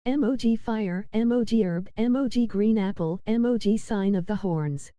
Emoji fire, emoji herb, emoji green apple, emoji sign of the horns.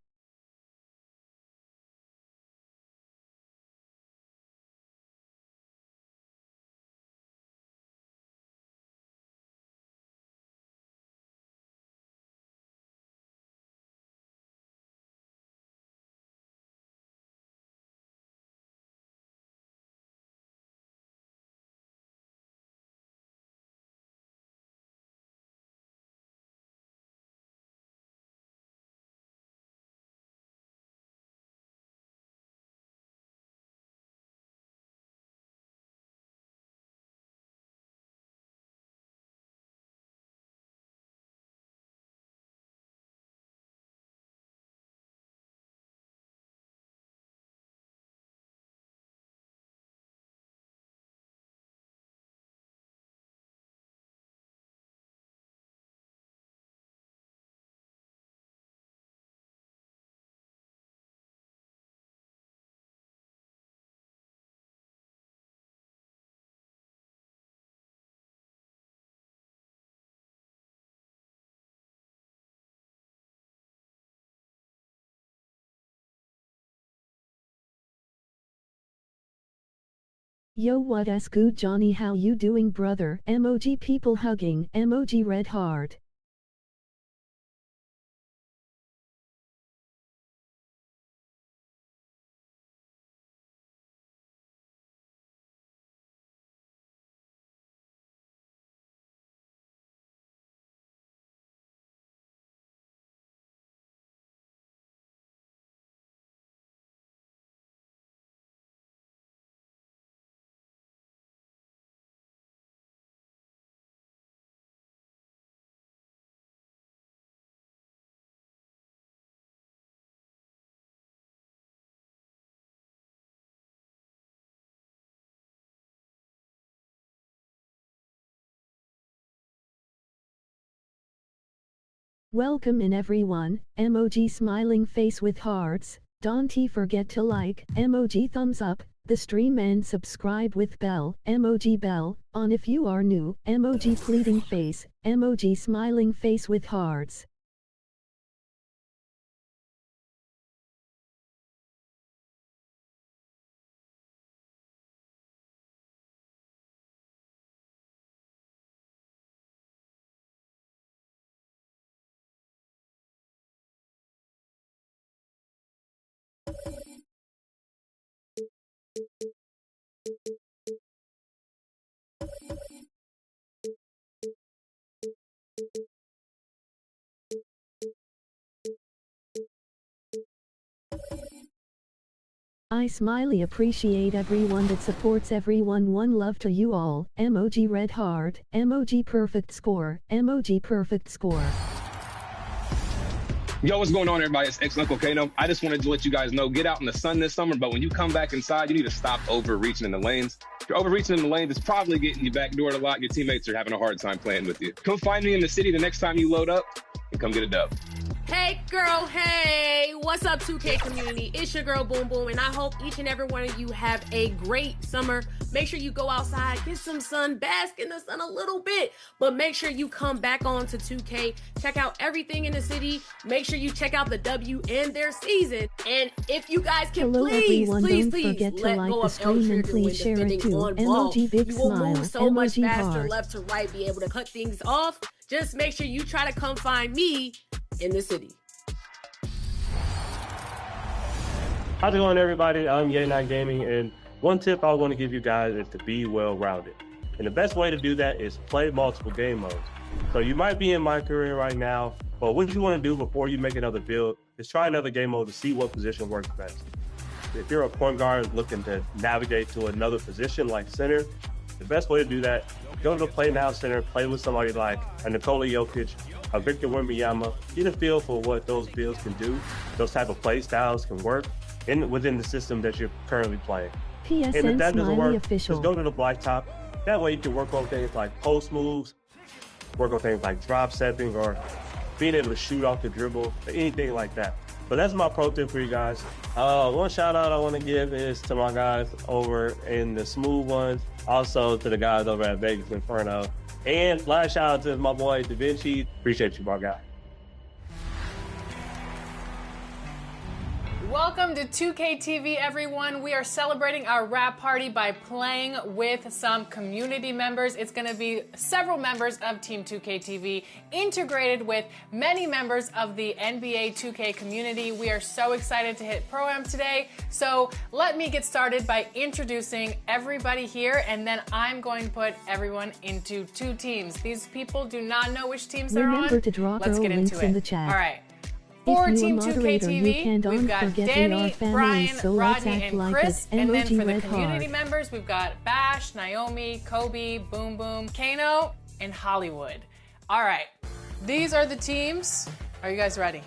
Yo, what is good, Johnny? How you doing, brother? Emoji people hugging, emoji red heart. Welcome in everyone, emoji smiling face with hearts, don't forget to like, emoji thumbs up, the stream and subscribe with bell on if you are new, emoji pleading face, emoji smiling face with hearts. I smiley appreciate everyone that supports everyone. One love to you all. Emoji red heart, emoji perfect score, emoji perfect score. Yo, what's going on, everybody? It's Uncle Kano. I just wanted to let you guys know, get out in the sun this summer, but when you come back inside, you need to stop overreaching in the lanes. If you're overreaching in the lanes, it's probably getting you backdoored a lot. Your teammates are having a hard time playing with you. Come find me in the city the next time you load up and come get a dub. Hey girl, hey, what's up 2K community? It's your girl Boom Boom, and I hope each and every one of you have a great summer. Make sure you go outside, get some sun, bask in the sun a little bit, but make sure you come back on to 2K, check out everything in the city, make sure you check out the W and their season, and if you guys can please forget to let like go the of stream and please share it too. Emoji big you will smile, move so much emoji faster heart. left to right, be able to cut things off. Just make sure you try to come find me in the city. How's it going, everybody? I'm Yay9 Gaming, and one tip I want to give you guys is to be well-rounded. And the best way to do that is play multiple game modes. So you might be in my career right now, but what you want to do before you make another build is try another game mode to see what position works best. If you're a point guard looking to navigate to another position like center, the best way to do that, go to the Play Now Center, play with somebody like a Nikola Jokic, a Victor Wembanyama, get a feel for what those builds can do, those type of play styles can work within the system that you're currently playing. PSN And if that doesn't work, SmileyOfficial. just go to the blacktop. That way you can work on things like post moves, work on things like drop stepping, or being able to shoot off the dribble, or anything like that. But that's my pro tip for you guys. One shout out I want to give is to my guys over in the smooth ones, also to the guys over at Vegas Inferno. And last shout out to my boy Da Vinci. Appreciate you, my guy. Welcome to 2K TV, everyone. We are celebrating our wrap party by playing with some community members. It's going to be several members of Team 2K TV integrated with many members of the NBA 2K community. We are so excited to hit Pro-Am today. So let me get started by introducing everybody here, and then I'm going to put everyone into two teams. These people do not know which teams they're on. Remember to drop Let's our get links into it. in the chat. All right. If For you Team are 2K moderator, you TV, can we've don't got forget Danny, our family, Brian, so let's Rodney, act and like Chris. it. And then Emoji for the red community heart. members, we've got Bash, Naomi, Kobe, Boom Boom, Kano, and Hollywood. All right, these are the teams. Are you guys ready?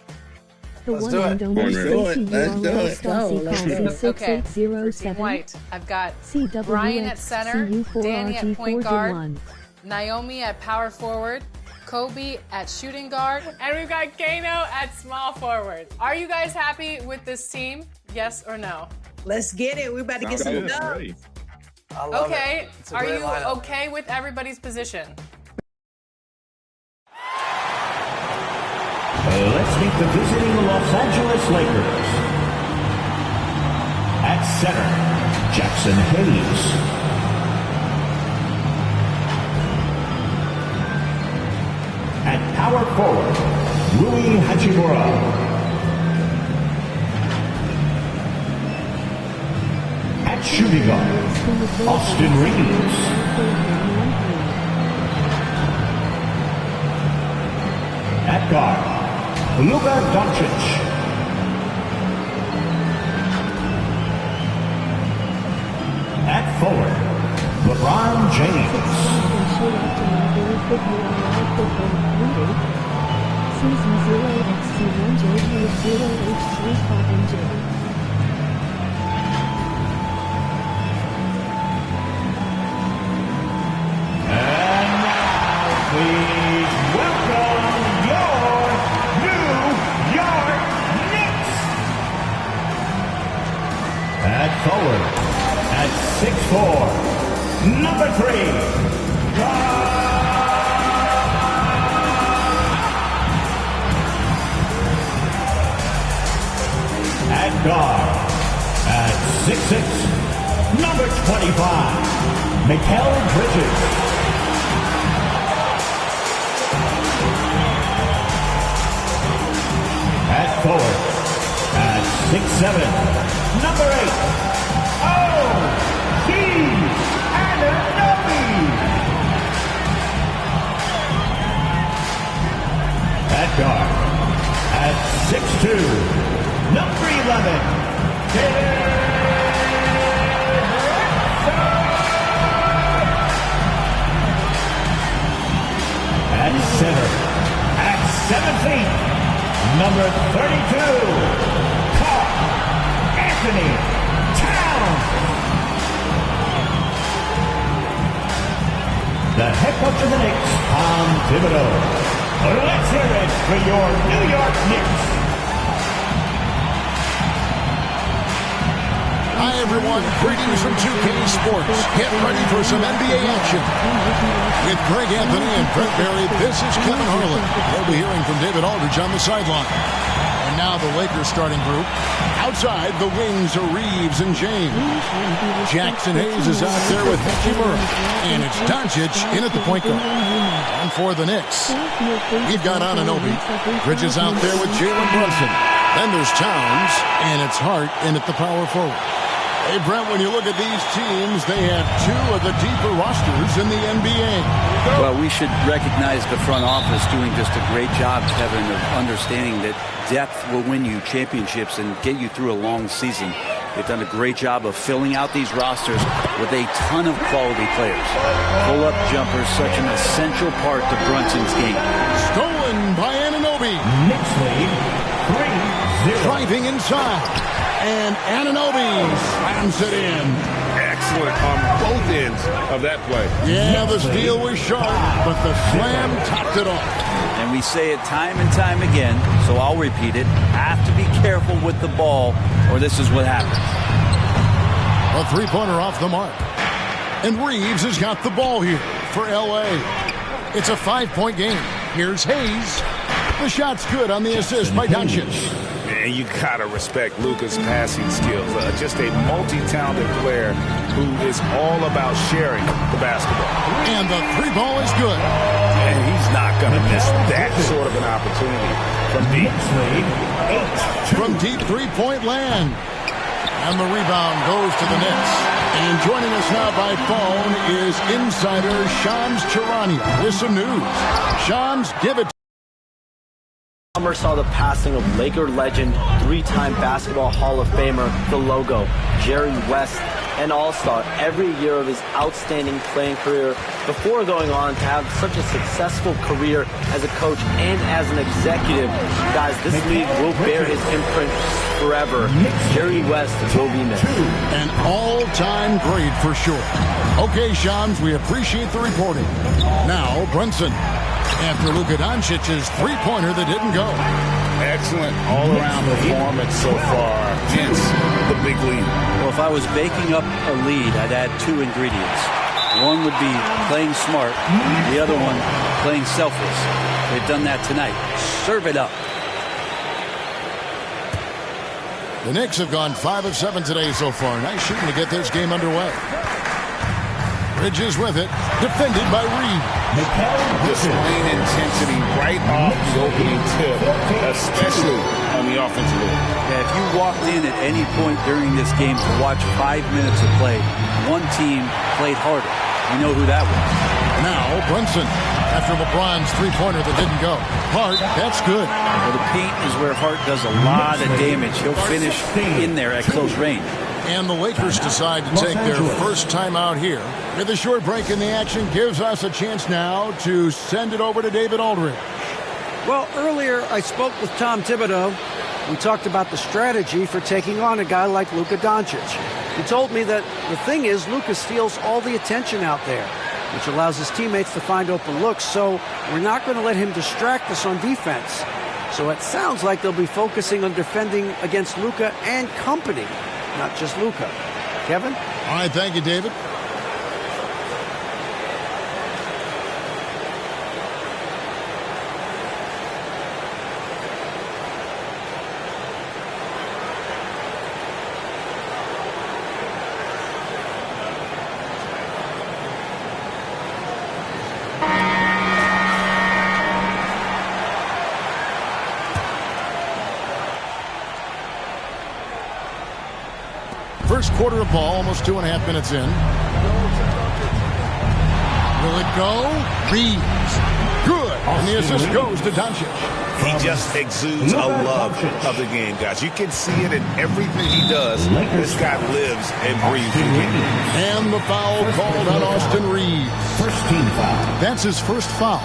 The Let's one do it. and only Let's do it. Stacy Let's do URL it. Stassi Let's calls do in it. Okay. For Team 6807. White, I've got CWX, Brian at center, Danny at point guard, CU4RG4D1. Naomi at power forward, Kobe at shooting guard, and we've got Kano at small forward. Are you guys happy with this team? Yes or no? Let's get it. We're about to get some Sounds dubs. good. I love Okay, it. It's a are great you lineup. okay with everybody's position? Let's meet the visiting Los Angeles Lakers. At center, Jackson Hayes. At power forward, Rui Hachimura. At shooting guard, Austin Reeves. At guard, Luka Doncic. At forward, LeBron James. Season 0xC1J0H35NJ. And now, please welcome your New York Knicks. At forward, at 6'4", number 3, at guard, at 6'6", number 25, Mikal Bridges. At forward, at 6'7", number 8, O.G. Anunoby. At guard, at 6'2", number 11, at center, at 7 feet, number 32, Karl Anthony Towns. The head coach of the Knicks, Tom Thibodeau. Let's hear it for your New York Knicks. Hi, everyone. Greetings from 2K Sports. Get ready for some NBA action. With Greg Anthony and Brent Berry, this is Kevin Harlan. We'll be hearing from David Aldridge on the sideline. And now the Lakers starting group. Outside, the wings are Reeves and James. Jackson Hayes is out there with Hachimura. And it's Doncic in at the point guard. And for the Knicks, we've got Anunoby. Bridges out there with Jalen Brunson. Then there's Towns, and it's Hart in at the power forward. Hey, Brent, when you look at these teams, they have two of the deeper rosters in the NBA. Well, we should recognize the front office doing just a great job, Kevin, of understanding that depth will win you championships and get you through a long season. They've done a great job of filling out these rosters with a ton of quality players. Pull-up jumpers, such an essential part to Brunson's game. Stolen by Anunoby. Knicks lead 3-0. Driving inside. And Anunoby slams it in. Excellent on both ends of that play. Yeah, the steal was sharp, but the slam topped it off. And we say it time and time again, so I'll repeat it. Have to be careful with the ball, or this is what happens. A three-pointer off the mark. And Reeves has got the ball here for L.A. It's a 5-point game. Here's Hayes. The shot's good on the assist by Doncic. And you gotta respect Luka's passing skills. Just a multi-talented player who is all about sharing the basketball. And the three ball is good. And he's not gonna miss that sort of an opportunity from deep. From deep three-point land. And the rebound goes to the Knicks. And joining us now by phone is insider Shams Charania with some news. Shams, give it to Summer saw the passing of Laker legend, 3-time Basketball Hall of Famer, the logo, Jerry West, an all-star every year of his outstanding playing career before going on to have such a successful career as a coach and as an executive. Guys, this league will bear his imprint forever. Jerry West will be missed. An all-time great for sure. Okay, Shams, we appreciate the reporting. Now, Brunson. After Luka Doncic's three-pointer that didn't go. Excellent all-around performance so far, hence the big lead. Well, if I was baking up a lead, I'd add 2 ingredients. One would be playing smart, the other one playing selfless. They've done that tonight. Serve it up. The Knicks have gone 5 of 7 today so far. Nice shooting to get this game underway. Bridges with it, defended by Reed. Displaying intensity right off the opening tip, especially on the offensive end. Yeah, if you walked in at any point during this game to watch 5 minutes of play, one team played harder. We know who that was. Now, Brunson, after LeBron's three-pointer that didn't go. Hart, that's good. Well, the paint is where Hart does a lot of damage. He'll finish in there at close range. And the Lakers decide to take their first time out here. With a short break in the action, gives us a chance now to send it over to David Aldridge. Well, earlier I spoke with Tom Thibodeau. We talked about the strategy for taking on a guy like Luka Doncic. He told me that the thing is Luka steals all the attention out there, which allows his teammates to find open looks, so we're not going to let him distract us on defense. So it sounds like they'll be focusing on defending against Luka and company, not just Luka. Kevin? All right, thank you, David. First quarter of ball, almost 2.5 minutes in. Will it go? Reeves. Good. And the assist goes to Doncic. He just exudes a love of the game, guys. You can see it in everything he does. This guy lives and breathes the game. And the foul called on Austin Reeves. First team foul. That's his first foul.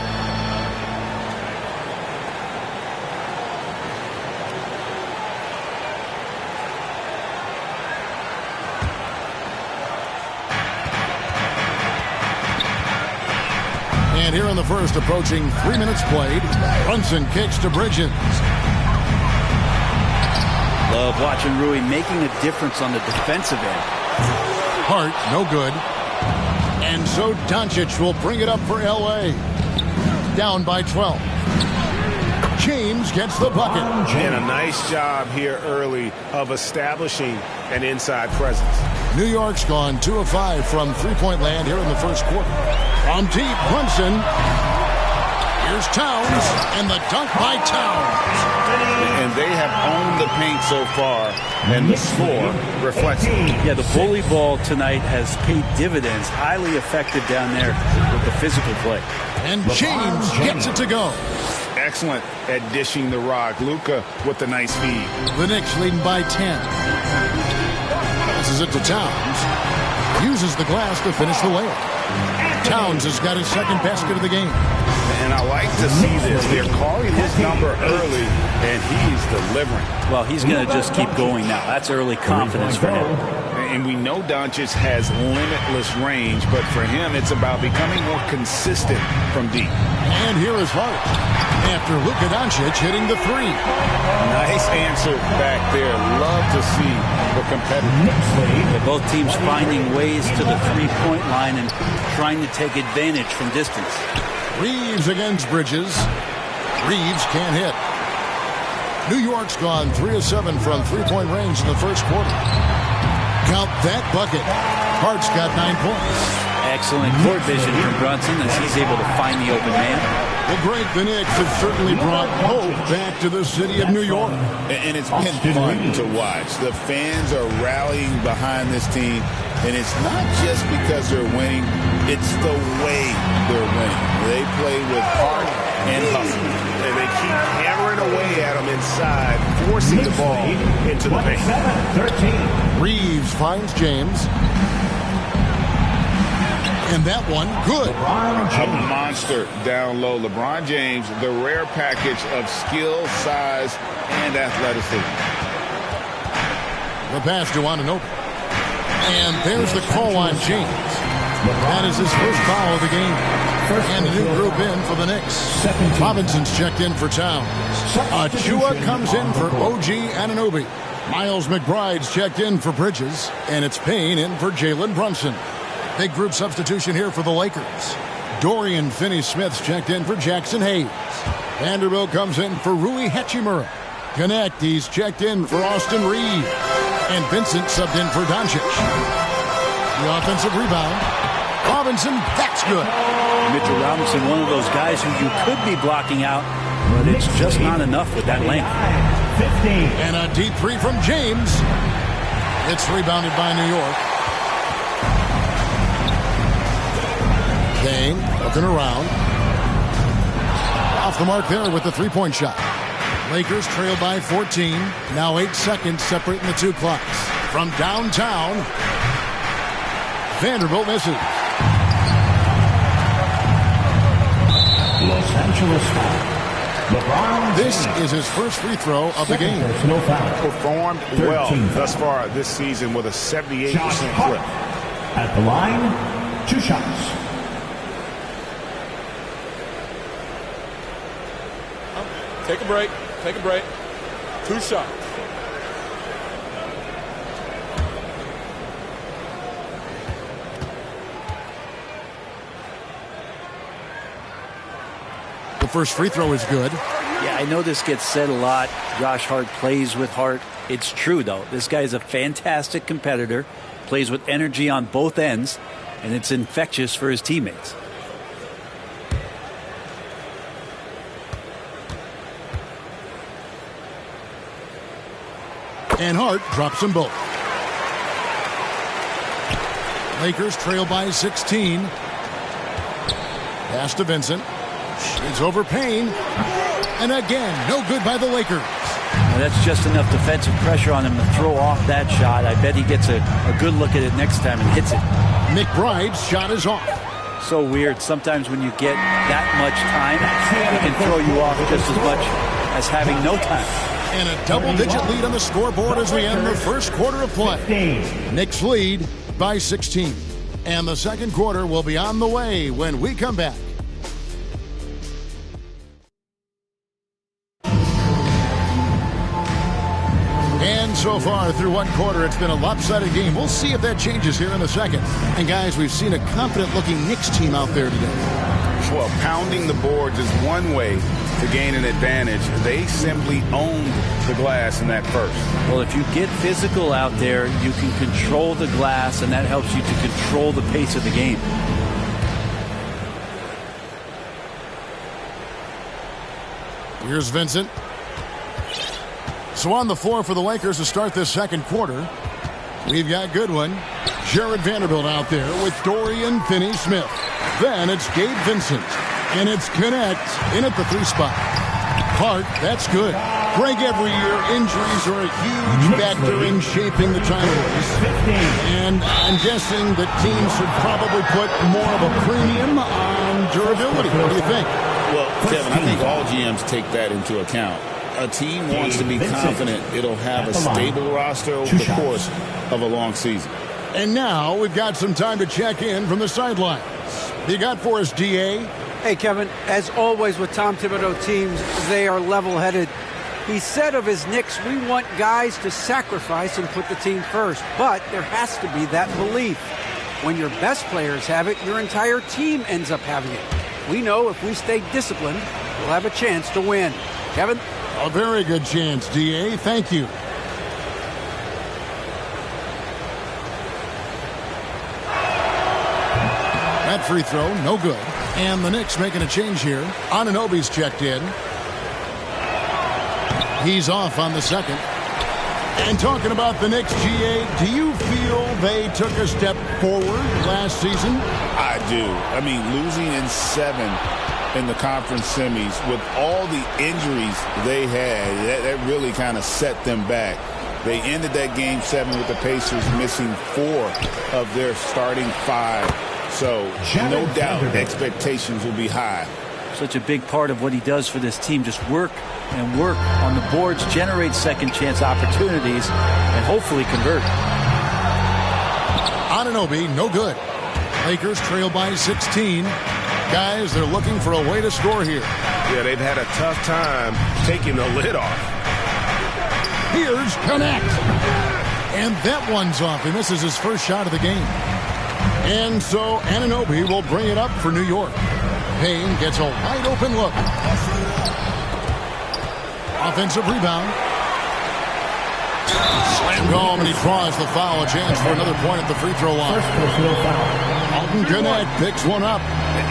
And here in the first, approaching 3 minutes played, Brunson kicks to Bridges. Love watching Rui making a difference on the defensive end. Hart, no good. And so Doncic will bring it up for L.A. Down by 12. James gets the bucket. And a nice job here early of establishing an inside presence. New York's gone 2 of 5 from three-point land here in the first quarter. From deep, Brunson. Here's Towns, and the dunk by Towns. And they have owned the paint so far, and the score reflects it. Yeah, the bully ball tonight has paid dividends. Highly effective down there with the physical play. And James gets it to go. Excellent at dishing the rock. Luka with the nice feed. The Knicks leading by 10. Passes it to Towns. Uses the glass to finish the layup. Towns has got his second basket of the game. And I like to see this. They're calling his number early, and he's delivering. Well, he's going to just keep going now. That's early confidence for him. And we know Doncic has limitless range, but for him, it's about becoming more consistent from deep. And here is Hart. After Luka Doncic hitting the three. Nice answer back there. Love to see the competitive. Both teams finding ways to the three-point line and trying to take advantage from distance. Reeves against Bridges. Reeves can't hit. New York's gone 3 of 7 from three-point range in the first quarter. Count that bucket. Hart's got 9 points. Excellent court vision from Brunson as he's able to find the open man. Well, Greg, the Knicks have certainly brought hope back to the city of New York. And it's been fun to watch. The fans are rallying behind this team. And it's not just because they're winning. It's the way they're winning. They play with heart and hustle. And they keep hammering away at them inside, forcing the ball into the paint. Reeves finds James. And that one, good. A monster down low. LeBron James, the rare package of skill, size, and athleticism. The pass to Anunoby. And there's the call on James. That is his first foul of the game. And a new group in for the Knicks. Robinson's checked in for Towns. Achua comes in for OG Anunoby. Miles McBride's checked in for Bridges. And it's Payne in for Jalen Brunson. Big group substitution here for the Lakers. Dorian Finney-Smith's checked in for Jackson Hayes. Vanderbilt comes in for Rui Hachimura. Connect, he's checked in for Austin Reed. And Vincent subbed in for Doncic. The offensive rebound. Robinson, that's good. Mitchell Robinson, one of those guys who you could be blocking out, but it's just not enough with that length. 15. And a deep three from James. It's rebounded by New York. Kane looking around. Off the mark there with the three-point shot. Lakers trail by 14. Now 8 seconds separating the two clocks. From downtown, Vanderbilt misses. Los Angeles foul. LeBron This is his first free throw of the game. Personal foul. Performed well thus far this season with a 78% clip. At the line, 2 shots. Take a break. Take a break. 2 shots. The first free throw is good. Yeah, I know this gets said a lot. Josh Hart plays with heart. It's true, though. This guy is a fantastic competitor, plays with energy on both ends, and it's infectious for his teammates. And Hart drops them both. Lakers trail by 16. Pass to Vincent. It's over Payne. And again, no good by the Lakers. Now that's just enough defensive pressure on him to throw off that shot. I bet he gets a good look at it next time and hits it. McBride's shot is off. So weird. Sometimes when you get that much time, it can throw you off just as much as having no time. And a double-digit lead on the scoreboard as we end the first quarter of play. Knicks lead by 16. And the second quarter will be on the way when we come back. And so far through one quarter, it's been a lopsided game. We'll see if that changes here in the second. And guys, we've seen a confident-looking Knicks team out there today. Well, pounding the boards is one way to gain an advantage. They simply owned the glass in that first. Well, if you get physical out there, you can control the glass, and that helps you to control the pace of the game. Here's Vincent. So on the floor for the Lakers to start this second quarter, we've got Goodwin, Jared Vanderbilt out there with Dorian Finney-Smith. Then it's Gabe Vincent, and it's Connect in at the 3 spot. Hart, that's good. Greg, every year injuries are a huge factor in shaping the title race. And I'm guessing that teams should probably put more of a premium on durability. What do you think? Well, Kevin, I think all GMs take that into account. A team wants to be confident it'll have a stable roster over the course of a long season. And now we've got some time to check in from the sidelines. You got for us, DA? Hey, Kevin, as always with Tom Thibodeau teams, they are level-headed. He said of his Knicks, we want guys to sacrifice and put the team first. But there has to be that belief. When your best players have it, your entire team ends up having it. We know if we stay disciplined, we'll have a chance to win. Kevin? A very good chance, DA. Thank you. That free throw, no good. And the Knicks making a change here. Anunoby's checked in. He's off on the second. And talking about the Knicks, GA, do you feel they took a step forward last season? I do. I mean, losing in 7 in the conference semis with all the injuries they had, that really kind of set them back. They ended that game 7 with the Pacers missing 4 of their starting 5. So, no doubt, expectations will be high. Such a big part of what he does for this team, just work and work on the boards, generate second chance opportunities, and hopefully convert. Anunoby, no good. Lakers trail by 16. Guys, they're looking for a way to score here. Yeah, they've had a tough time taking the lid off. Here's Connect. And that one's off. He misses his first shot of the game. And so Anunoby will bring it up for New York. Payne gets a wide open look. Offensive rebound. Slammed home, and he draws the foul. A chance for another point at the free throw line. Alton Connect picks one up.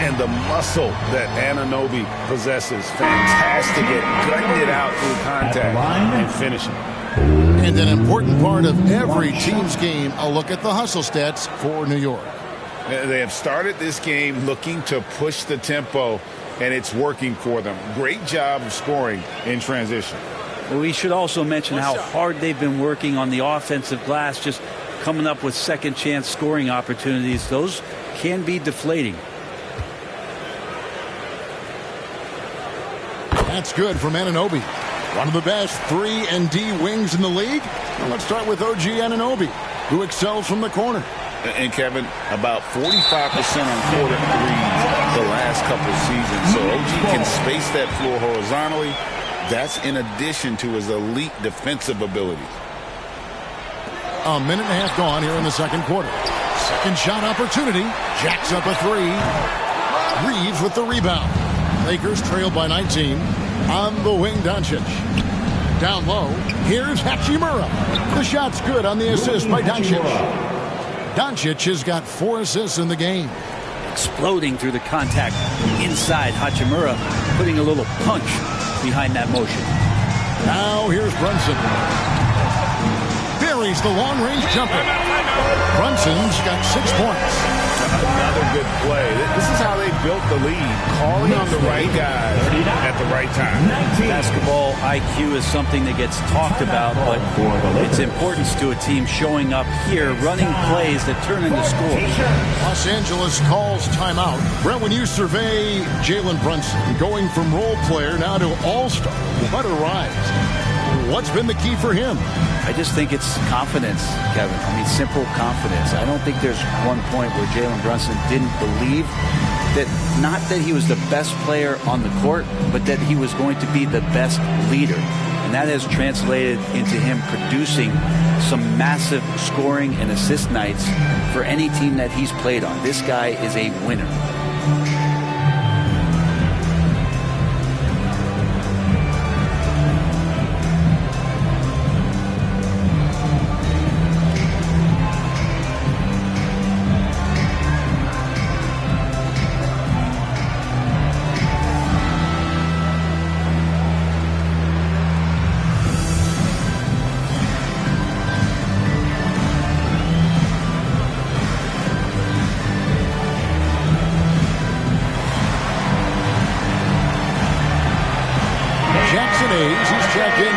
And the muscle that Anunoby possesses, fantastic at gutting it out through contact and finishing. And an important part of every team's game, a look at the hustle stats for New York. They have started this game looking to push the tempo, and it's working for them. Great job of scoring in transition. Well, we should also mention how hard they've been working on the offensive glass, just coming up with second chance scoring opportunities. Those can be deflating. That's good from Anunoby. One of the best 3-and-D wings in the league. Well, let's start with OG Anunoby, who excels from the corner. And Kevin, about 45% on quarter threes the last couple seasons. So OG can space that floor horizontally. That's in addition to his elite defensive abilities. A minute and a half gone here in the second quarter. Second shot opportunity. Jacks up a 3. Reeves with the rebound. Lakers trail by 19. On the wing, Doncic. Down low. Here's Hachimura. The shot's good on the assist by Doncic. Doncic has got 4 assists in the game. Exploding through the contact inside. Hachimura putting a little punch behind that motion. Now here's Brunson. Buries the long-range jumper. Brunson's got 6 points. Another good play. This is how they built the lead. Calling on the right guys at the right time. Basketball IQ is something that gets talked about, but its importance to a team showing up here, running plays that turn into scores. Los Angeles calls timeout. Brent, when you survey Jalen Brunson, going from role player now to all-star, what a rise. What's been the key for him? I just think it's confidence, Kevin. I mean, simple confidence. I don't think there's one point where Jalen Brunson didn't believe that, not that he was the best player on the court, but that he was going to be the best leader. And that has translated into him producing some massive scoring and assist nights for any team that he's played on. This guy is a winner.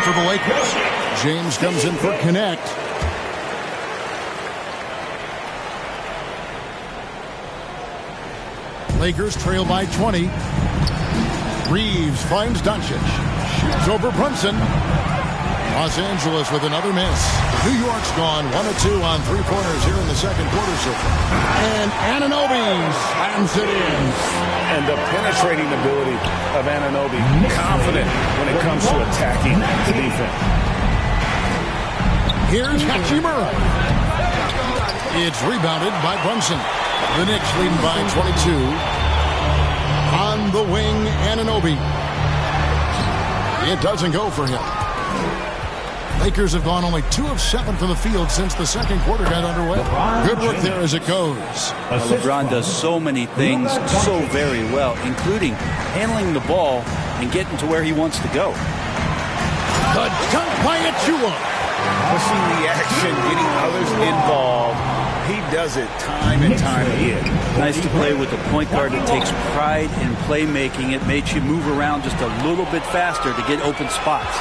For the Lakers. James comes in for Connect. Lakers trail by 20. Reeves finds Doncic. Shoots over Brunson. Los Angeles with another miss. New York's gone 1 of 2 on 3-pointers here in the second quarter so far. And Anunoby slams it in. And the penetrating ability of Anunoby, confident when it comes to attacking the defense. Here's Hachimura. It's rebounded by Brunson. The Knicks leading by 22. On On the wing, Anunoby. It doesn't go for him. Lakers have gone only 2 of 7 from the field since the second quarter got underway. Good work there as it goes. Well, LeBron does so many things so very well, including handling the ball and getting to where he wants to go. The dunk by Achua. Pushing the action, getting others involved. He does it time and time again. Nice to play with a point guard that takes pride in playmaking. It makes you move around just a little bit faster to get open spots.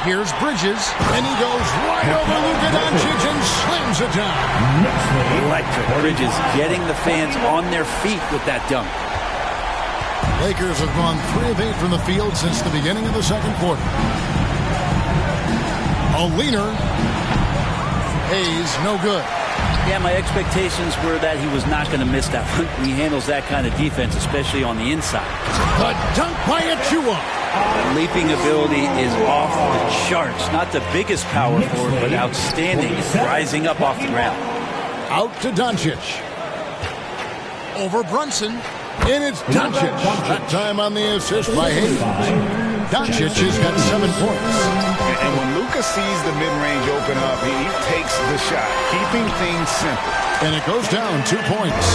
Here's Bridges, and he goes right over Luka Doncic and slams it down. Electric. Bridges getting the fans on their feet with that dunk. Lakers have gone 3 of 8 from the field since the beginning of the second quarter. A leaner. Hayes, no good. Yeah, my expectations were that he was not going to miss that one. He handles that kind of defense, especially on the inside. The dunk by Achua. The leaping ability is off the charts. Not the biggest power forward, but outstanding, rising up off the ground. Out to Doncic. Over Brunson. And it's Doncic. That time on the assist by Hayes. Doncic has got 7 points. And when Luka sees the mid-range open up, he takes the shot, keeping things simple. And it goes down 2 points.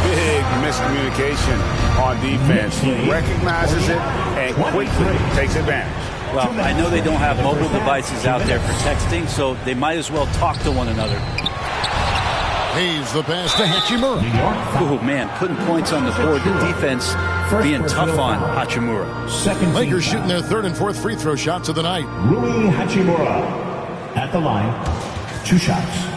Big miscommunication on defense. He recognizes it and quickly takes advantage. Well, I know they don't have mobile devices out there for texting, so they might as well talk to one another. Hayes the pass to Hachimura. Oh, man, putting points on the board. The defense being tough on Hachimura. Lakers shooting their 3rd and 4th free throw shots of the night. Rui Hachimura at the line. 2 shots.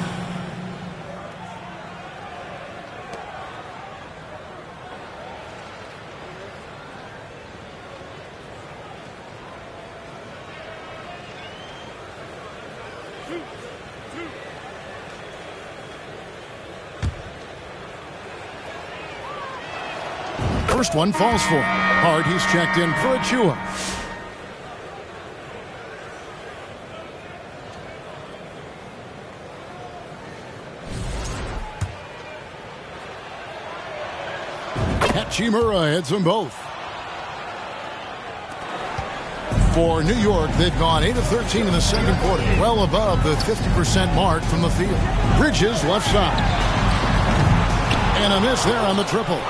First one falls for him. Hard, he's checked in for Achua. Hachimura heads them both. For New York, they've gone 8 of 13 in the second quarter, well above the 50% mark from the field. Bridges left side. And a miss there on the triple.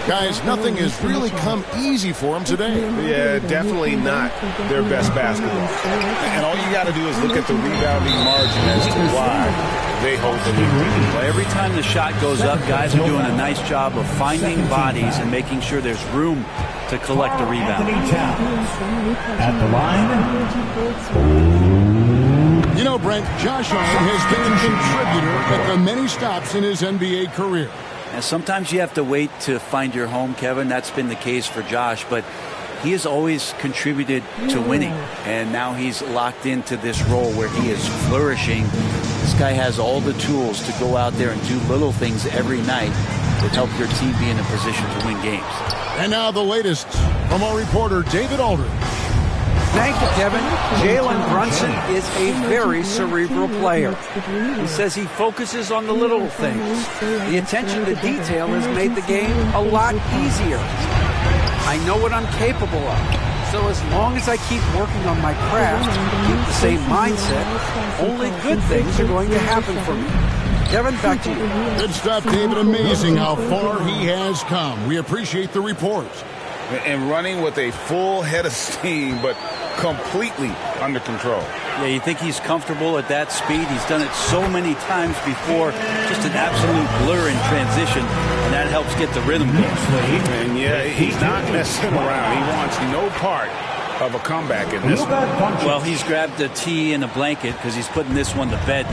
Guys, nothing has really come easy for them today. Yeah, definitely not their best basketball. And all you got to do is look at the rebounding margin as to why they hold the lead. Well, every time the shot goes up, guys are doing a nice job of finding bodies and making sure there's room to collect the rebound. At the line. You know, Brent, Josh Hart has been a contributor at the many stops in his NBA career. And sometimes you have to wait to find your home, Kevin. That's been the case for Josh, but he has always contributed to winning, and now he's locked into this role where he is flourishing. This guy has all the tools to go out there and do little things every night that help your team be in a position to win games. And now the latest from our reporter, David Aldridge. Thank you, Kevin. Jalen Brunson is a very cerebral player. He says he focuses on the little things. The attention to detail has made the game a lot easier. I know what I'm capable of. So as long as I keep working on my craft, keep the same mindset, only good things are going to happen for me. Kevin, back to you. Good stuff, David. Amazing how far he has come. We appreciate the report. And running with a full head of steam, but completely under control. Yeah, you think he's comfortable at that speed? He's done it so many times before. Just an absolute blur in transition, and that helps get the rhythm going. And yeah, he's not messing around. He wants no part of a comeback in this one. Well, he's grabbed a tee and a blanket because he's putting this one to bed.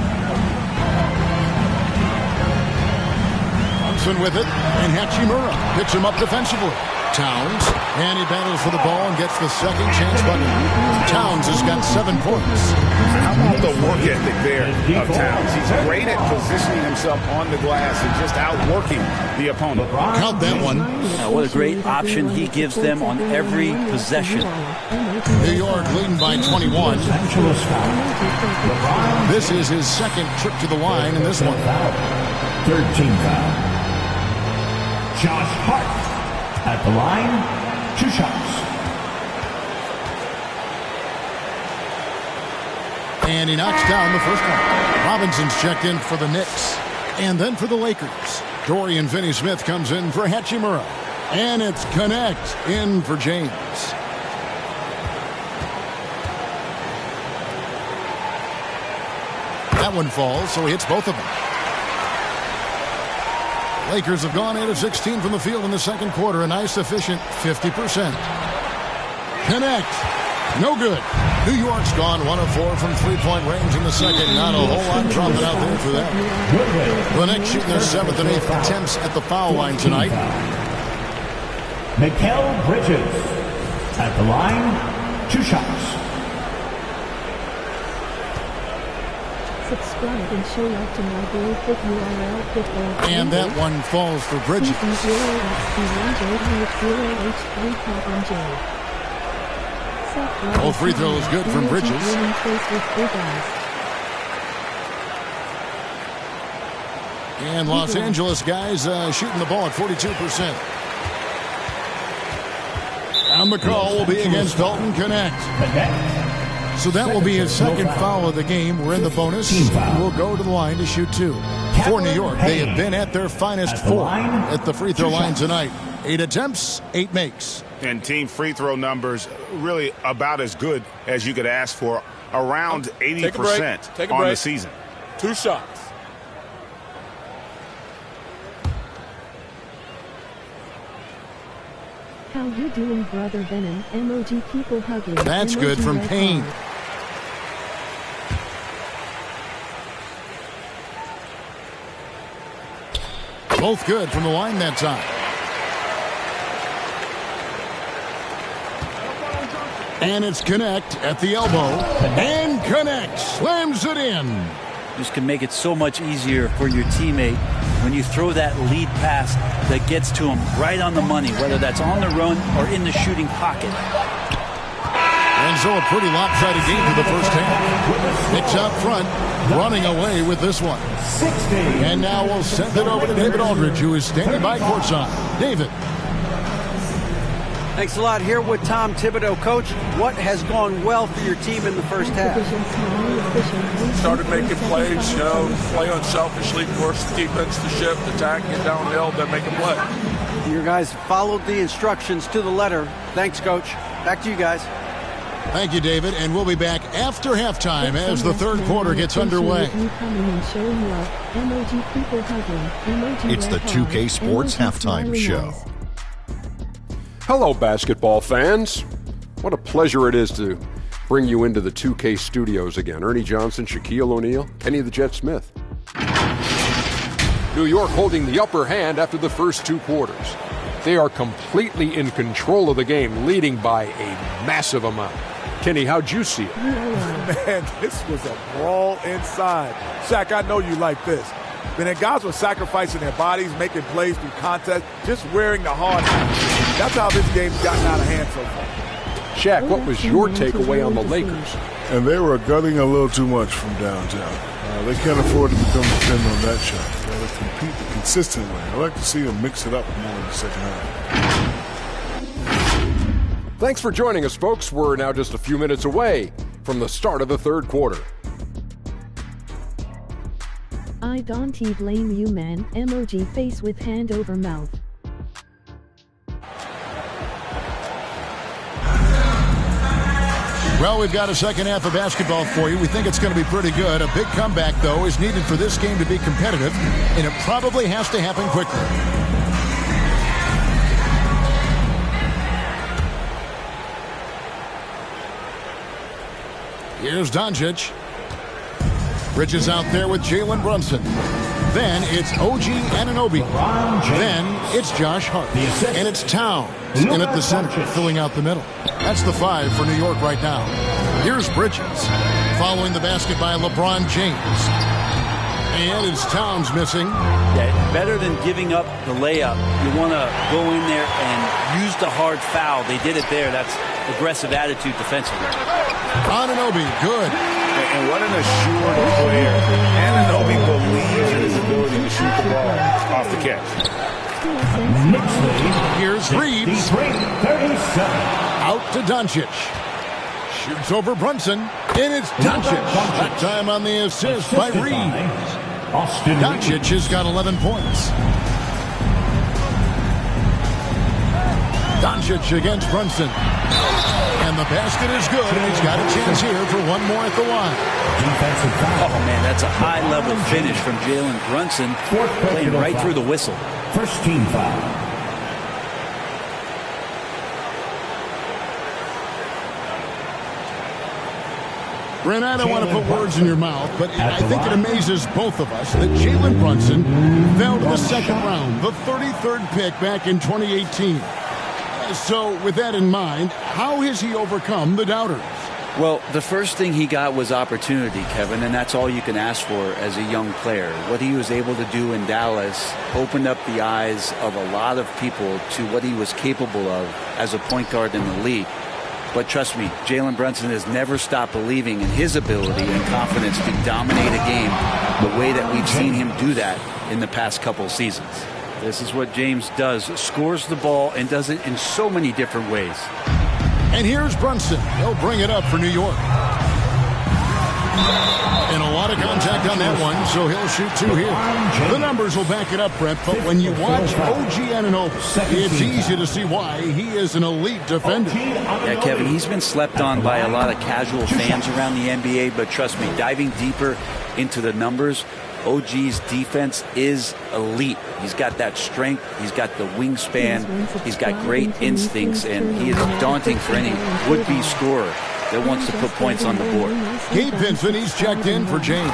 Thompson with it, and Hachimura picks him up defensively. Towns, and he battles for the ball and gets the second chance button. Towns has got 7 points. How about the work ethic there of Towns? He's great at positioning himself on the glass and just outworking the opponent. Count that one. What a great option he gives them on every possession. New York leading by 21. This is his second trip to the line in this one. 13 foul. Josh Hart. At the line, 2 shots. And he knocks down the first one. Robinson's checked in for the Knicks. And then for the Lakers, Dorian Finney-Smith comes in for Hachimura. And it's Connect in for James. That one falls, so he hits both of them. Lakers have gone 8 of 16 from the field in the second quarter. A nice, efficient 50%. Connect. No good. New York's gone 1 of 4 from three-point range in the second. Not a whole lot dropping out there for them. The Knicks shooting their 7th and 8th attempts at the foul line tonight. Mikal Bridges. At the line, 2 shots. Subscribe and show up to my blue fit URL football. And that one falls for Bridges. Both free throws good from Bridges. And Los Angeles guys shooting the ball at 42%. And the call will be against Dalton Connect. So that will be his second foul of the game. We're in the bonus. We'll go to the line to shoot 2. For New York, they have been at their finest 4 at the free throw line tonight. 8 attempts, 8 makes. And team free throw numbers really about as good as you could ask for. Around 80% on the season. 2 shots. How you doing, brother Venom? Emoji people hugging. That's good from Payne. Both good from the line that time. And it's Connect at the elbow. And Connect slams it in. This can make it so much easier for your teammate when you throw that lead pass that gets to him right on the money, whether that's on the run or in the shooting pocket. And so a pretty lopsided game for the first half. Knicks out front, running away with this one. And now we'll send it over to David Aldridge, who is standing by courtside. David. Thanks a lot. Here with Tom Thibodeau. Coach, what has gone well for your team in the first half? Started making plays, play unselfishly, force the defense to shift, attack, get downhill, then make a play. Your guys followed the instructions to the letter. Thanks, Coach. Back to you guys. Thank you, David. And we'll be back after halftime as the third quarter gets underway. It's the 2K Sports Halftime Show. Hello, basketball fans. What a pleasure it is to bring you into the 2K studios again. Ernie Johnson, Shaquille O'Neal, Kenny the Jet Smith. New York holding the upper hand after the first 2 quarters. They are completely in control of the game, leading by a massive amount. Kenny, how'd you see it? Man, this was a brawl inside. Shaq, I know you like this. But then guys were sacrificing their bodies, making plays through contest, just wearing the hard hat. That's how this game's gotten out of hand so far. Shaq, what was your takeaway on the Lakers? And they were gunning a little too much from downtown. They can't afford to become dependent on that shot. They got to compete consistently. I like to see them mix it up more in the second half. Thanks for joining us, folks. We're now just a few minutes away from the start of the third quarter. I don't blame you, man. Emoji face with hand over mouth. Well, we've got a second half of basketball for you. We think it's going to be pretty good. A big comeback, though, is needed for this game to be competitive, and it probably has to happen quickly. Here's Doncic. Bridges out there with Jalen Brunson. Then it's OG Anunoby. Then it's Josh Hart. And it's Towns in at the center, filling out the middle. That's the 5 for New York right now. Here's Bridges. Following the basket by LeBron James. And it's Towns missing. Yeah, better than giving up the layup. You want to go in there and use the hard foul. They did it there. That's aggressive attitude defensively. Anunoby, good. And what an assured player. Anunoby believes in his ability to shoot the ball off the catch. Here's Reeves. 37. Out to Doncic. Shoots over Brunson. And it's Doncic. That time on the assist by Reeves. Doncic has got 11 points. Doncic against Brunson. And the basket is good, and he's got a chance here for one more at the line. Oh, man, that's a high-level finish from Jalen Brunson, playing right through the whistle. First team foul. Brent, I don't want to put words in your mouth, but I think it amazes both of us that Jalen Brunson fell to the second round, the 33rd pick back in 2018. So, with that in mind, how has he overcome the doubters? Well, the first thing he got was opportunity, Kevin, and that's all you can ask for as a young player. What he was able to do in Dallas opened up the eyes of a lot of people to what he was capable of as a point guard in the league. But trust me, Jalen Brunson has never stopped believing in his ability and confidence to dominate a game the way that we've seen him do that in the past couple seasons. This is what James does, scores the ball and does it in so many different ways. And here's Brunson. He'll bring it up for New York. And a lot of contact on that one, so he'll shoot two here. The numbers will back it up, Brett, but when you watch OG Anunoby, it's easy to see why he is an elite defender. Yeah, Kevin, he's been slept on by a lot of casual fans around the NBA, but trust me, diving deeper into the numbers, OG's defense is elite. He's got that strength, he's got the wingspan, he's got great instincts, and he is daunting for any would-be scorer that wants to put points on the board. Gabe Vincent, he's checked in for James.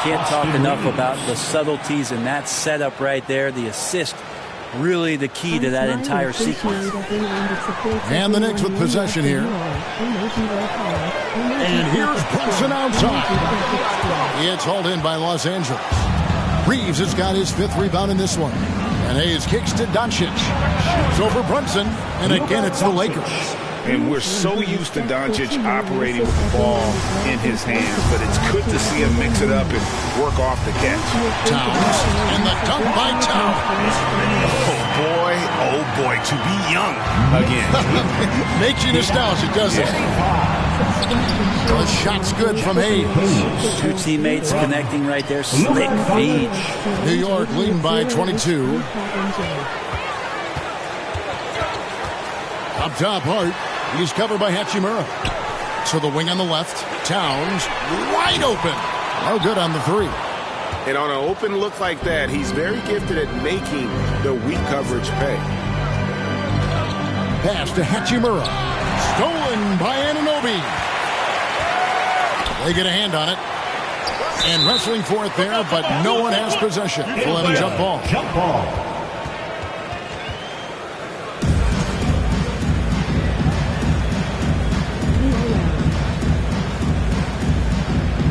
Can't talk enough about the subtleties in that setup right there. The assist, really the key to that entire sequence. And the Knicks with possession here. And here's Brunson outside. It's hauled in by Los Angeles. Reeves has got his 5th rebound in this one. And Hayes kicks to Doncic. Shoots over Brunson. And again, it's the Lakers. And we're so used to Doncic operating with the ball in his hands, but it's good to see him mix it up and work off the catch. Towns, and the dunk by Towns. Oh boy, to be young again. Makes you nostalgic, doesn't it? The shot's good from Hayes. Two teammates connecting right there. Slick feed. New York leading by 22. Up top, Hart. He's covered by Hachimura. To the wing on the left. Towns wide open. No good on the three. And on an open look like that, he's very gifted at making the weak coverage pay. Pass to Hachimura. Stolen by Anunoby. They get a hand on it. And wrestling for it there, but no one has possession. 11 jump ball. Jump ball.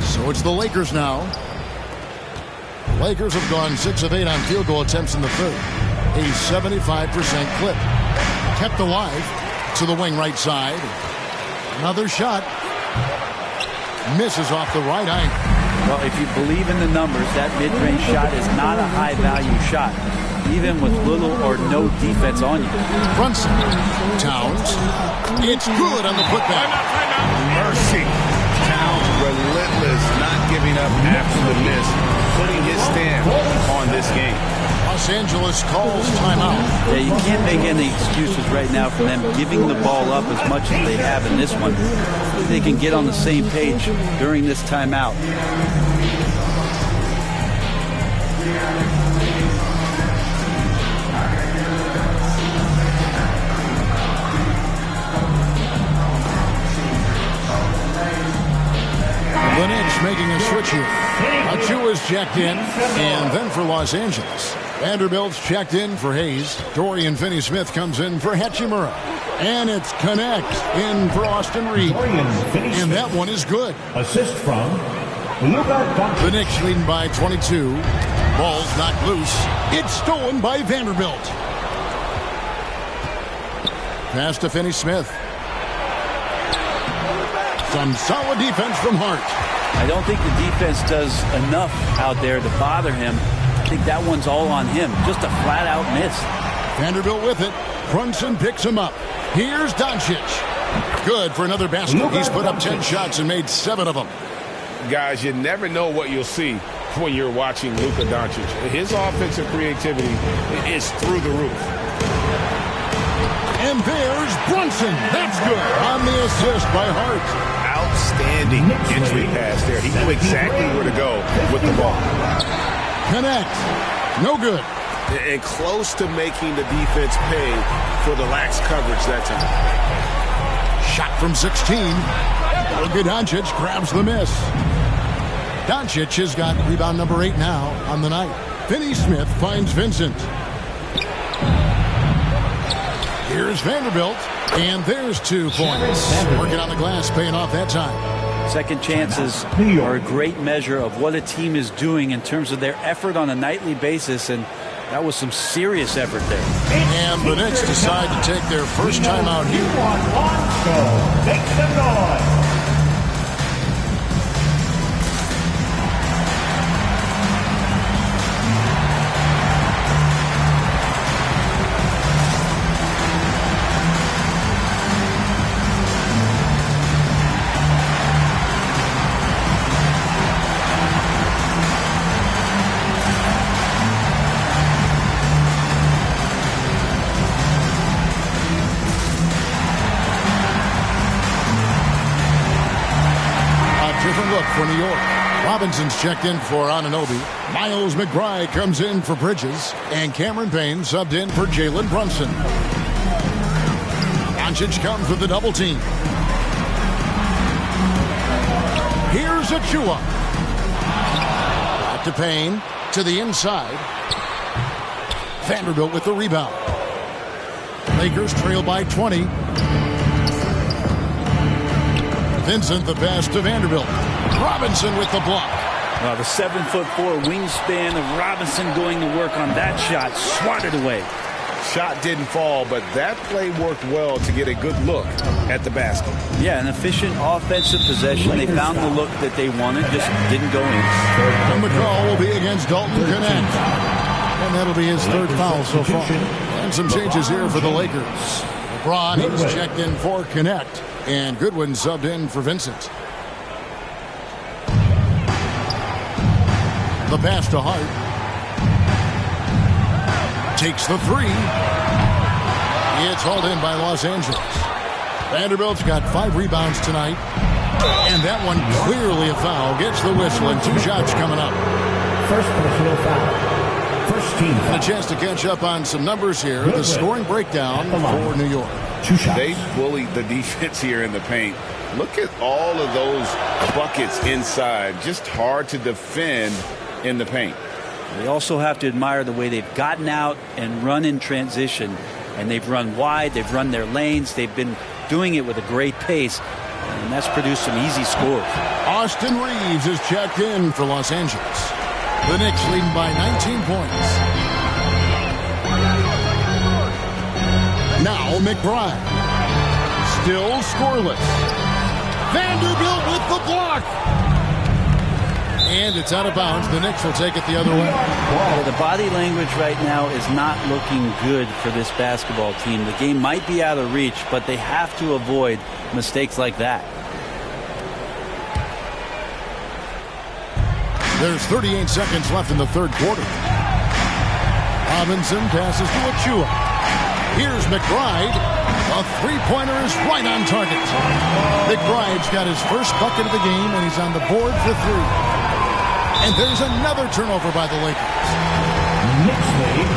So it's the Lakers now. Lakers have gone 6 of 8 on field goal attempts in the third. A 75% clip. Kept alive to the wing right side. Another shot. Misses off the right angle. Well, if you believe in the numbers, that mid-range shot is not a high-value shot, even with little or no defense on you. Brunson. Towns. It's good on the putback. Mercy. Towns relentless, not giving up after the miss, putting his stamp on this game. Los Angeles calls timeout. Yeah, you can't make any excuses right now for them giving the ball up as much as they have in this one. They can get on the same page during this timeout. The Knicks making a switch here. Achua's checked in, and then for Los Angeles. Vanderbilt's checked in for Hayes. Dorian Finney-Smith comes in for Hachimura. And it's Connect in for Austin Reed. And that one is good. Assist from Luka Doncic. The Knicks leading by 22. Ball's knocked loose. It's stolen by Vanderbilt. Pass to Finney-Smith. Some solid defense from Hart. I don't think the defense does enough out there to bother him think that one's all on him. Just a flat-out miss. Vanderbilt with it. Brunson picks him up. Here's Doncic. Good for another basket. He's put up 10 shots and made 7 of them. Guys, you never know what you'll see when you're watching Luka Doncic. His offensive creativity is through the roof. And there's Brunson. That's good on the assist by Hart. Outstanding entry pass there. He knew exactly where to go with the ball. Connect. No good. And close to making the defense pay for the lax coverage that time. Shot from 16. Luka Doncic grabs the miss. Doncic has got rebound number 8 now on the night. Finney Smith finds Vincent. Here's Vanderbilt, and there's 2 points. Working on the glass, paying off that time. Second chances are a great measure of what a team is doing in terms of their effort on a nightly basis, and that was some serious effort there. And the Knicks decide to take their first time out here. Make some noise. For New York. Robinson's checked in for Anunoby. Miles McBride comes in for Bridges. And Cameron Payne subbed in for Jalen Brunson. Doncic comes with the double team. Here's Achua. Back to Payne. To the inside. Vanderbilt with the rebound. Lakers trail by 20. Vincent the pass to Vanderbilt. Robinson with the block. Well, the 7'4" wingspan of Robinson going to work on that shot. Swatted away. Shot didn't fall, but that play worked well to get a good look at the basket. Yeah, an efficient offensive possession. They found the look that they wanted, just didn't go in. And the call will be against Dalton Connect. And that'll be his 3rd foul so far. And some changes here for the Lakers. LeBron, he's checked in for Connect. And Goodwin subbed in for Vincent. The pass to Hart. Takes the 3. It's hauled in by Los Angeles. Vanderbilt's got 5 rebounds tonight. And that one clearly a foul. Gets the whistle and 2 shots coming up. First personal foul. First team foul. And a chance to catch up on some numbers here. The scoring breakdown for New York. 2 shots. They bullied the defense here in the paint. Look at all of those buckets inside. Just hard to defend in the paint. They also have to admire the way they've gotten out and run in transition. And they've run wide. They've run their lanes. They've been doing it with a great pace. And that's produced some easy scores. Austin Reeves is checked in for Los Angeles. The Knicks leading by 19 points. Now McBride. Still scoreless. Vanderbilt with the block. And it's out of bounds. The Knicks will take it the other way. Well, the body language right now is not looking good for this basketball team. The game might be out of reach, but they have to avoid mistakes like that. There's 38 seconds left in the 3rd quarter. Robinson passes to Achua. Here's McBride. A 3-pointer is right on target. McBride's got his first bucket of the game, and he's on the board for 3. And there's another turnover by the Lakers. Knicks lead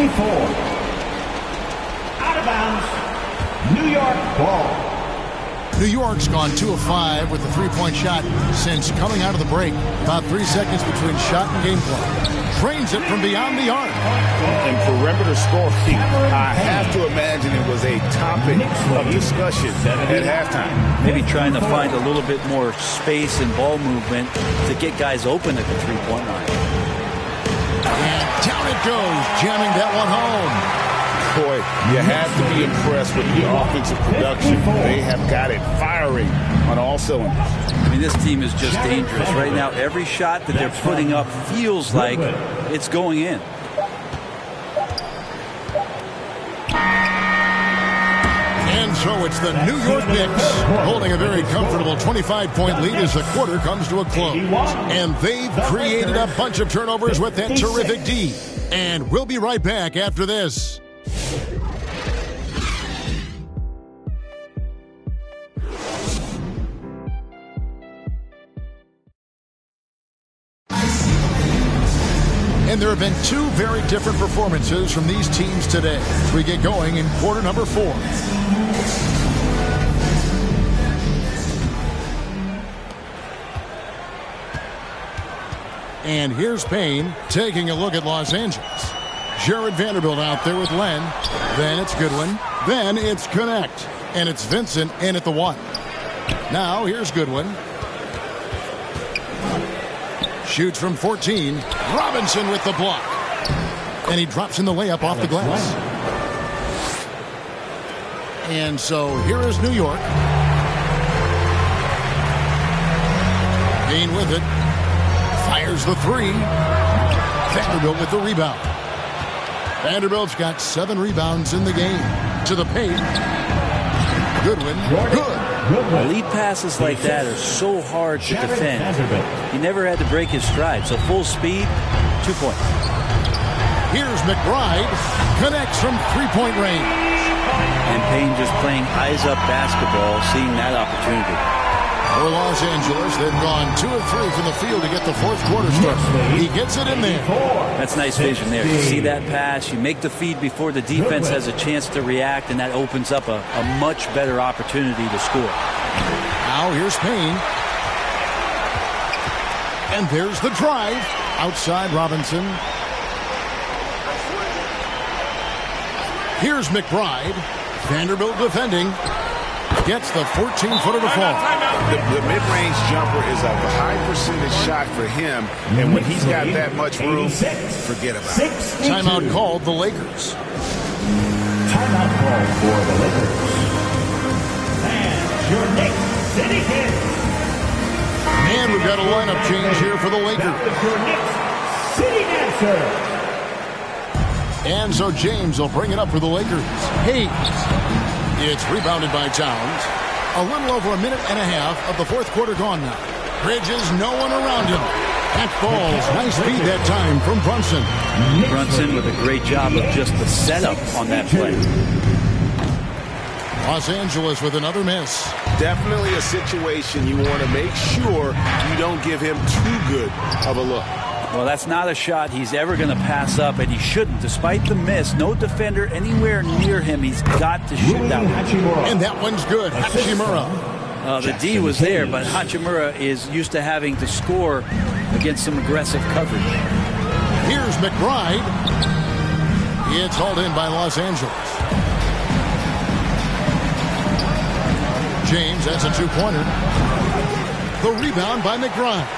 76-54. Out of bounds. New York ball. New York's gone 2 of 5 with a 3-point shot since coming out of the break. About 3 seconds between shot and game clock. Trains it from beyond the arc. And perimeter scoring, I have to imagine it was a topic of discussion at halftime. Maybe trying to find a little bit more space and ball movement to get guys open at the 3-point line. And down it goes, jamming that one home. Boy, you have to be impressed with the offensive production. They have got it firing on all cylinders. I mean, this team is just dangerous. Right now, every shot that they're putting up feels like it's going in. And so it's the New York Knicks holding a very comfortable 25-point lead as the quarter comes to a close. And they've created a bunch of turnovers with that terrific D. And we'll be right back after this. And there have been two very different performances from these teams today as we get going in quarter number 4. And here's Payne taking a look at Los Angeles. Jared Vanderbilt out there with Len. Then it's Goodwin. Then it's Connect. And it's Vincent in at the 1. Now here's Goodwin. Shoots from 14. Robinson with the block. And he drops in the layup off the glass. And so here is New York. Payne with it. Fires the 3. Vanderbilt with the rebound. Vanderbilt's got 7 rebounds in the game. To the paint. Goodwin. Good. Lead passes like that are so hard to defend. He never had to break his stride. So full speed, 2 points. Here's McBride. Connects from 3-point range. And Payne just playing eyes-up basketball, seeing that opportunity. For Los Angeles, they've gone 2 of 3 from the field to get the fourth quarter started. He gets it in there. That's nice vision there. You see that pass, you make the feed before the defense has a chance to react, and that opens up a much better opportunity to score. Now here's Payne. And there's the drive. Outside Robinson. Here's McBride. Vanderbilt defending. Gets the 14-footer to fall. The mid-range jumper is a high percentage shot for him, and when he's got that much room, forget about it. Timeout called the Lakers. Timeout called for the Lakers. And your Knicks City Kings. And we've got a lineup change here for the Lakers. Your Knicks City Dancer. And so James will bring it up for the Lakers. Hayes. It's rebounded by Towns. A little over a minute and a half of the fourth quarter gone now. Bridges, no one around him. That falls. Nice feed that time from Brunson. Brunson with a great job of just the setup on that play. Los Angeles with another miss. Definitely a situation you want to make sure you don't give him too good of a look. Well, that's not a shot he's ever going to pass up, and he shouldn't. Despite the miss, no defender anywhere near him. He's got to shoot that one. And that one's good. Hachimura. The D was there, but Hachimura is used to having to score against some aggressive coverage. Here's McBride. It's hauled in by Los Angeles. James has a 2-pointer. The rebound by McBride.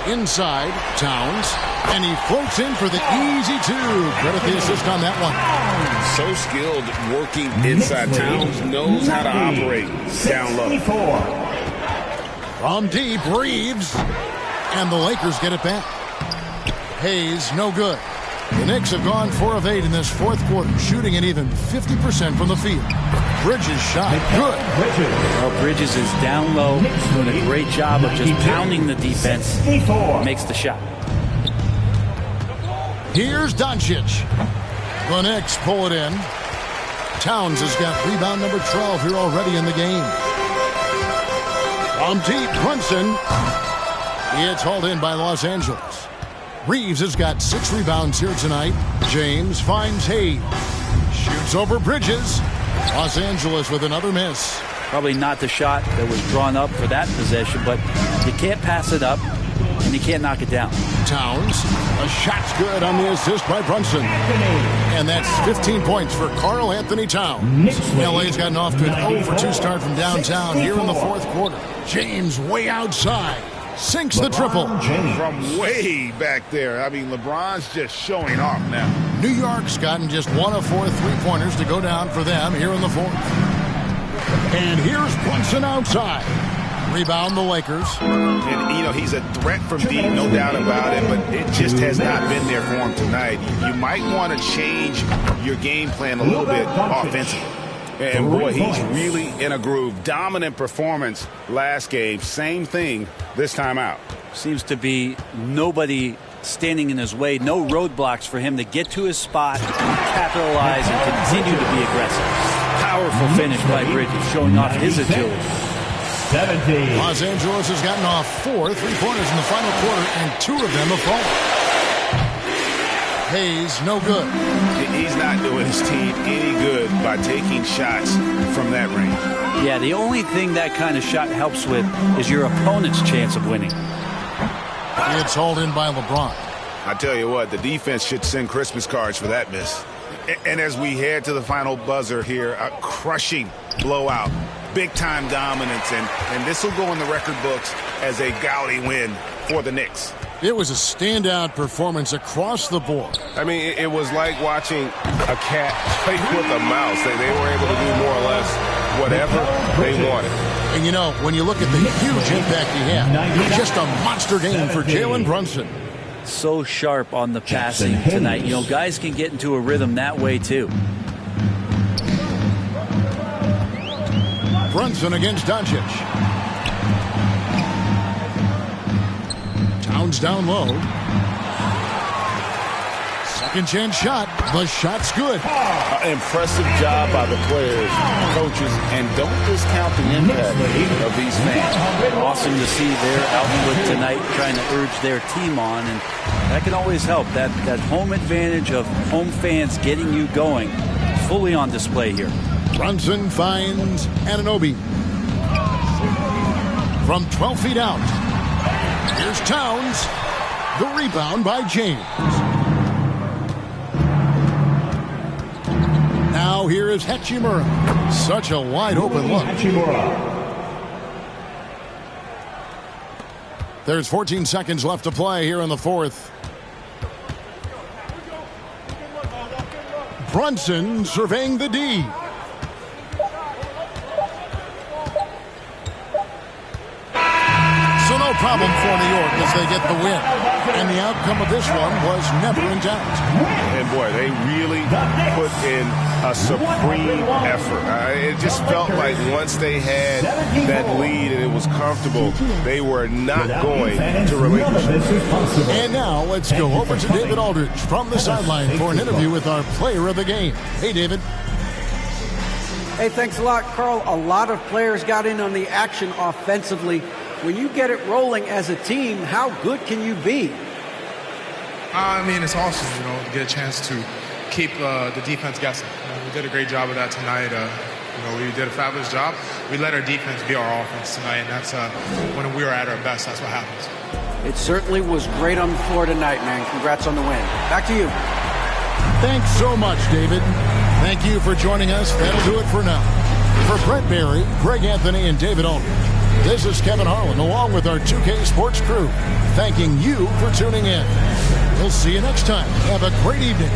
Inside, Towns, and he floats in for the easy 2. Credit the assist on that one. So skilled working inside. Towns knows how to operate down low. From deep, Reeves, and the Lakers get it back. Hayes, no good. The Knicks have gone 4 of 8 in this fourth quarter, shooting at even 50% from the field. Bridges shot good. Well, Bridges is down low, doing a great job of just pounding the defense. Makes the shot. Here's Doncic. The Knicks pull it in. Towns has got rebound number 12 here already in the game. From deep, Brunson. It's hauled in by Los Angeles. Reeves has got 6 rebounds here tonight. James finds Hayes. Shoots over Bridges. Los Angeles with another miss. Probably not the shot that was drawn up for that possession, but you can't pass it up, and you can't knock it down. Towns. A shot's good on the assist by Brunson. And that's 15 points for Karl Anthony Towns. LA's gotten off to an 0-for-2 start from downtown here in the fourth quarter. James way outside. sinks the triple. From way back there. I mean, LeBron's just showing off now. New York's gotten just 1 of 4 3-pointers to go down for them here in the fourth. And here's Brunson outside. Rebound the Lakers. And, you know, he's a threat from deep, no doubt about it, but it just has not been there for him tonight. You might want to change your game plan a little bit offensively. And, boy, he's really in a groove. Dominant performance last game. Same thing this time out. Seems to be nobody standing in his way. No roadblocks for him to get to his spot, capitalize, and continue to be aggressive. Powerful finish by Bridges, showing off his agility. 17. Los Angeles has gotten off 4 3-pointers in the final quarter, and 2 of them have fallen. Hayes, no good. He's not doing his team any good by taking shots from that range. Yeah, the only thing that kind of shot helps with is your opponent's chance of winning. It's hauled in by LeBron. I tell you what, the defense should send Christmas cards for that miss. And as we head to the final buzzer here, a crushing blowout. Big-time dominance, and this will go in the record books as a gaudy win for the Knicks. It was a standout performance across the board. I mean, it was like watching a cat play with a mouse. They were able to do more or less whatever they wanted. And, you know, when you look at the huge impact he had, just a monster game for Jalen Brunson. So sharp on the passing tonight. You know, guys can get into a rhythm that way, too. Brunson against Doncic. Towns down low. Second chance shot. The shot's good. Impressive job by the players, coaches, and don't discount the impact of these fans. Awesome to see their output tonight, trying to urge their team on, and that can always help. That home advantage of home fans getting you going, fully on display here. Brunson finds Anunoby. From 12 feet out. Here's Towns. The rebound by James. Now here is Hachimura. Such a wide open look. There's 14 seconds left to play here in the fourth. Brunson surveying the D. So no problem for New York as they get the win. And the outcome of this one was never in doubt. And boy, they really put in a supreme effort. It just felt like once they had that lead and it was comfortable, they were not going to relinquish it. And now let's go over to David Aldridge from the sideline for an interview with our player of the game. Hey, David. Hey, thanks a lot, Carl. A lot of players got in on the action offensively. When you get it rolling as a team, how good can you be? I mean, it's awesome, you know, to get a chance to keep the defense guessing. We did a great job of that tonight. We did a fabulous job. We let our defense be our offense tonight, and that's when we were at our best, that's what happens. It certainly was great on the floor tonight, man. Congrats on the win. Back to you. Thanks so much, David. Thank you for joining us. That'll do it for now. For Brett Barry, Greg Anthony, and David Aldridge, this is Kevin Harlan along with our 2K Sports crew, thanking you for tuning in. We'll see you next time. Have a great evening.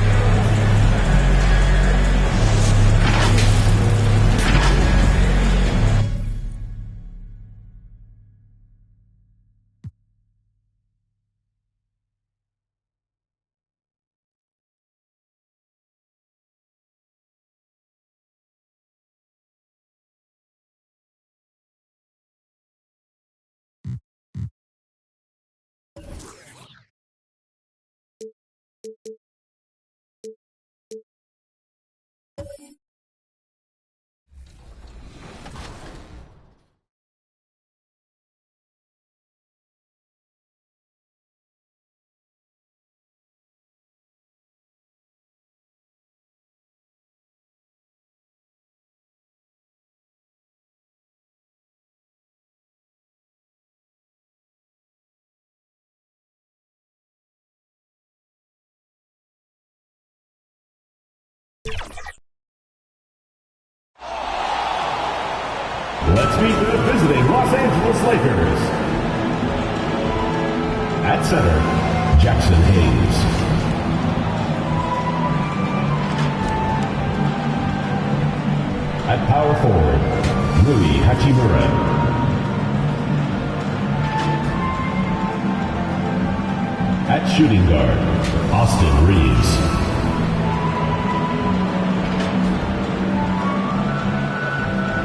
Let's meet the visiting Los Angeles Lakers. At center, Jackson Hayes. At power forward, Rui Hachimura. At shooting guard, Austin Reeves.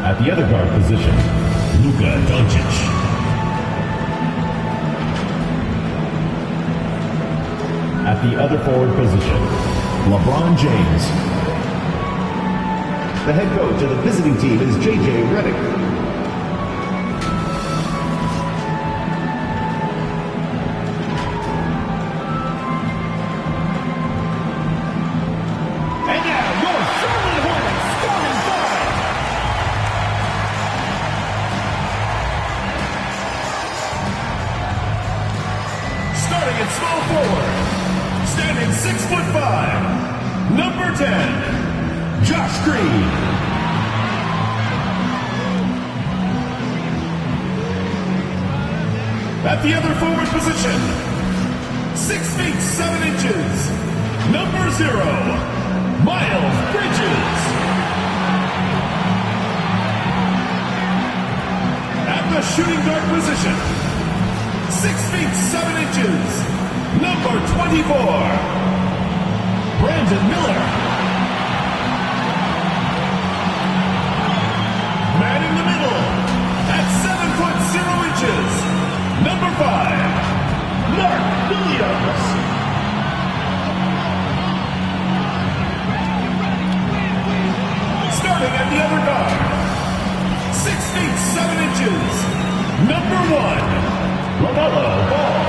At the other guard position, Luka Doncic. At the other forward position, LeBron James. The head coach of the visiting team is J.J. Redick. And now, your Charlotte Hornets starting five. Starting at small forward, standing 6'5", number 10. Josh Green. At the other forward position, 6 feet 7 inches, number 0, Miles Bridges. At the shooting guard position, 6 feet 7 inches, number 24, Brandon Miller. Man in the middle, at 7'0" number 5, Mark Williams. Starting at the other guard, 6 feet 7 inches, number 1, LaMelo Ball.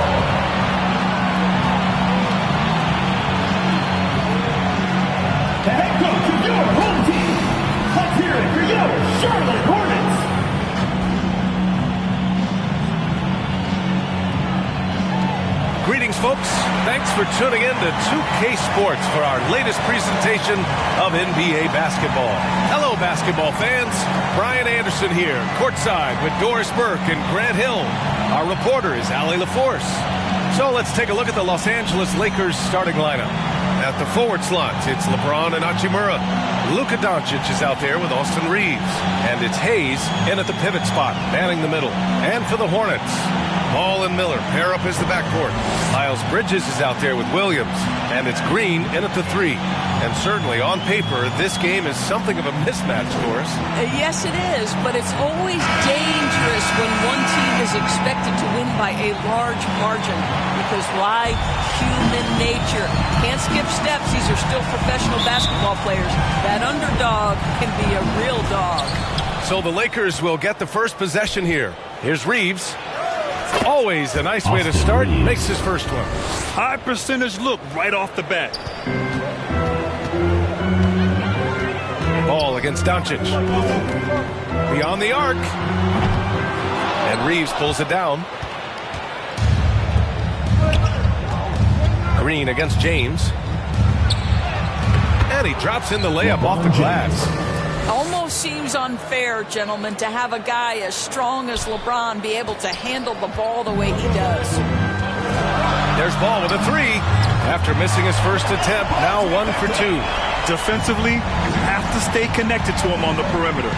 The head coach of your home team. Let's hear it for your Charlotte Hornets. Greetings, folks. Thanks for tuning in to 2K Sports for our latest presentation of NBA basketball. Hello, basketball fans. Brian Anderson here, courtside with Doris Burke and Grant Hill. Our reporter is Allie LaForce. So let's take a look at the Los Angeles Lakers starting lineup. At the forward slot, it's LeBron and Hachimura. Luka Doncic is out there with Austin Reeves. And it's Hayes in at the pivot spot, manning the middle. And for the Hornets, Ball and Miller pair up as the backcourt. Miles Bridges is out there with Williams. And it's Green in at the 3. And certainly, on paper, this game is something of a mismatch, Doris. Yes, it is, but it's always dangerous when one team is expected to win by a large margin. Because why? Human nature. Can't skip steps. These are still professional basketball players. That underdog can be a real dog. So the Lakers will get the first possession here. Here's Reeves. Always a nice way to start. Makes his first one. High percentage look right off the bat. Ball against Doncic. Beyond the arc. And Reeves pulls it down. Green against James. And he drops in the layup off the glass. Almost seems unfair, gentlemen, to have a guy as strong as LeBron be able to handle the ball the way he does. There's Ball with a 3. After missing his first attempt, now 1 for 2. Defensively, you have to stay connected to him on the perimeter.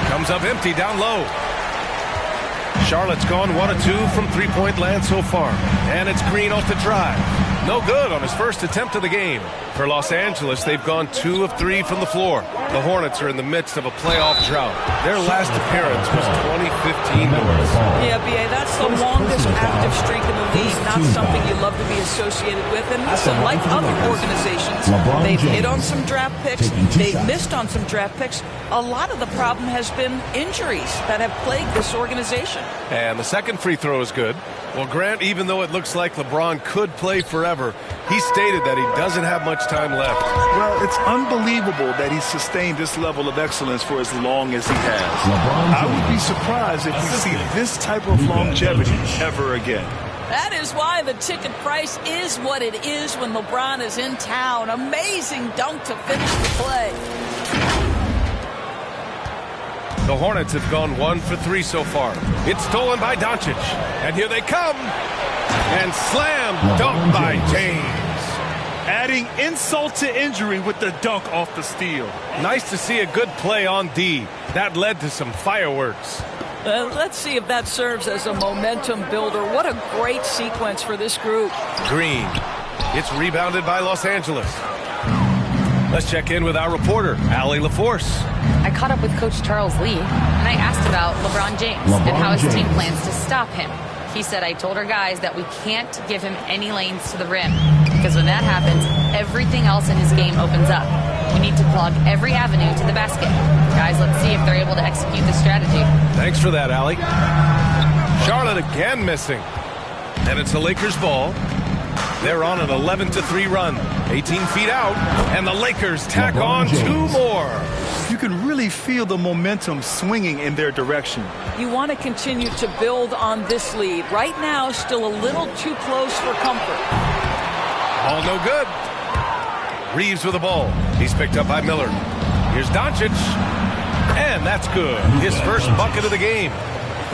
Comes up empty down low. Charlotte's gone 1 of 2 from three-point land so far. And it's Green off the drive. No good on his first attempt of the game. For Los Angeles, they've gone 2 of 3 from the floor. The Hornets are in the midst of a playoff drought. Their last appearance was 2015. Yeah, B.A., that's the longest active streak in the league. Not something you love to be associated with. And listen, like other organizations, they've hit on some draft picks. They've missed on some draft picks. A lot of the problem has been injuries that have plagued this organization. And the second free throw is good. Well, Grant, even though it looks like LeBron could play forever, he stated that he doesn't have much time left. Well, it's unbelievable that he's sustained this level of excellence for as long as he has. I would be surprised if we see this type of longevity ever again. That is why the ticket price is what it is when LeBron is in town. Amazing dunk to finish the play. The Hornets have gone 1 for 3 so far. It's stolen by Doncic. And here they come. And slam dunk by James. Adding insult to injury with the dunk off the steal. Nice to see a good play on D. That led to some fireworks. Let's see if that serves as a momentum builder. What a great sequence for this group. Green. It's rebounded by Los Angeles. Let's check in with our reporter, Allie LaForce. I caught up with Coach Charles Lee, and I asked about LeBron James and how his team plans to stop him. He said, I told our guys that we can't give him any lanes to the rim, because when that happens, everything else in his game opens up. We need to plug every avenue to the basket. Guys, let's see if they're able to execute this strategy. Thanks for that, Allie. Charlotte again missing. And it's the Lakers ball. They're on an 11-3 run. 18 feet out, and the Lakers tack on 2 more. You can really feel the momentum swinging in their direction. You want to continue to build on this lead. Right now, still a little too close for comfort. All no good. Reeves with the ball. He's picked up by Miller. Here's Doncic. And that's good. His first bucket of the game.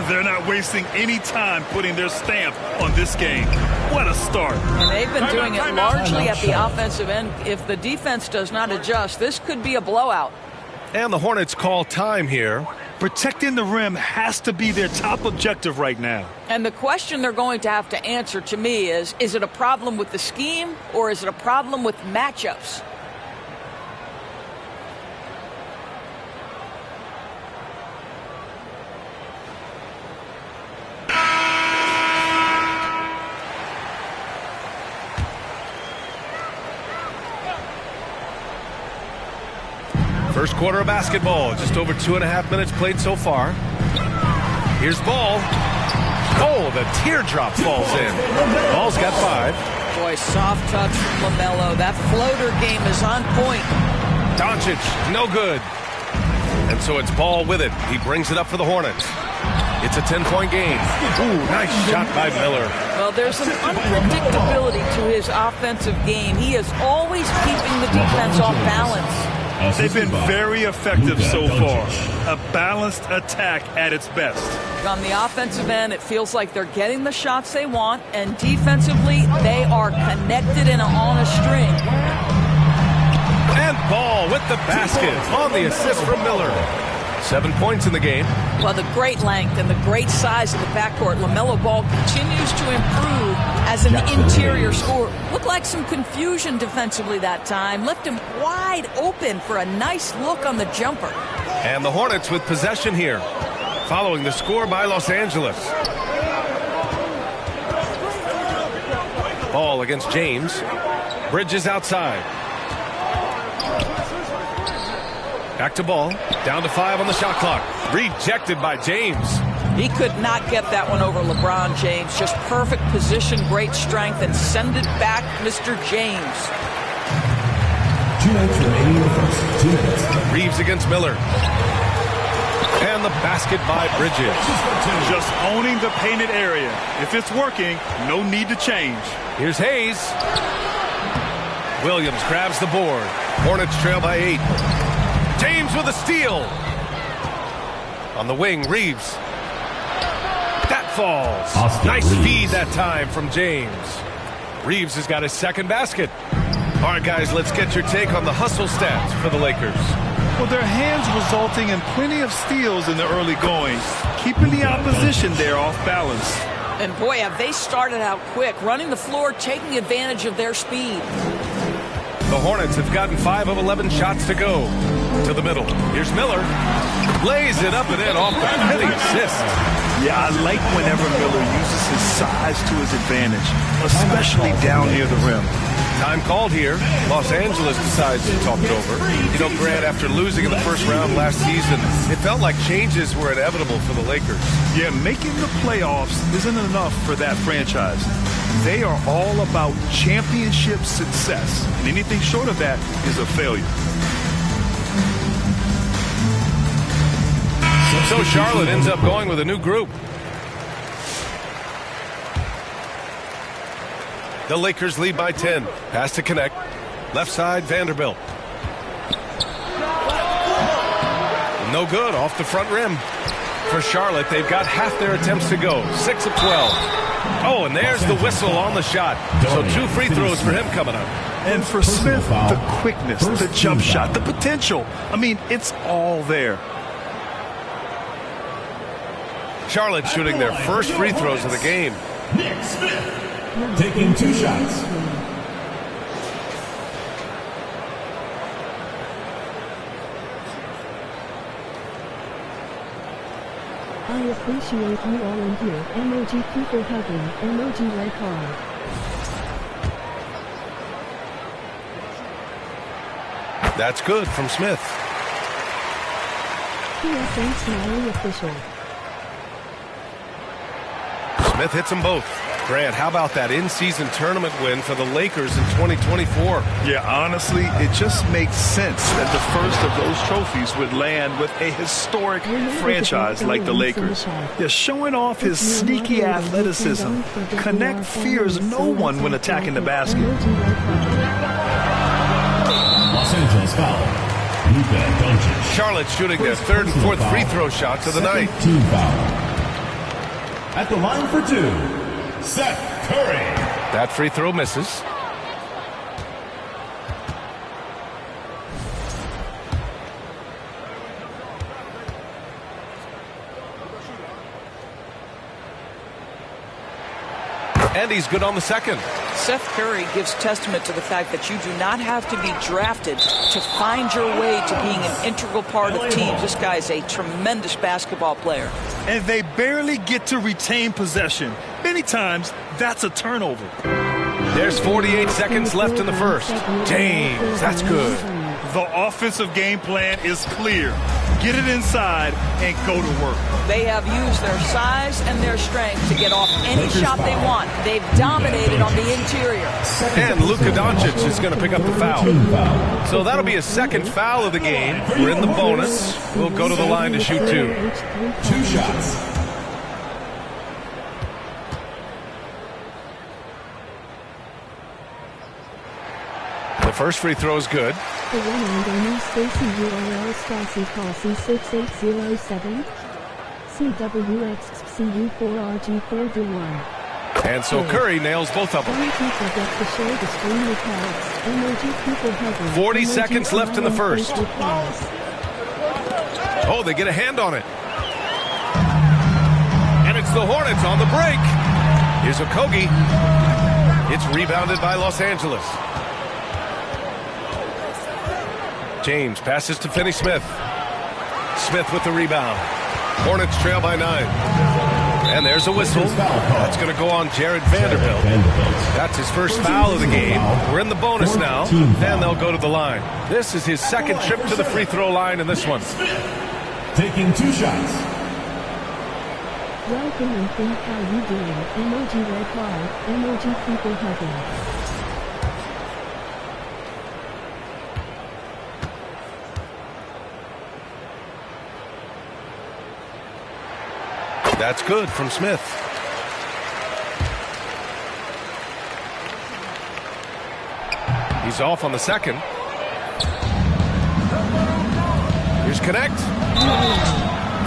They're not wasting any time putting their stamp on this game. What a start. And they've been doing it largely at the offensive end. If the defense does not adjust, this could be a blowout. And the Hornets call time here. Protecting the rim has to be their top objective right now. And the question they're going to have to answer to me is it a problem with the scheme or is it a problem with matchups? First quarter of basketball, just over 2.5 minutes played so far. Here's Ball. Oh, the teardrop falls in. Ball's got 5. Boy, soft touch from LaMelo. That floater game is on point. Doncic, no good. And so it's Ball with it. He brings it up for the Hornets. It's a 10-point game. Ooh, nice shot by Miller. Well, there's some unpredictability to his offensive game. He is always keeping the defense off balance. They've been very effective so far. A balanced attack at its best. On the offensive end, it feels like they're getting the shots they want, and defensively, they are connected and on a string. And Ball with the basket on the assist from Miller. 7 points in the game. Well, the great length and the great size of the backcourt. LaMelo Ball continues to improve as an interior scorer. Looked like some confusion defensively that time. Left him wide open for a nice look on the jumper. And the Hornets with possession here, following the score by Los Angeles. Ball against James. Bridges outside. Back to Ball. Down to 5 on the shot clock. Rejected by James. He could not get that one over LeBron James. Just perfect position, great strength, and send it back, Mr. James. 2 minutes remaining in the first. 2 minutes. Reeves against Miller. And the basket by Bridges. Just owning the painted area. If it's working, no need to change. Here's Hayes. Williams grabs the board. Hornets trail by 8. James with a steal. On the wing, Reeves. That falls. Nice feed that time from James. Reeves has got his second basket. All right, guys, let's get your take on the hustle stats for the Lakers. Well, their hands resulting in plenty of steals in the early going, keeping the opposition there off balance. And boy, have they started out quick, running the floor, taking advantage of their speed. The Hornets have gotten 5 of 11 shots to go. To the middle. Here's Miller. Lays it up and in off the penny assist. Yeah, I like whenever Miller uses his size to his advantage, especially down near the rim. Time called here. Los Angeles decides to talk it over. You know, Grant, after losing in the first round last season, it felt like changes were inevitable for the Lakers. Yeah, making the playoffs isn't enough for that franchise. They are all about championship success, and anything short of that is a failure. So Charlotte ends up going with a new group. The Lakers lead by 10. Pass to connect. Left side, Vanderbilt. No good, off the front rim. For Charlotte, they've got half their attempts to go, 6 of 12. Oh, and there's the whistle on the shot. So 2 free throws for him coming up. And for Smith, the quickness, the jump shot, the potential. I mean, it's all there. Charlotte shooting their first free throws of the game. Nick Smith taking 2 shots. I appreciate you all in here. Emoji people hugging. Emoji red heart. That's good from Smith. PSN SmileyOfficial. Smith hits them both. Grant, how about that in-season tournament win for the Lakers in 2024? Yeah, honestly, it just makes sense that the first of those trophies would land with a historic franchise like the Lakers. Yeah, showing off his sneaky athleticism. Connect fears no one when attacking the basket. Los Angeles foul. Luka Doncic. Charlotte shooting their 3rd and 4th free throw shots of the night. Team foul. At the line for 2, Seth Curry. That free throw misses. And he's good on the second. Seth Curry gives testament to the fact that you do not have to be drafted to find your way to being an integral part of teams. This guy is a tremendous basketball player. And they barely get to retain possession. Many times, that's a turnover. There's 48 seconds left in the first. James, that's good. The offensive game plan is clear. Get it inside and go to work. They have used their size and their strength to get off any shot they want. They've dominated on the interior. And Luka Doncic is going to pick up the foul. So that'll be a second foul of the game. We're in the bonus. We'll go to the line to shoot 2. 2 shots. The first free throw is good. The one and only Stacy URL Stacy call C6807 CWXCU4RG4D1. And so Curry nails both of them. 40 seconds left in the first. Oh, they get a hand on it. And it's the Hornets on the break. Here's Okogie. It's rebounded by Los Angeles. James passes to Finney-Smith. Smith with the rebound. Hornets trail by 9. And there's a whistle. That's going to go on Jared Vanderbilt. That's his first foul of the game. We're in the bonus now, and they'll go to the line. This is his second trip to the free throw line in this one. Taking 2 shots. Welcome and think how you doing. Emoji red heart. Emoji people hugging. That's good from Smith. He's off on the second. Here's Connect.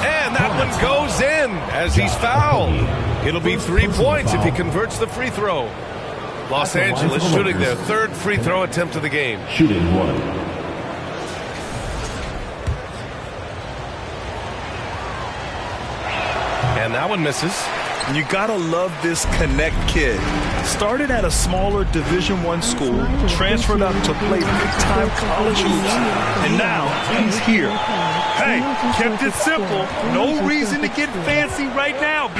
And that one goes in as he's fouled. It'll be 3 points if he converts the free throw. Los Angeles shooting their 3rd free throw attempt of the game. Shooting 1. And that one misses. You gotta love this Connect kid. Started at a smaller Division I school, transferred up to play big-time college hoops, and now he's here. Hey, kept it simple. No reason to get fancy right now, BA.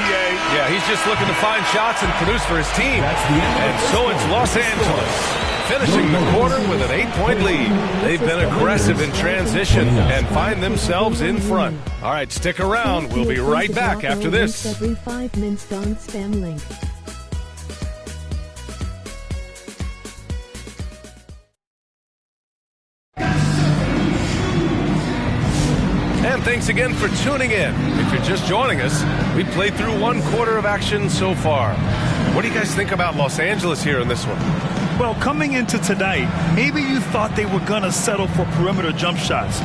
Yeah, he's just looking to find shots and produce for his team. And so it's Los Angeles finishing the quarter with an 8-point lead. They've been aggressive in transition and find themselves in front. All right, stick around. We'll be right back after this. Every 5 minutes, don't spam link. And thanks again for tuning in. If you're just joining us, we played through 1 quarter of action so far. What do you guys think about Los Angeles here in this one? Well, coming into tonight, maybe you thought they were going to settle for perimeter jump shots.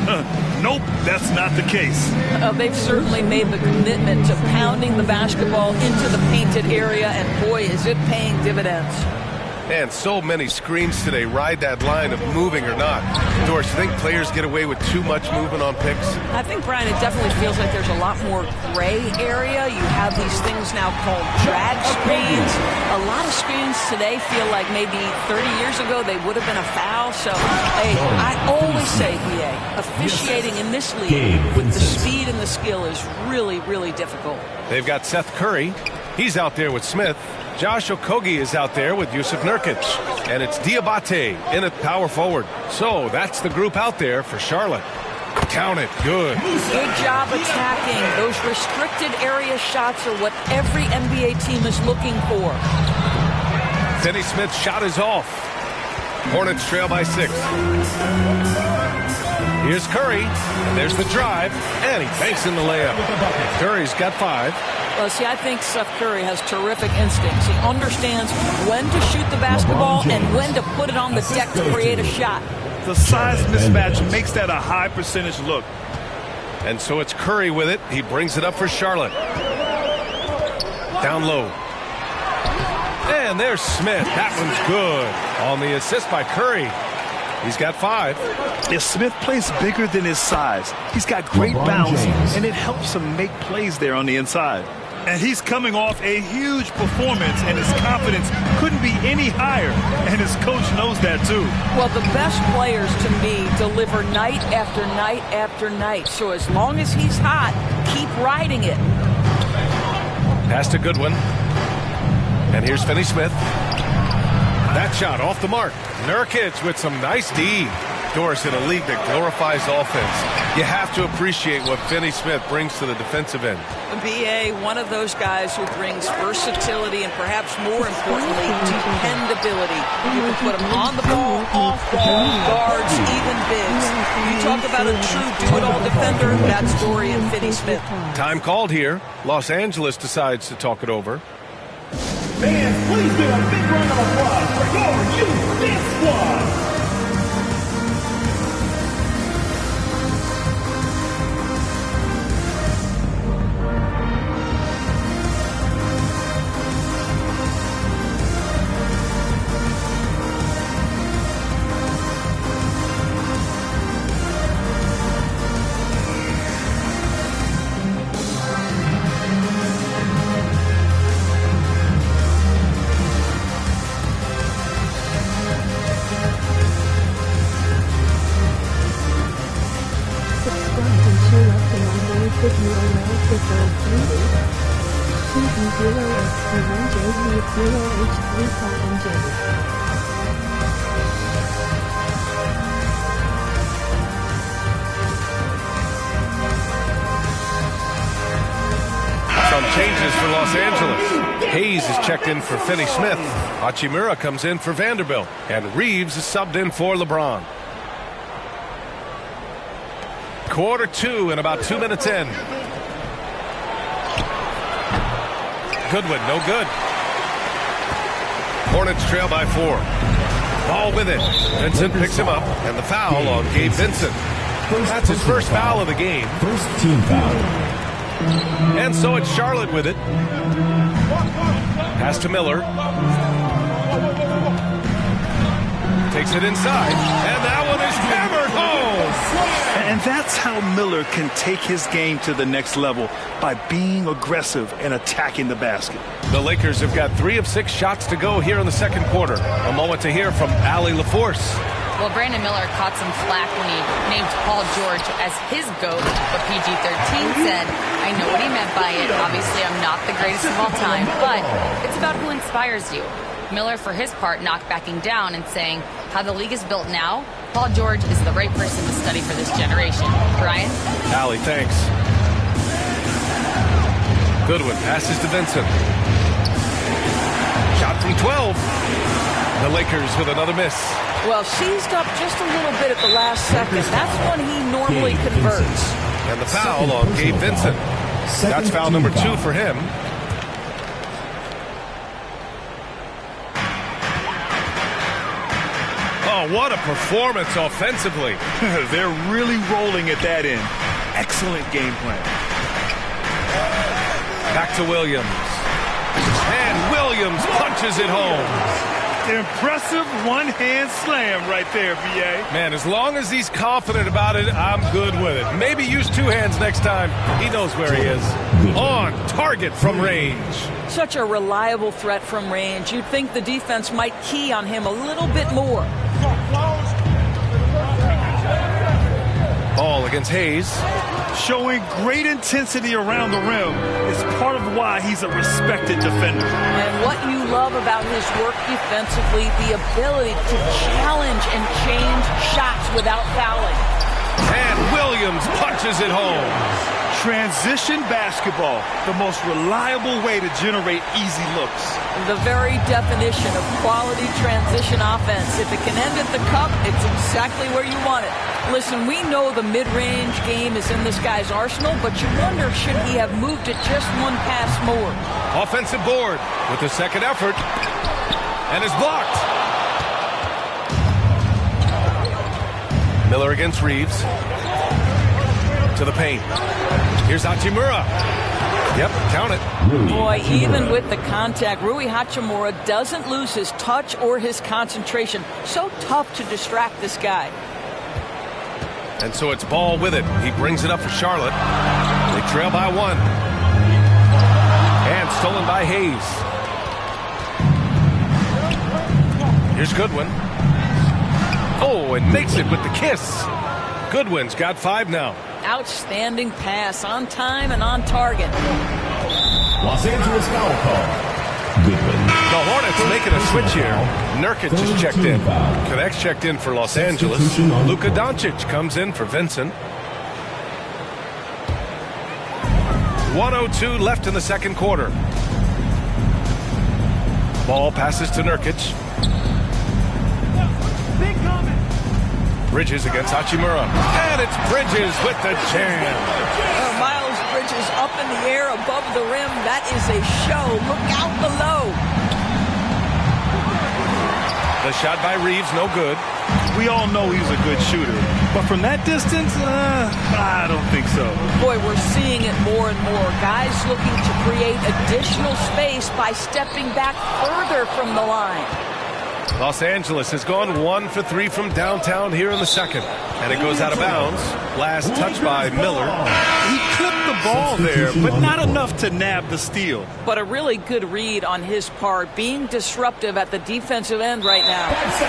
Nope, that's not the case. They've certainly made the commitment to pounding the basketball into the painted area, and boy, is it paying dividends. And so many screens today ride that line of moving or not. Doris, you think players get away with too much movement on picks? I think, Brian, it definitely feels like there's a lot more gray area. You have these things now called drag screens. A lot of screens today feel like maybe 30 years ago they would have been a foul. So, hey, I always say, BA, officiating in this league with the speed and the skill is really, really difficult. They've got Seth Curry. He's out there with Smith. Josh Okogie is out there with Yusuf Nurkic. And it's Diabate in at power forward. So that's the group out there for Charlotte. Count it. Good. Good job attacking. Those restricted area shots are what every NBA team is looking for. Finney Smith's shot is off. Hornets trail by 6. Here's Curry. And there's the drive. And he banks in the layup. Curry's got 5. Well, see, I think Seth Curry has terrific instincts. He understands when to shoot the basketball and when to put it on the deck to create a shot. The size mismatch makes that a high percentage look. And so it's Curry with it. He brings it up for Charlotte. Down low. And there's Smith. That one's good. On the assist by Curry. He's got 5. If Smith plays bigger than his size, he's got great bounce, and it helps him make plays there on the inside. And he's coming off a huge performance, and his confidence couldn't be any higher. And his coach knows that, too. Well, the best players, to me, deliver night after night after night. So as long as he's hot, keep riding it. Pass to Goodwin. And here's Finney Smith. That shot off the mark. Nurkic with some nice D. Doris, in a league that glorifies offense, you have to appreciate what Finney Smith brings to the defensive end. BA, one of those guys who brings versatility and perhaps more importantly, dependability. You can put him on the ball, off ball, guards, even bigs. You talk about a true do-it-all defender, that's Dorian Finney-Smith. Time called here. Los Angeles decides to talk it over. Fans, please give a big round of applause for your youth dance squad. Some changes for Los Angeles. Hayes is checked in for Finney Smith. Hachimura comes in for Vanderbilt. And Reeves is subbed in for LeBron. Quarter 2 and about 2 minutes in. Goodwin, no good. Hornets trail by 4. Ball with it. Vincent picks him up, and the foul on Gabe Vincent. That's his first foul of the game. First team foul. And so it's Charlotte with it. Pass to Miller. Takes it inside, and that one is hammered home. And that's how Miller can take his game to the next level, by being aggressive and attacking the basket. The Lakers have got 3 of 6 shots to go here in the second quarter. A moment to hear from Allie LaForce. Well, Brandon Miller caught some flack when he named Paul George as his GOAT, but PG-13 said, I know what he meant by it. Obviously, I'm not the greatest of all time, but it's about who inspires you. Miller, for his part, not backing down and saying, how the league is built now, Paul George is the right person to study for this generation. Brian? Allie, thanks. Goodwin passes to Vincent. Shot from 12. The Lakers with another miss. Well, seized up just a little bit at the last second. That's when he normally converts. And the foul on Gabe Vincent. That's foul number 2 for him. Oh, what a performance offensively. They're really rolling at that end. Excellent game plan. Back to Williams. And Williams punches it home. Impressive one-hand slam right there, VA. Man, as long as he's confident about it, I'm good with it. Maybe use two hands next time. He knows where he is. On target from range. Such a reliable threat from range. You'd think the defense might key on him a little bit more. Ball against Hayes. Showing great intensity around the rim is part of why he's a respected defender. And what you love about his work defensively, the ability to challenge and change shots without fouling. And Williams punches it home. Transition basketball, the most reliable way to generate easy looks. The very definition of quality transition offense. If it can end at the cup, it's exactly where you want it. Listen, we know the mid-range game is in this guy's arsenal, but you wonder, should he have moved it just one pass more? Offensive board with the second effort, and is blocked. Miller against Reeves. To the paint. Here's Hachimura. Yep, count it. Boy, even with the contact, Rui Hachimura doesn't lose his touch or his concentration. So tough to distract this guy. And so it's Ball with it. He brings it up for Charlotte. They trail by one. And stolen by Hayes. Here's Goodwin. Oh, and makes it with the kiss. Goodwin's got 5 now. Outstanding pass, on time and on target. Los Angeles foul call. Goodwin. The Hornets making a switch here. Nurkic just checked in. Connects checked in for Los Angeles. Luka Doncic comes in for Vincent. 1:02 left in the second quarter. Ball passes to Nurkic. Bridges against Hachimura. And it's Bridges with the jam. Miles Bridges up in the air above the rim. That is a show. Look out below. The shot by Reeves, no good. We all know he's a good shooter. But from that distance, I don't think so. Boy, we're seeing it more and more. Guys looking to create additional space by stepping back further from the line. Los Angeles has gone 1 for 3 from downtown here in the second. And it goes out of bounds. Last touch by Miller. He clipped the ball there, but not enough to nab the steal. But a really good read on his part, being disruptive at the defensive end right now.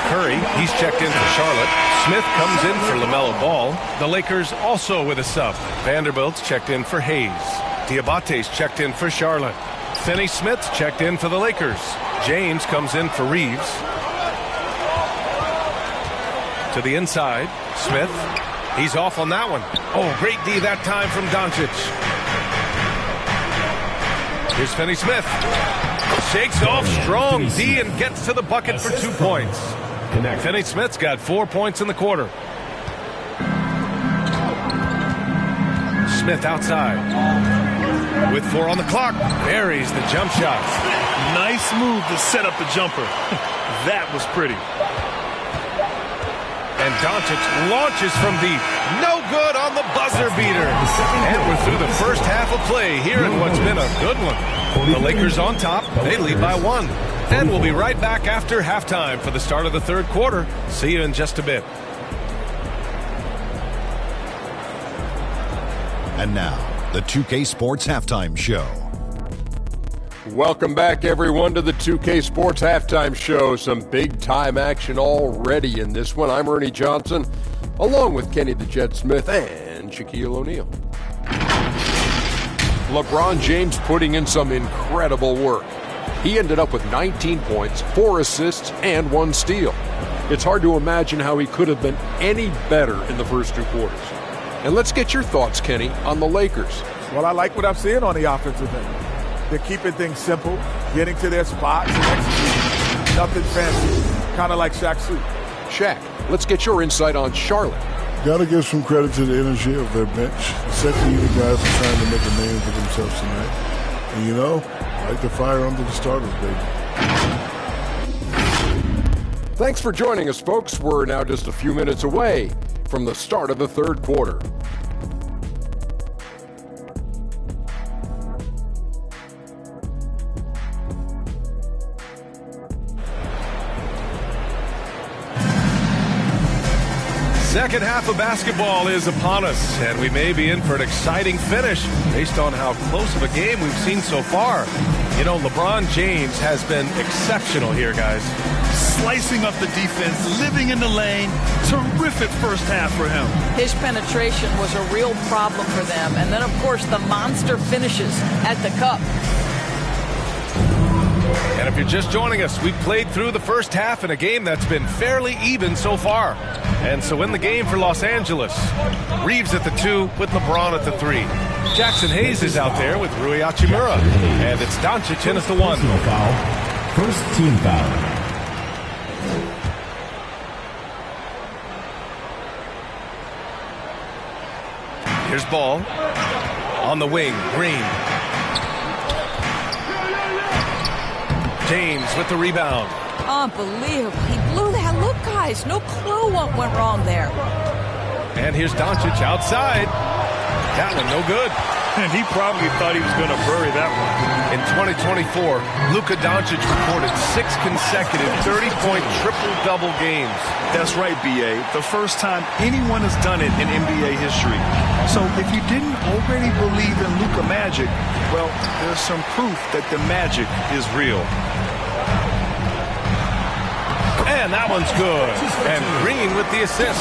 Curry, he's checked in for Charlotte. Smith comes in for LaMelo Ball. The Lakers also with a sub. Vanderbilt's checked in for Hayes. Diabate's checked in for Charlotte. Finney-Smith's checked in for the Lakers. James comes in for Reeves. To the inside, Smith. He's off on that one. Oh, great D that time from Doncic. Here's Finney-Smith. Shakes off, strong D, and gets to the bucket for 2 points. Finney-Smith's got 4 points in the quarter. Smith outside. With 4 on the clock, buries the jump shot. Nice move to set up the jumper. That was pretty. And Doncic launches from deep. No good on the buzzer beater. And we're through the first half of play here in what's been a good one. The Lakers on top. They lead by 1. And we'll be right back after halftime for the start of the third quarter. See you in just a bit. And now, the 2K Sports Halftime Show. Welcome back, everyone, to the 2K Sports Halftime Show. Some big-time action already in this one. I'm Ernie Johnson, along with Kenny the Jet Smith and Shaquille O'Neal. LeBron James putting in some incredible work. He ended up with 19 points, 4 assists, and 1 steal. It's hard to imagine how he could have been any better in the first 2 quarters. And let's get your thoughts, Kenny, on the Lakers. Well, I like what I'm seeing on the offensive end. They're keeping things simple, getting to their spots, and executing. Nothing fancy, kind of like Shaq's suit. Shaq, let's get your insight on Charlotte. Got to give some credit to the energy of their bench. The second unit guys are trying to make a name for themselves tonight. And, you know, I like the fire under the starters, baby. Thanks for joining us, folks. We're now just a few minutes away from the start of the third quarter. Second half of basketball is upon us, and we may be in for an exciting finish based on how close of a game we've seen so far. You know, LeBron James has been exceptional here, guys. Slicing up the defense, living in the lane. Terrific first half for him. His penetration was a real problem for them. And then, of course, the monster finishes at the cup. And if you're just joining us, we've played through the first half in a game that's been fairly even so far. And so in the game for Los Angeles, Reeves at the 2 with LeBron at the 3. Jackson Hayes is out there with Rui Hachimura. And it's Doncic in at the 1. First team foul. Here's Ball on the wing. Green. James with the rebound. Unbelievable. He blew that. Look, guys, no clue what went wrong there. And here's Doncic outside. That one no good. And he probably thought he was going to bury that one. In 2024, Luka Doncic recorded 6 consecutive 30-point triple-double games. That's right, B.A. The first time anyone has done it in NBA history. So if you didn't already believe in Luka magic, well, there's some proof that the magic is real. And that one's good. And Green with the assist.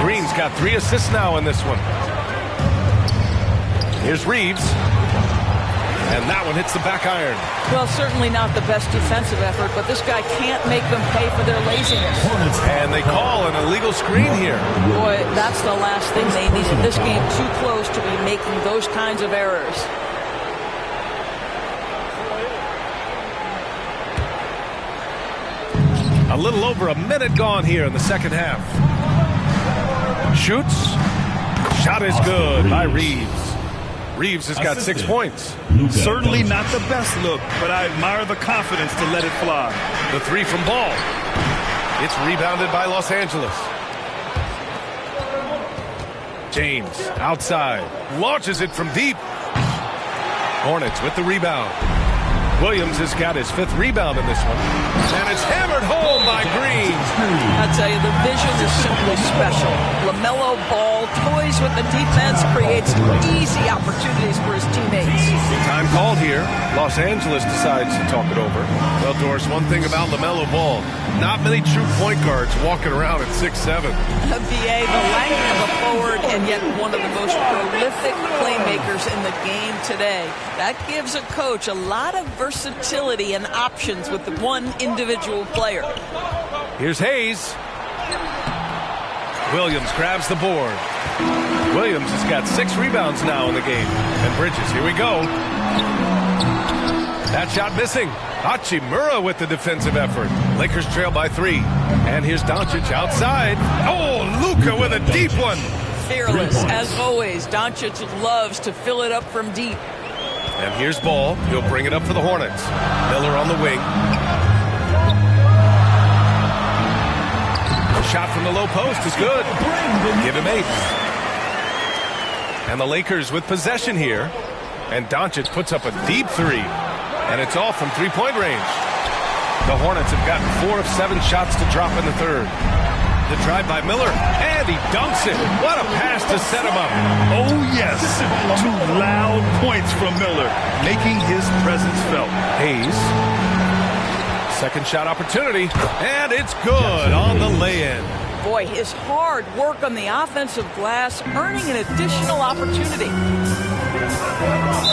Green's got 3 assists now in this one. Here's Reeves. And that one hits the back iron. Well, certainly not the best defensive effort, but this guy can't make them pay for their laziness. And they call an illegal screen here. Boy, that's the last thing they needed. This game too close to be making those kinds of errors. A little over a minute gone here in the second half. Shoots. Shot is good by Reeves. Reeves has got 6 points. Certainly not the best look, but I admire the confidence to let it fly. The 3 from Ball. It's rebounded by Los Angeles. James outside. Launches it from deep. Hornets with the rebound. Williams has got his 5th rebound in this one. And it's hammered home by Green. I tell you, the vision is simply special. LaMelo Ball toys with the defense, creates easy opportunities for his teammates. Time called here. Los Angeles decides to talk it over. Well, Doris, one thing about LaMelo Ball, not many true point guards walking around at 6'7". BA, the length of a forward and yet one of the most prolific playmakers in the game today. That gives a coach a lot of versatility and options with the one individual player. Here's Hayes. Williams grabs the board. Williams has got 6 rebounds now in the game. And Bridges, here we go. That shot missing. Hachimura with the defensive effort. Lakers trail by 3. And here's Doncic outside. Oh, Luka with a deep one. Fearless, as always. Doncic loves to fill it up from deep. And here's Ball. He'll bring it up for the Hornets. Miller on the wing. Shot from the low post is good. Give him 8. And the Lakers with possession here. And Doncic puts up a deep 3. And it's all from 3-point range. The Hornets have gotten 4 of 7 shots to drop in the third. The drive by Miller, and he dunks it. What a pass to set him up. Oh, yes. 2 loud points from Miller, making his presence felt. Hayes. Second shot opportunity, and it's good on the lay-in. Boy, his hard work on the offensive glass, earning an additional opportunity.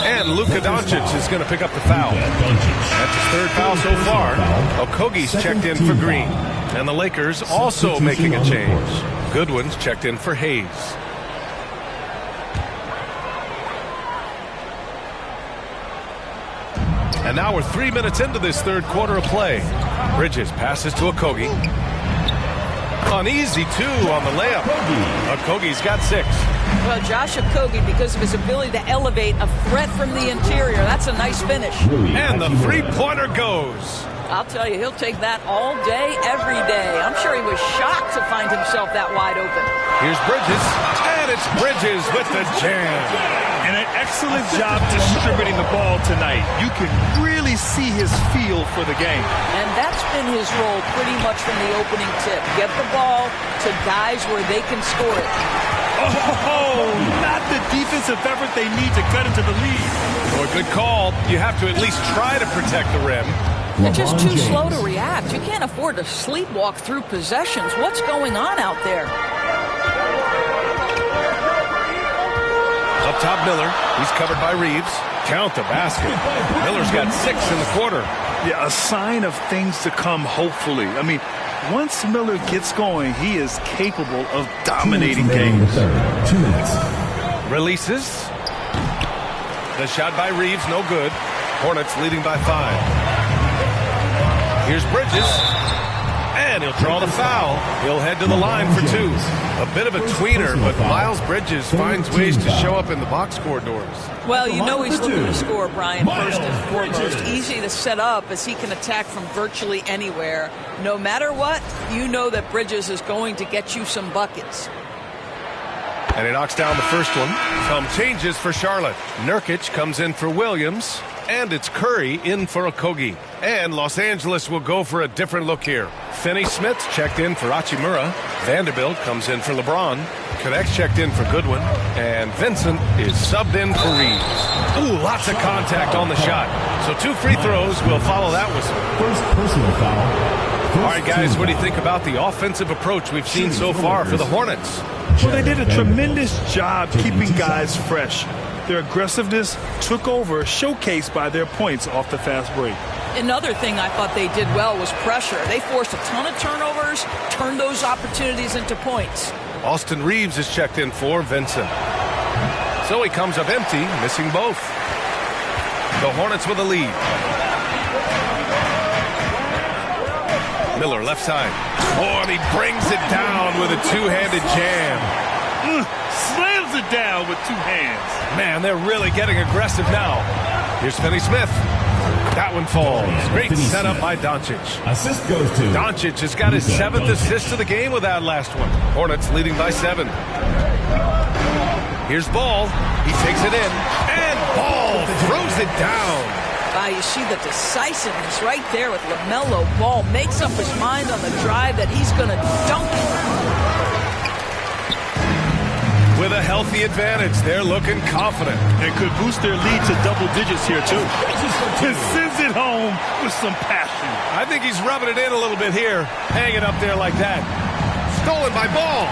And Luka Doncic is going to pick up the foul. That's his 3rd foul so far. Okogie's checked in for Green. And the Lakers also making a change. Goodwin's checked in for Hayes. And now we're 3 minutes into this third quarter of play. Bridges passes to Okogie. An easy 2 on the layup. Okogie's got 6. Well, Josh Okogie, because of his ability to elevate a threat from the interior, that's a nice finish. And the 3-pointer goes. I'll tell you, he'll take that all day, every day. I'm sure he was shocked to find himself that wide open. Here's Bridges, and it's Bridges with the jam. And an excellent job distributing the ball tonight. You can really see his feel for the game. And that's been his role pretty much from the opening tip. Get the ball to guys where they can score it. Oh, not the defensive effort they need to cut into the lead. Oh, a good call. You have to at least try to protect the rim. They're just too slow to react. You can't afford to sleepwalk through possessions. What's going on out there? Up top, Miller. He's covered by Reeves. Count the basket. Miller's got 6 in the quarter. Yeah, a sign of things to come, hopefully. I mean, once Miller gets going, he is capable of dominating games. 2 minutes. Releases. The shot by Reeves, no good. Hornets leading by 5. Here's Bridges. And he'll draw the foul. He'll head to the line for 2. A bit of a tweener, but Miles Bridges finds ways to show up in the box score doors. Well, you know he's looking to score, Brian, first and foremost. Easy to set up as he can attack from virtually anywhere. No matter what, you know that Bridges is going to get you some buckets. And he knocks down the first one. Some changes for Charlotte. Nurkic comes in for Williams. And it's Curry in for Okogie. And Los Angeles will go for a different look here. Finney-Smith checked in for Hachimura. Vanderbilt comes in for LeBron. Connects checked in for Goodwin. And Vincent is subbed in for Reeves. Ooh, lots of contact on the shot. So 2 free throws will follow that whistle. First personal foul. All right, guys, what do you think about the offensive approach we've seen so far for the Hornets? Well, they did a tremendous job keeping guys fresh. Their aggressiveness took over, showcased by their points off the fast break. Another thing I thought they did well was pressure. They forced a ton of turnovers, turned those opportunities into points. Austin Reeves is checked in for Vincent. So he comes up empty, missing both. The Hornets with a lead. Miller left side. Oh, and he brings it down with a 2-handed jam. Slams it down with 2 hands. Man, they're really getting aggressive now. Here's Finney-Smith. That one falls. Great setup by Doncic. Assist goes to Doncic has got his 7th assist of the game with that last one. Hornets leading by 7. Here's Ball. He takes it in. And Ball throws it down. Wow, you see the decisiveness right there with LaMelo Ball. Makes up his mind on the drive that he's going to dunk it. With a healthy advantage, they're looking confident. And could boost their lead to double digits here, too. He sends it home with some passion. I think he's rubbing it in a little bit here. Hang it up there like that. Stolen by Ball.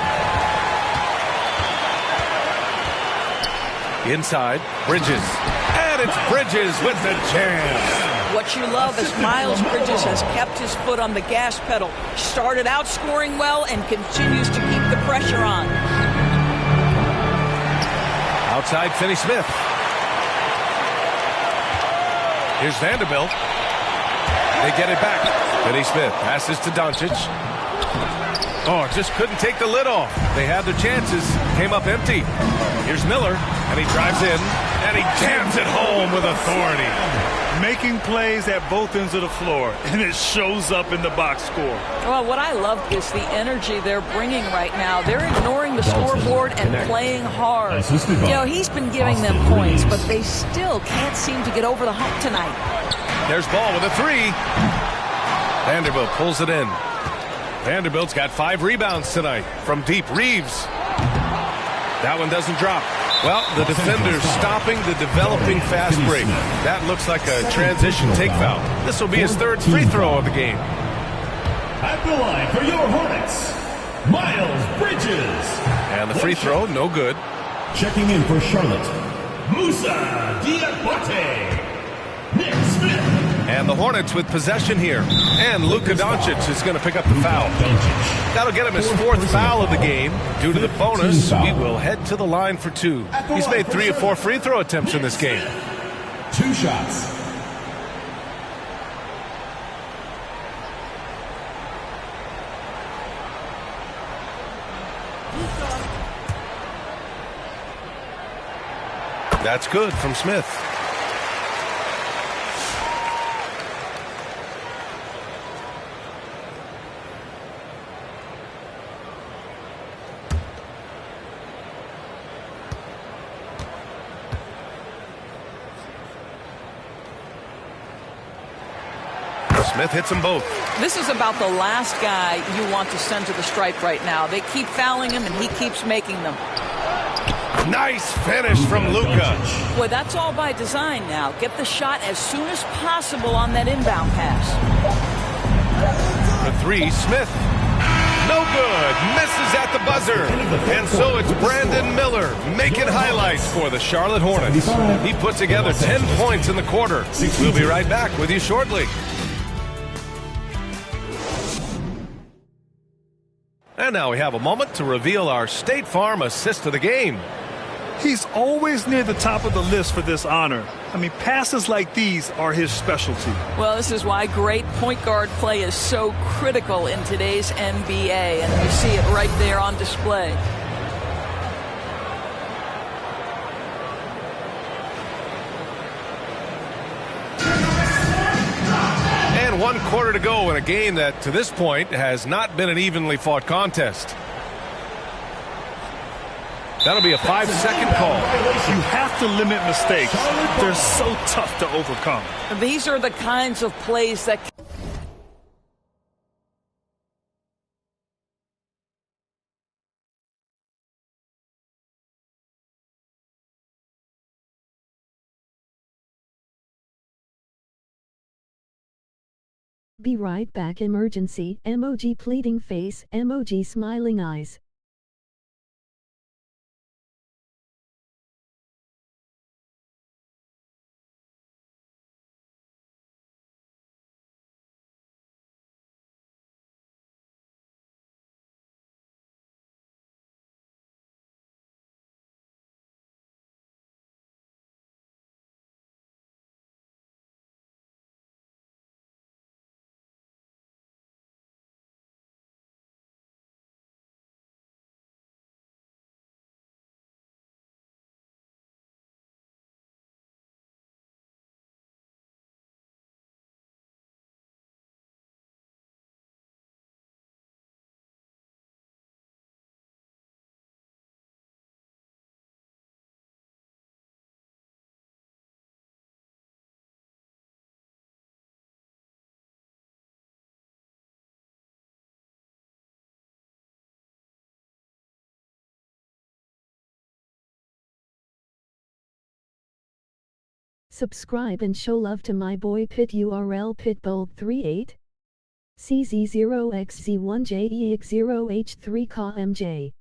Inside, Bridges. And it's Bridges with the jam. What you love is Miles Bridges has kept his foot on the gas pedal. Started out scoring well and continues to keep the pressure on. Outside, Finney-Smith. Here's Vanderbilt. They get it back. Finney-Smith passes to Doncic. Oh, just couldn't take the lid off. They had their chances. Came up empty. Here's Miller, and he drives in, and he jams it home with authority. Making plays at both ends of the floor, and it shows up in the box score. Well, what I love is the energy they're bringing right now. They're ignoring the scoreboard and playing hard. You know, he's been giving them points, but they still can't seem to get over the hump tonight. There's Ball with a 3. Vanderbilt pulls it in. Vanderbilt's got 5 rebounds tonight from deep. Reeves. That one doesn't drop. Well, the defender's stopping the developing fast break. That looks like a transition take foul. This will be his 3rd free throw of the game. At the line for your Hornets, Miles Bridges. And the free throw, no good. Checking in for Charlotte, Musa Diabate. Nick Smith. And the Hornets with possession here. And Luka Doncic is going to pick up the foul. That'll get him his 4th foul of the game. Due to the bonus, we will head to the line for 2. He's made 3 or 4 free throw attempts in this game. 2 shots. That's good from Smith. Smith hits them both. This is about the last guy you want to send to the stripe right now. They keep fouling him, and he keeps making them. Nice finish from Luka. Boy, that's all by design now. Get the shot as soon as possible on that inbound pass. The three, Smith. No good. Misses at the buzzer. And so it's Brandon Miller making highlights for the Charlotte Hornets. He put together 10 points in the quarter. We'll be right back with you shortly. And now we have a moment to reveal our State Farm assist of the game. He's always near the top of the list for this honor. I mean, passes like these are his specialty. Well, this is why great point guard play is so critical in today's NBA, and you see it right there on display. And 1 quarter to go in a game that, to this point, has not been an evenly fought contest. That'll be a 5-second call. You have to limit mistakes. They're so tough to overcome. These are the kinds of plays that... Be right back. Emergency, emoji pleading face, emoji smiling eyes. Subscribe and show love to my boy Pit URL Pitbull38 CZ0XZ1JEX0H3KMJ.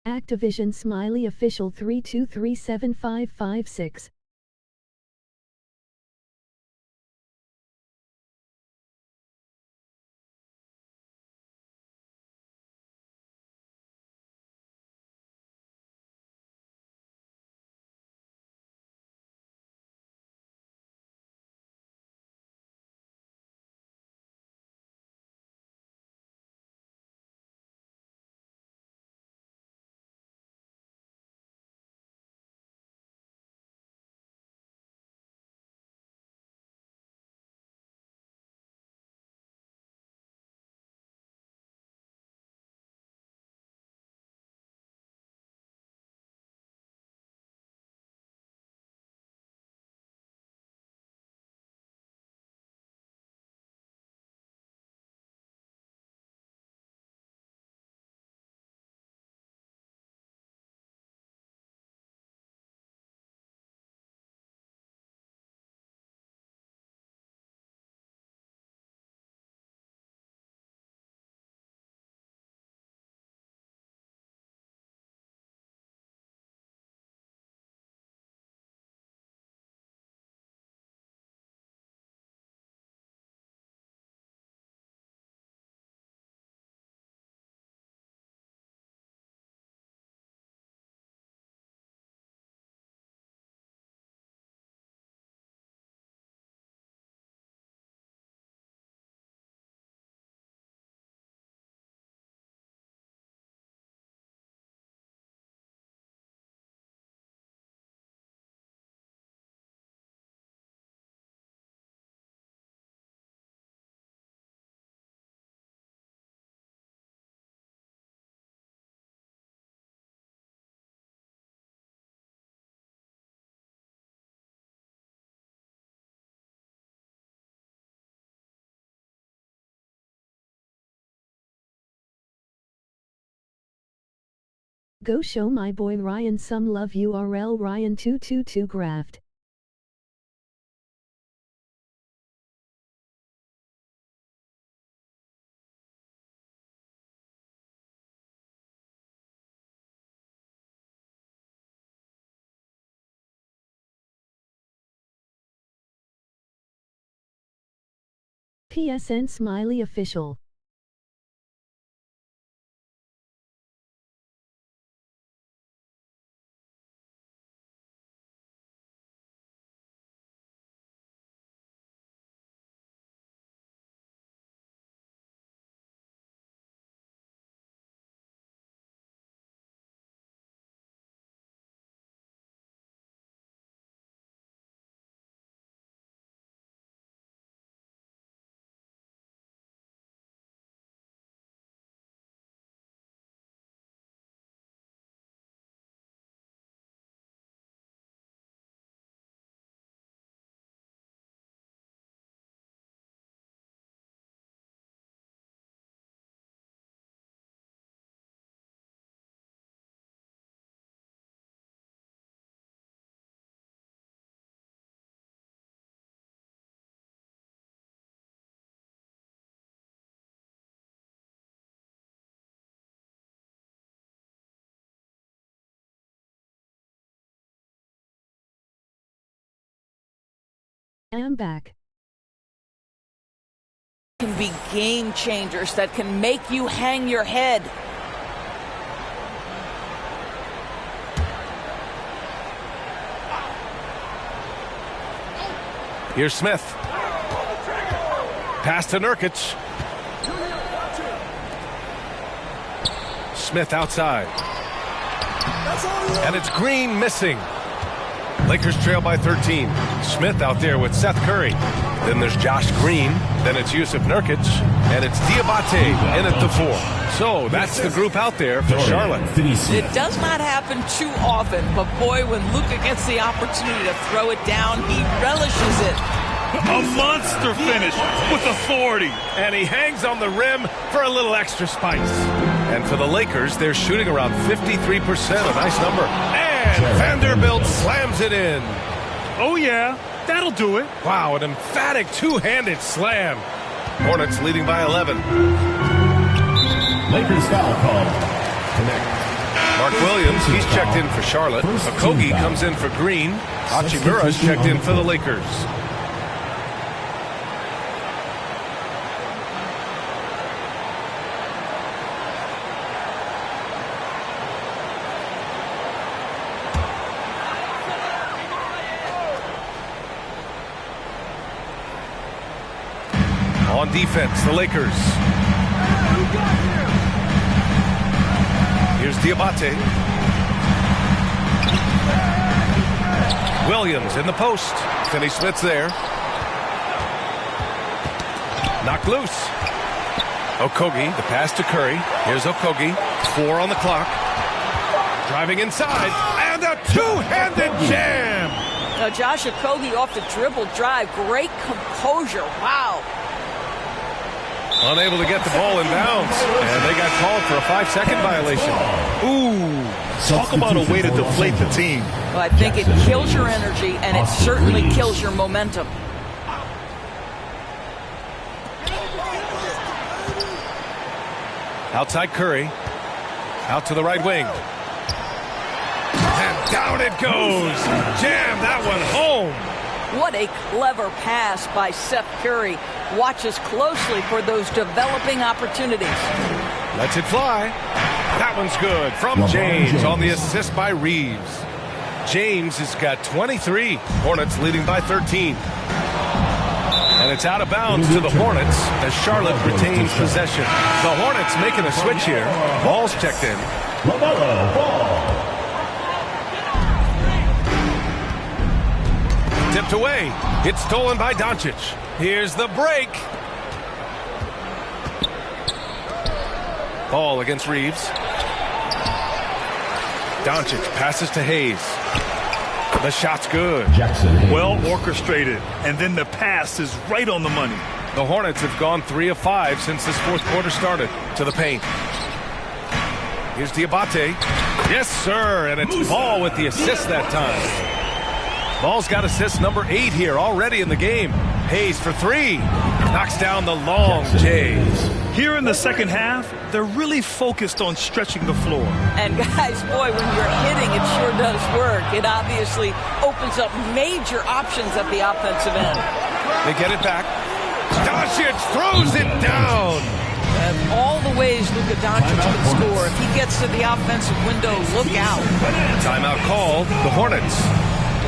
Activision SmileyOfficial 3237556. Go show my boy Ryan some love URL Ryan222 Graft. PSN SmileyOfficial. I'm back. Can be game changers that can make you hang your head. Here's Smith. Pass to Nurkic. Smith outside. And it's Green missing. Lakers trail by 13. Smith out there with Seth Curry. Then there's Josh Green. Then it's Yusuf Nurkic. And it's Diabate in at the 4. So that's the group out there for Charlotte. It does not happen too often, but boy, when Luka gets the opportunity to throw it down, he relishes it. A monster finish with authority. And he hangs on the rim for a little extra spice. And for the Lakers, they're shooting around 53%, a nice number. And Vanderbilt slams it in. Oh, yeah, that'll do it. Wow, an emphatic two-handed slam. Hornets leading by 11. Lakers foul call. Connect. Mark Williams, he's checked in for Charlotte. Okogie comes in for Green. Hachimura's checked in for the Lakers. On defense, the Lakers. Here's Diabate. Williams in the post. Finney Smith's there. Knocked loose. Okogie, the pass to Curry. Here's Okogie. 4 on the clock. Driving inside. And a two-handed jam. Now, Josh Okogie off the dribble drive. Great composure. Wow. Unable to get the ball in bounds. And they got called for a 5-second violation. Ooh, talk about a way to deflate the team. Well, I think it kills your energy, and it certainly kills your momentum. Outside Curry. Out to the right wing. And down it goes. Jam that one home. What a clever pass by Seth Curry. Watches closely for those developing opportunities. Lets it fly. That one's good from James on the assist by Reeves. James has got 23. Hornets leading by 13. And it's out of bounds to the Hornets as Charlotte retains possession. The Hornets making a switch here. Ball's checked in. LaMelo Ball. Tipped away. It's stolen by Doncic. Here's the break. Ball against Reeves. Doncic passes to Hayes. The shot's good. Well orchestrated. And then the pass is right on the money. The Hornets have gone 3 of 5 since this fourth quarter started. To the paint. Here's Diabate. Yes, sir, and it's Ball with the assist that time. Ball's got assist number 8 here already in the game. Hayes for 3. Knocks down the long J. Here in the second half, they're really focused on stretching the floor. And guys, boy, when you're hitting, it sure does work. It obviously opens up major options at the offensive end. They get it back. Doncic throws it down. And all the ways Luka Doncic can score. If he gets to the offensive window, look out. Timeout called. The Hornets.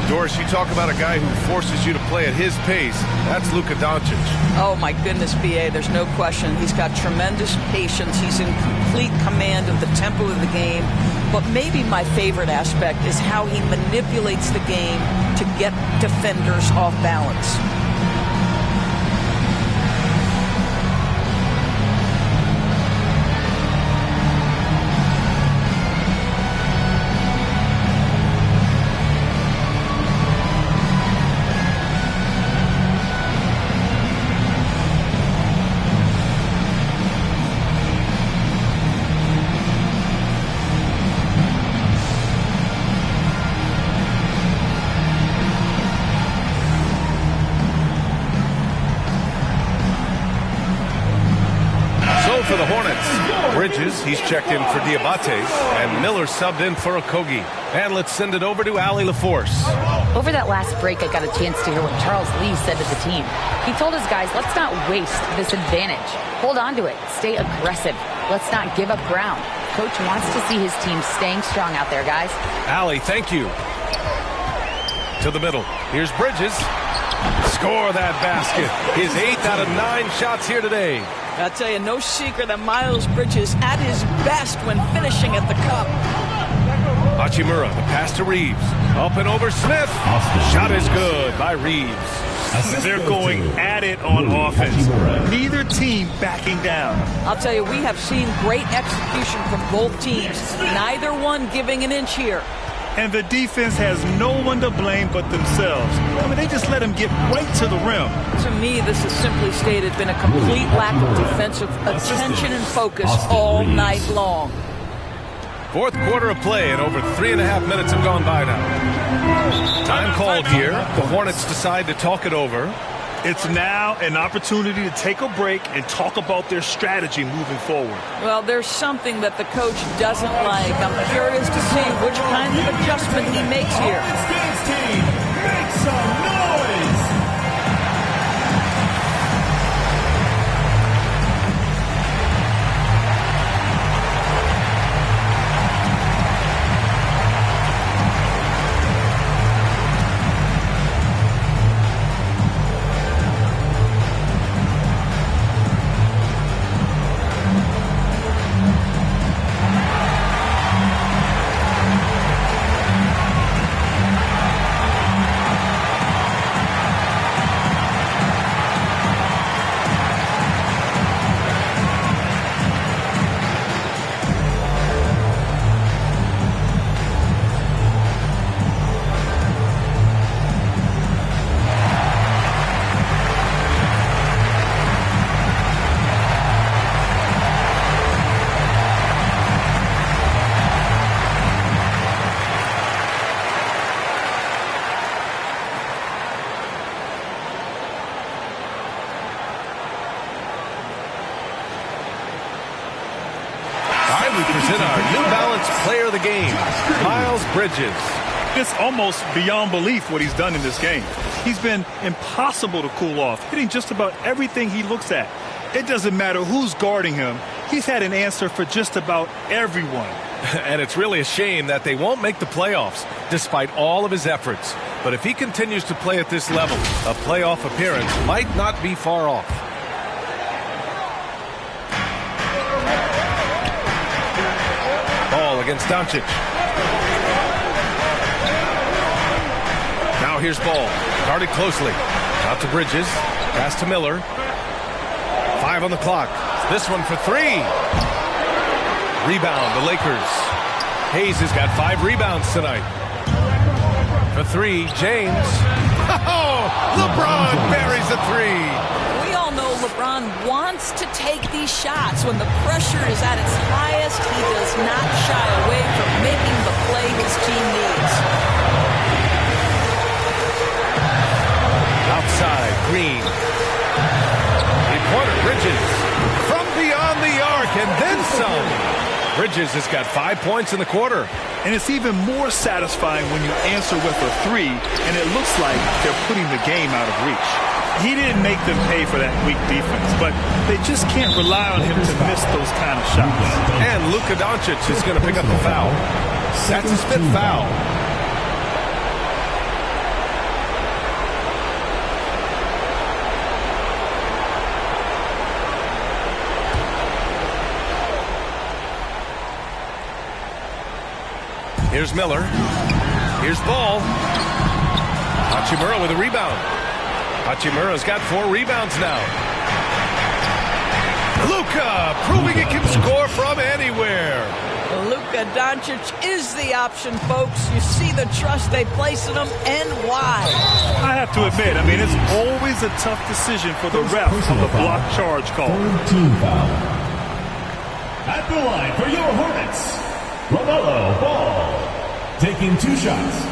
Doris, you talk about a guy who forces you to play at his pace. That's Luka Doncic. Oh, my goodness, B.A., there's no question. He's got tremendous patience. He's in complete command of the tempo of the game. But maybe my favorite aspect is how he manipulates the game to get defenders off balance. For the Hornets, Bridges, he's checked in for Diabate, and Miller subbed in for Okogie. And let's send it over to Allie LaForce. Over that last break, I got a chance to hear what Charles Lee said to the team. He told his guys, let's not waste this advantage. Hold on to it. Stay aggressive. Let's not give up ground. Coach wants to see his team staying strong out there, guys. Allie, thank you. To the middle. Here's Bridges. Score that basket. His 8th out of 9 shots here today. I tell you, no secret that Miles Bridges at his best when finishing at the cup. Hachimura, the pass to Reeves. Up and over Smith. Shot is good by Reeves. They're going at it on offense. Neither team backing down. I'll tell you, we have seen great execution from both teams. Neither one giving an inch here. And the defense has no one to blame but themselves. I mean, they just let him get right to the rim. To me, this has simply stated been a complete lack of defensive attention and focus all night long. 4th quarter of play, and over 3.5 minutes have gone by now. Time called here. The Hornets decide to talk it over. It's now an opportunity to take a break and talk about their strategy moving forward. Well, there's something that the coach doesn't like. I'm curious to see which kind of adjustment he makes here. Make some noise! We present our New Balance Player of the Game, Miles Bridges. It's almost beyond belief what he's done in this game. He's been impossible to cool off, hitting just about everything he looks at. It doesn't matter who's guarding him. He's had an answer for just about everyone. And it's really a shame that they won't make the playoffs, despite all of his efforts. But if he continues to play at this level, a playoff appearance might not be far off. Ball against Doncic. Now here's Ball. Guarded closely. Out to Bridges. Pass to Miller. 5 on the clock. This one for 3. Rebound, the Lakers. Hayes has got 5 rebounds tonight. For 3, James. Oh, LeBron buries a 3. We all know LeBron wants to take these shots. When the pressure is at its highest, he does not shy away from making the play his team needs. Outside, Green. Three-pointer, Bridges. From beyond the arc, and then some. Bridges has got 5 points in the quarter. And it's even more satisfying when you answer with a three, and it looks like they're putting the game out of reach. He didn't make them pay for that weak defense, but they just can't rely on him to miss those kind of shots. And Luka Doncic is going to pick up the foul. That's a Smith foul. Here's Miller. Here's Ball. Hachimura with a rebound. Hachimura's got 4 rebounds now. Luka proving he can score from anywhere. Luka Doncic is the option, folks. You see the trust they place in him and why. I have to admit, I mean, it's always a tough decision for the ref on the block charge call. Team foul. At the line for your Hornets, LaMelo Ball, taking 2 shots.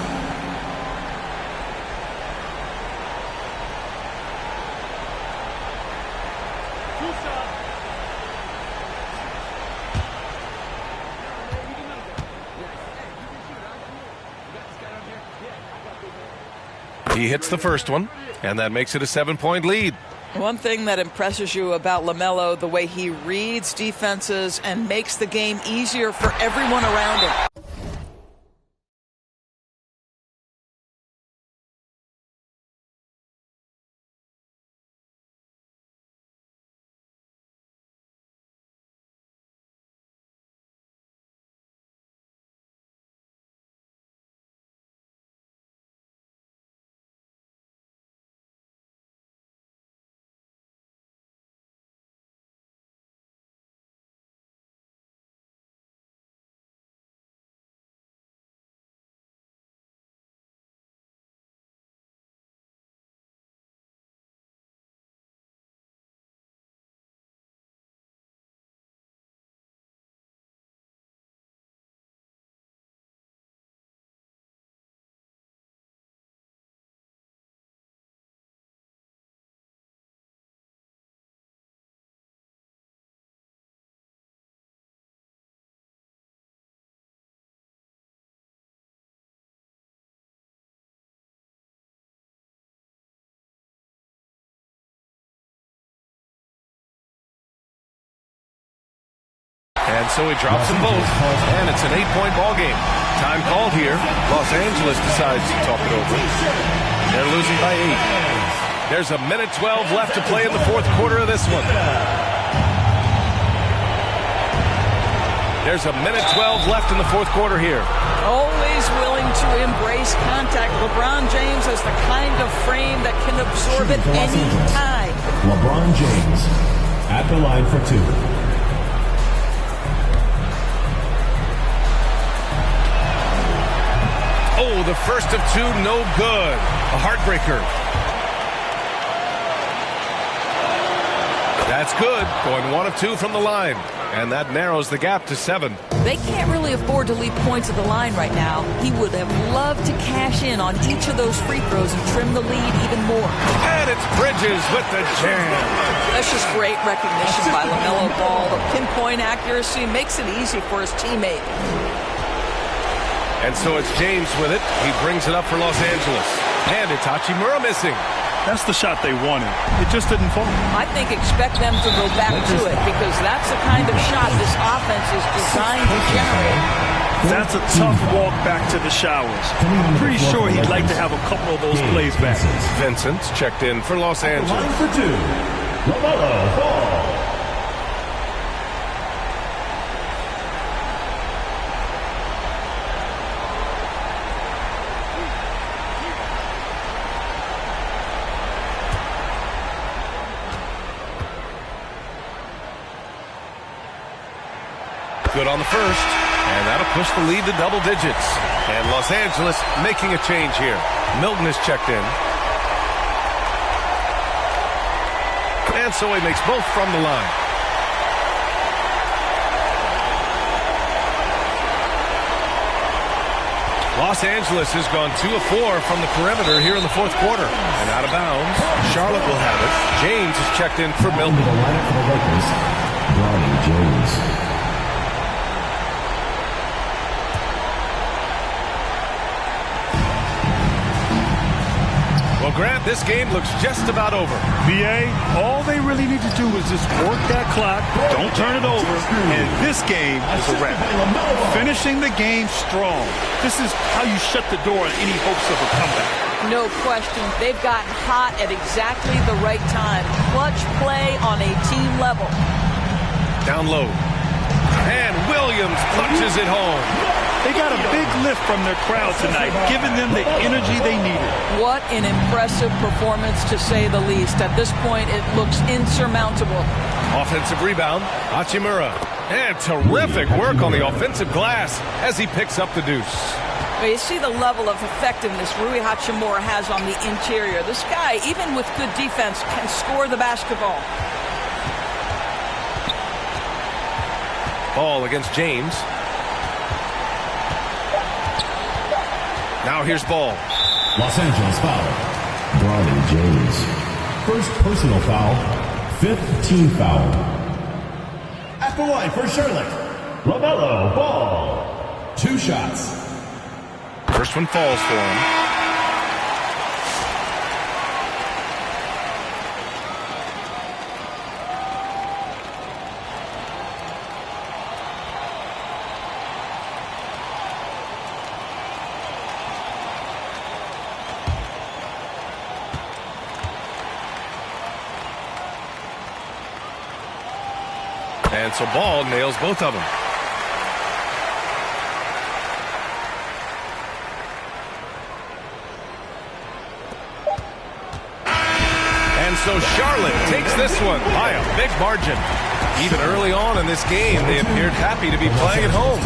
He hits the first one, and that makes it a 7-point lead. One thing that impresses you about LaMelo, the way he reads defenses and makes the game easier for everyone around him. And so he drops them both, and it's an 8-point ball game. Time called here. Los Angeles decides to talk it over. They're losing by 8. There's a minute 12 left to play in the fourth quarter of this one. There's a minute 12 left in the fourth quarter here. Always willing to embrace contact. LeBron James has the kind of frame that can absorb it any time. LeBron James at the line for 2. Oh, the first of 2, no good. A heartbreaker. That's good. Going 1 of 2 from the line. And that narrows the gap to 7. They can't really afford to leave points at the line right now. He would have loved to cash in on each of those free throws and trim the lead even more. And it's Bridges with the jam. That's just great recognition by LaMelo Ball. The pinpoint accuracy makes it easy for his teammate. And so it's James with it. He brings it up for Los Angeles. And it's Hachimura missing. That's the shot they wanted. It just didn't fall. I think expect them to go back to it because that's the kind of shot this offense is designed to generate. That's a tough walk back to the showers. I'm pretty sure he'd like to have a couple of those plays back. Vincent checked in for Los Angeles. Line for 2, LaMelo Ball. Good on the first, and that'll push the lead to double digits. And Los Angeles making a change here. Milton is checked in. And And so he makes both from the line. Los Angeles has gone 2 of 4 from the perimeter here in the fourth quarter. And out of bounds, Charlotte will have it. James is checked in for Milton. The lineup for the Lakers, Bronny James. Well, Grant, this game looks just about over. BA, all they really need to do is just work that clock, don't turn it over, and this game is a wrap. Finishing the game strong. This is how you shut the door on any hopes of a comeback. No question. They've gotten hot at exactly the right time. Clutch play on a team level. Down low. And Williams punches it home. They got a big lift from their crowd tonight, giving them the energy they needed. What an impressive performance, to say the least. At this point, it looks insurmountable. Offensive rebound, Hachimura. And terrific work on the offensive glass as he picks up the deuce. Well, you see the level of effectiveness Rui Hachimura has on the interior. This guy, even with good defense, can score the basketball. Ball against James. Now here's Ball. Los Angeles foul. Bronny James. First personal foul. Fifth team foul. At the line for Charlotte, LaMelo Ball. 2 shots. First one falls for him. And so Ball nails both of them. And so Charlotte takes this one by a big margin. Even early on in this game, they appeared happy to be playing at home.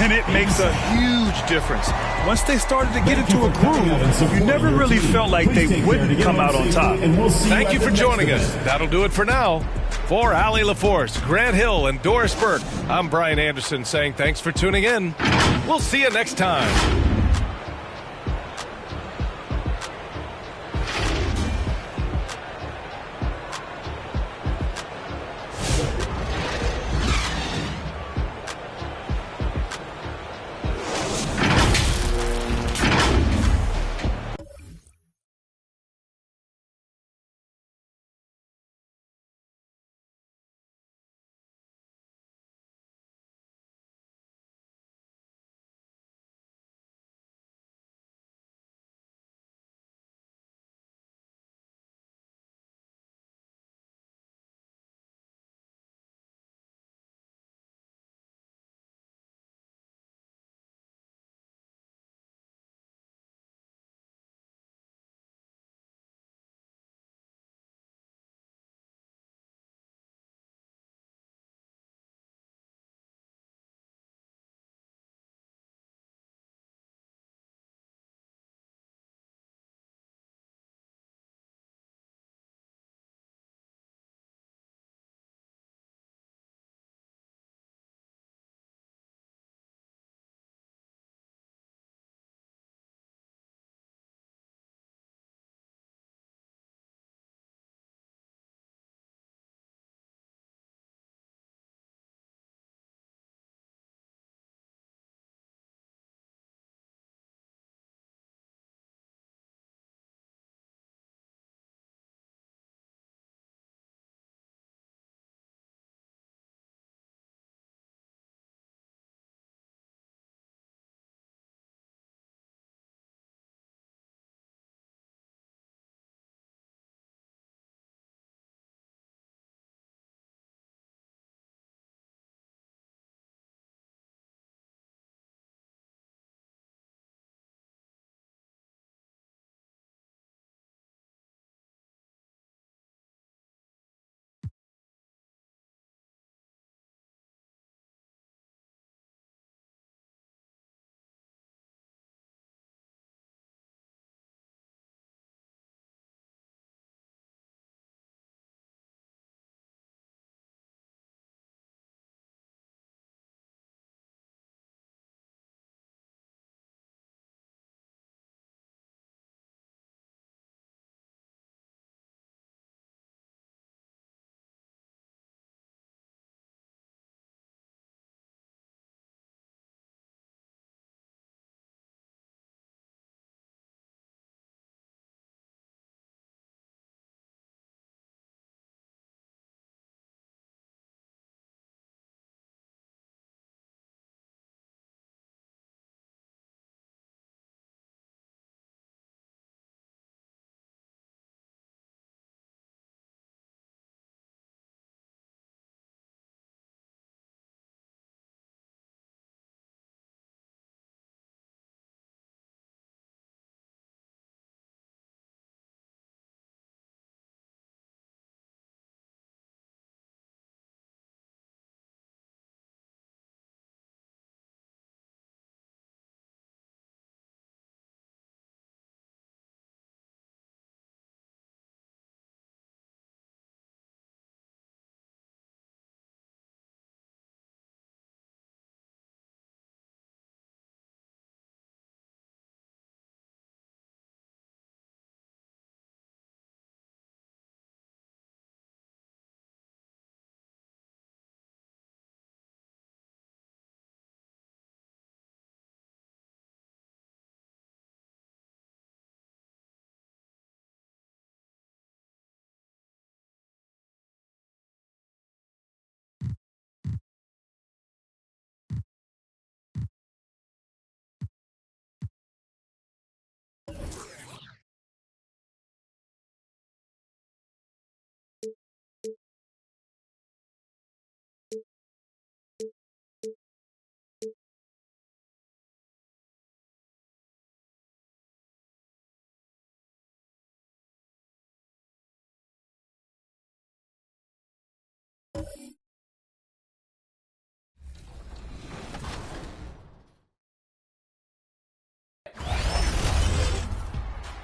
And it makes a huge difference. Once they started to get into a groove, you never really felt like they wouldn't come out on top. Thank you for joining us. That'll do it for now. For Allie LaForce, Grant Hill, and Doris Burke, I'm Brian Anderson saying thanks for tuning in. We'll see you next time.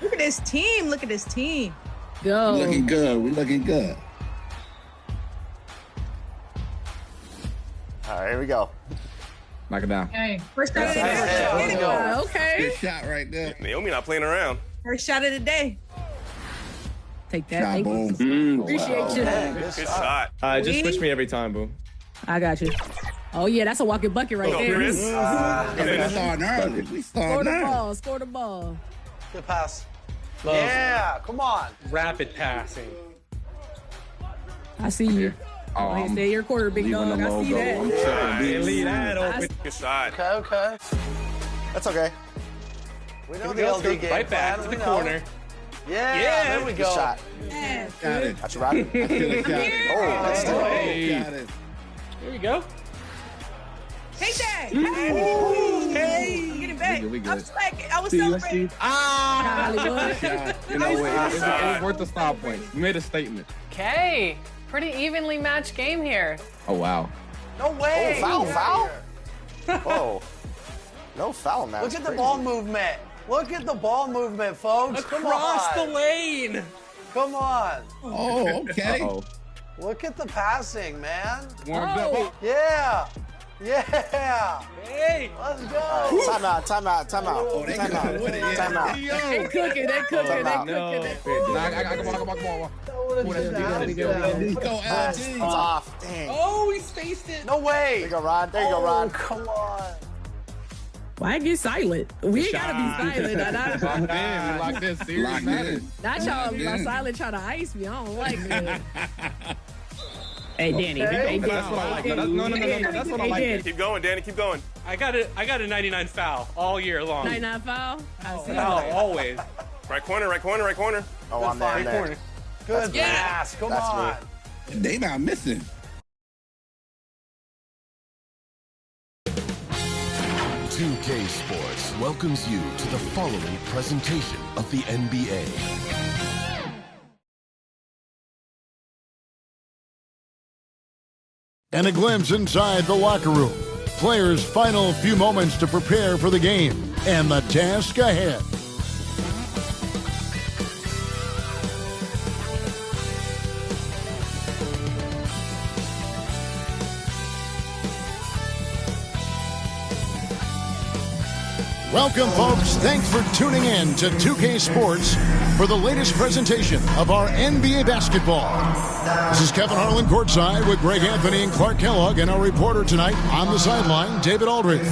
Look at this team. Look at this team. Go. We're looking good. We're looking good. All right, here we go. Knock it down. Okay. First shot of the Let's day. go. Okay. Good shot right there. Naomi not playing around. First shot of the day. Take that. Shot, Thank boom. you. Appreciate you. Good shot. Just switch me every time, boo. I got you. Oh, yeah, that's a walking bucket right there. We starting early. We Score starting the early. ball. Score the ball. Good pass. Love. Yeah, come on. Rapid passing. I see you. Oh, I say your quarter, big dog. I see that. Leave that open. Good shot. Okay. That's okay. We know the LD game right back plan. to the We know. corner. Yeah, there we go. Good shot. Yeah. Got it. That's right. I feel it. Got it. Oh, that's still. Got it. There we go. Take that. Hey. Get it back. We good. I'm slacking. I was celebrating. You know what? It was worth the stop point. You made a statement. Okay. Pretty evenly matched game here. Oh, wow. No way. Oh, foul. Whoa. No foul, man. Look at the ball movement. Look at the ball movement, folks. Come Across on. the lane. Come on. Oh, okay. Uh-oh. Look at the passing, man. Warmed up. Yeah. Yeah. Hey. Let's go. Timeout. Oh, they got it with it. Yeah. Timeout. They cooking. They cooking. No. I come on. Let's go, LG. It's off. Dang. Oh, he spaced it. No way. There you go, Ron. There you go, Ron. Come on. Why get silent? We ain't gotta be silent. Locked in. We locked in. Serious matter. Not y'all be silent trying to ice me. I don't like it. Hey, Danny. Hey, That's what I like. No. That's what I like. Keep going, Danny. Keep going. I got a 99 foul all year long. 99 foul? I see. Always. Right corner. Oh, I'm there. I'm there. Good pass. Come on. They not missing. $2K Sports welcomes you to the following presentation of the NBA. And a glimpse inside the locker room. Players' final few moments to prepare for the game and the task ahead. Welcome, folks. Thanks for tuning in to 2K Sports for the latest presentation of our NBA basketball. This is Kevin Harlan courtside with Greg Anthony and Clark Kellogg, and our reporter tonight on the sideline, David Aldridge.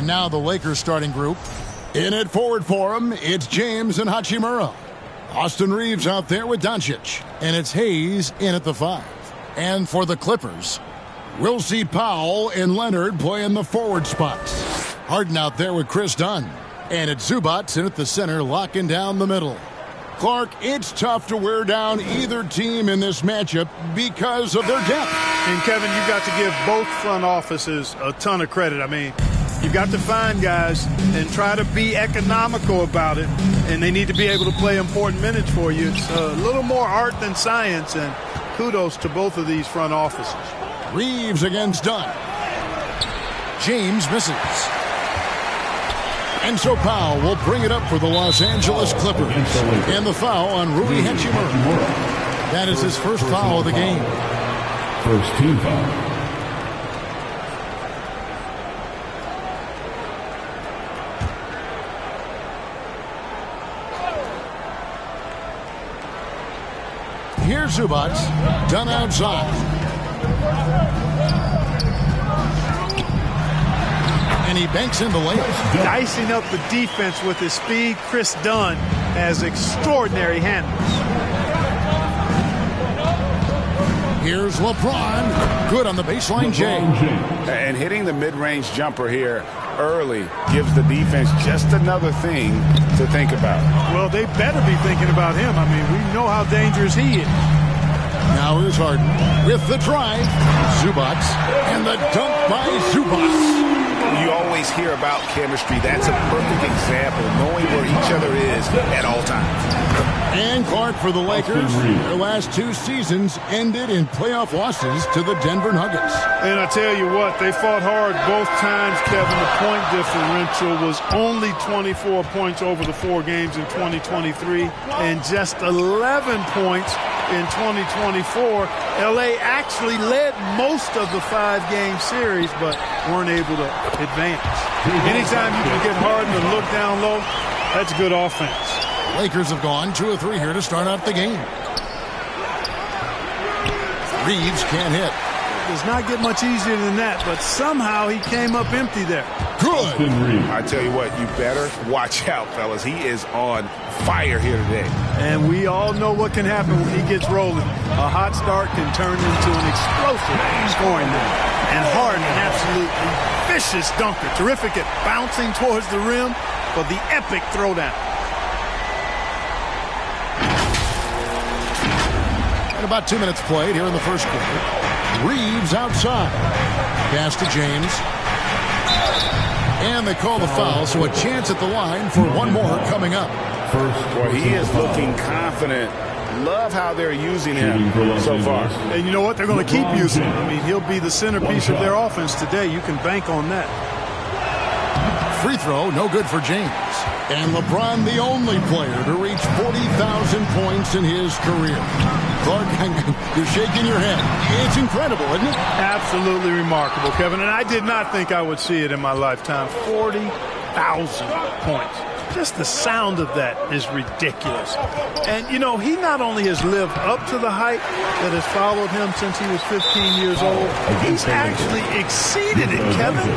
Now the Lakers starting group. In at forward for him, it's James and Hachimura. Austin Reeves out there with Doncic. And it's Hayes in at the 5. And for the Clippers, we'll see Powell and Leonard play in the forward spots. Harden out there with Chris Dunn. And it's Zubats in at the center, locking down the middle. Clark, it's tough to wear down either team in this matchup because of their depth. And, Kevin, you've got to give both front offices a ton of credit. I mean, you've got to find guys and try to be economical about it, and they need to be able to play important minutes for you. It's a little more art than science, and kudos to both of these front offices. Reeves against Dunn. James misses. And so Powell will bring it up for the Los Angeles Clippers. And the foul on Rui Hachimura. That is his first foul of the game. First team foul. Here's Zubats. Done outside. And he banks in the layup. Dicing up the defense with his speed, Chris Dunn has extraordinary handles. Here's LeBron. Good on the baseline, Jay. And hitting the mid-range jumper here early gives the defense just another thing to think about. Well, they better be thinking about him. I mean, we know how dangerous he is. Now here's Harden with the drive. Zubats. And the dunk by Zubats. You always hear about chemistry. That's a perfect example, knowing where each other is at all times. And Clark for the Lakers. Their last two seasons ended in playoff losses to the Denver Nuggets. And I tell you what, they fought hard both times, Kevin. The point differential was only 24 points over the 4 games in 2023 and just 11 points in 2024. LA actually led most of the 5-game series, but weren't able to advance. Anytime you can get Harden to look down low, that's good offense. Lakers have gone 2 of 3 here to start out the game. Reeves can't hit. It does not get much easier than that, but somehow he came up empty there. Good. I tell you what, you better watch out, fellas. He is on fire here today. And we all know what can happen when he gets rolling. A hot start can turn into an explosive scoring night. And Harden, absolutely vicious dunker. Terrific at bouncing towards the rim for the epic throwdown. And about 2 minutes played here in the first quarter. Reeves outside. Pass to James. And they call the foul, so a chance at the line for one more coming up. Well, he is looking confident. Love how they're using him so far. And you know what? They're going to keep using him. I mean, he'll be the centerpiece of their offense today. You can bank on that. Free throw, no good for James. And LeBron, the only player to reach 40,000 points in his career. Clark, you're shaking your head. It's incredible, isn't it? Absolutely remarkable, Kevin. And I did not think I would see it in my lifetime. 40,000 points. Just the sound of that is ridiculous. And, you know, he not only has lived up to the hype that has followed him since he was 15 years old, he's actually exceeded it, Kevin,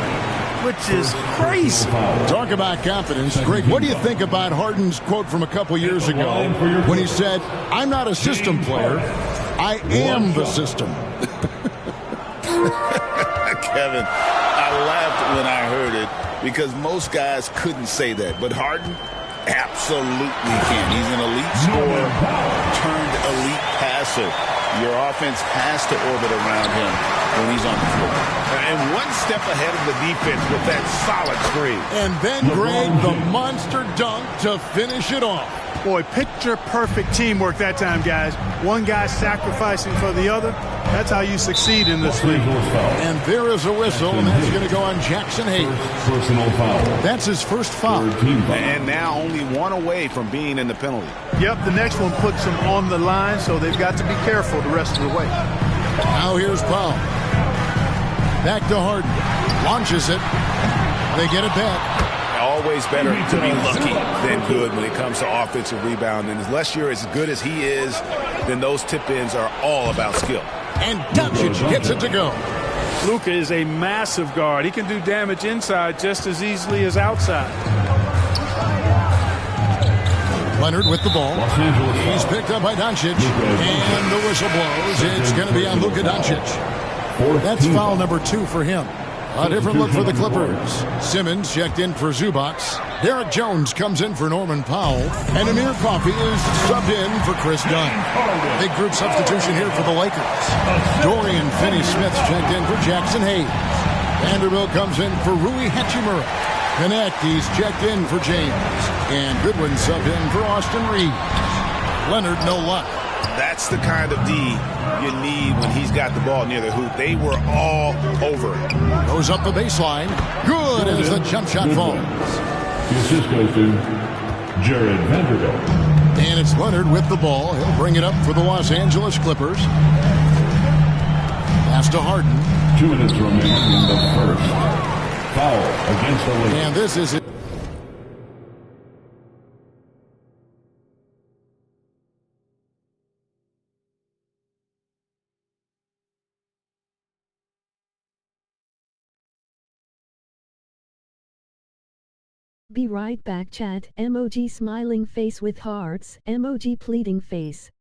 which is crazy. Talk about confidence. Greg, what do you think about Harden's quote from a couple years ago when he said, "I'm not a system player, I am the system"? Kevin, I laughed when I heard it because most guys couldn't say that. But Harden absolutely can. He's an elite scorer turned elite passer. Your offense has to orbit around him when he's on the floor. And one step ahead of the defense with that solid screen. And then, Greg, the monster dunk to finish it off. Boy, picture-perfect teamwork that time, guys. One guy sacrificing for the other. That's how you succeed in this league. And there is a whistle, and that's going to go on Jackson Hayes. Personal foul. That's his first foul. And now only one away from being in the penalty. Yep, the next one puts him on the line, so they've got to be careful the rest of the way. Now here's Powell. Back to Harden. Launches it. They get it back. Always better to be lucky than good when it comes to offensive rebound. And unless you're as good as he is, then those tip-ins are all about skill. And Doncic gets it to go. Luka is a massive guard. He can do damage inside just as easily as outside. Leonard with the ball. He's picked up by Doncic. And the whistle blows. It's going to be on Luka Doncic. That's foul number 2 for him. A different look for the Clippers. Simmons checked in for Zubac. Derek Jones comes in for Norman Powell. And Amir Coffey is subbed in for Chris Dunn. Big group substitution here for the Lakers. Dorian Finney-Smith checked in for Jackson Hayes. Vanderbilt comes in for Rui Hachimura. Connect, he's checked in for James. And Goodwin subbed in for Austin Reeves. Leonard, no luck. That's the kind of D you need when he's got the ball near the hoop. They were all over it. Goes up the baseline. Good as the jump shot falls. The assist goes to Jared Vanderbilt. And it's Leonard with the ball. He'll bring it up for the Los Angeles Clippers. Pass to Harden. 2 minutes remaining in the first. Foul against the Lakers. And this is it. Be right back, chat. Emoji smiling face with hearts. Emoji pleading face.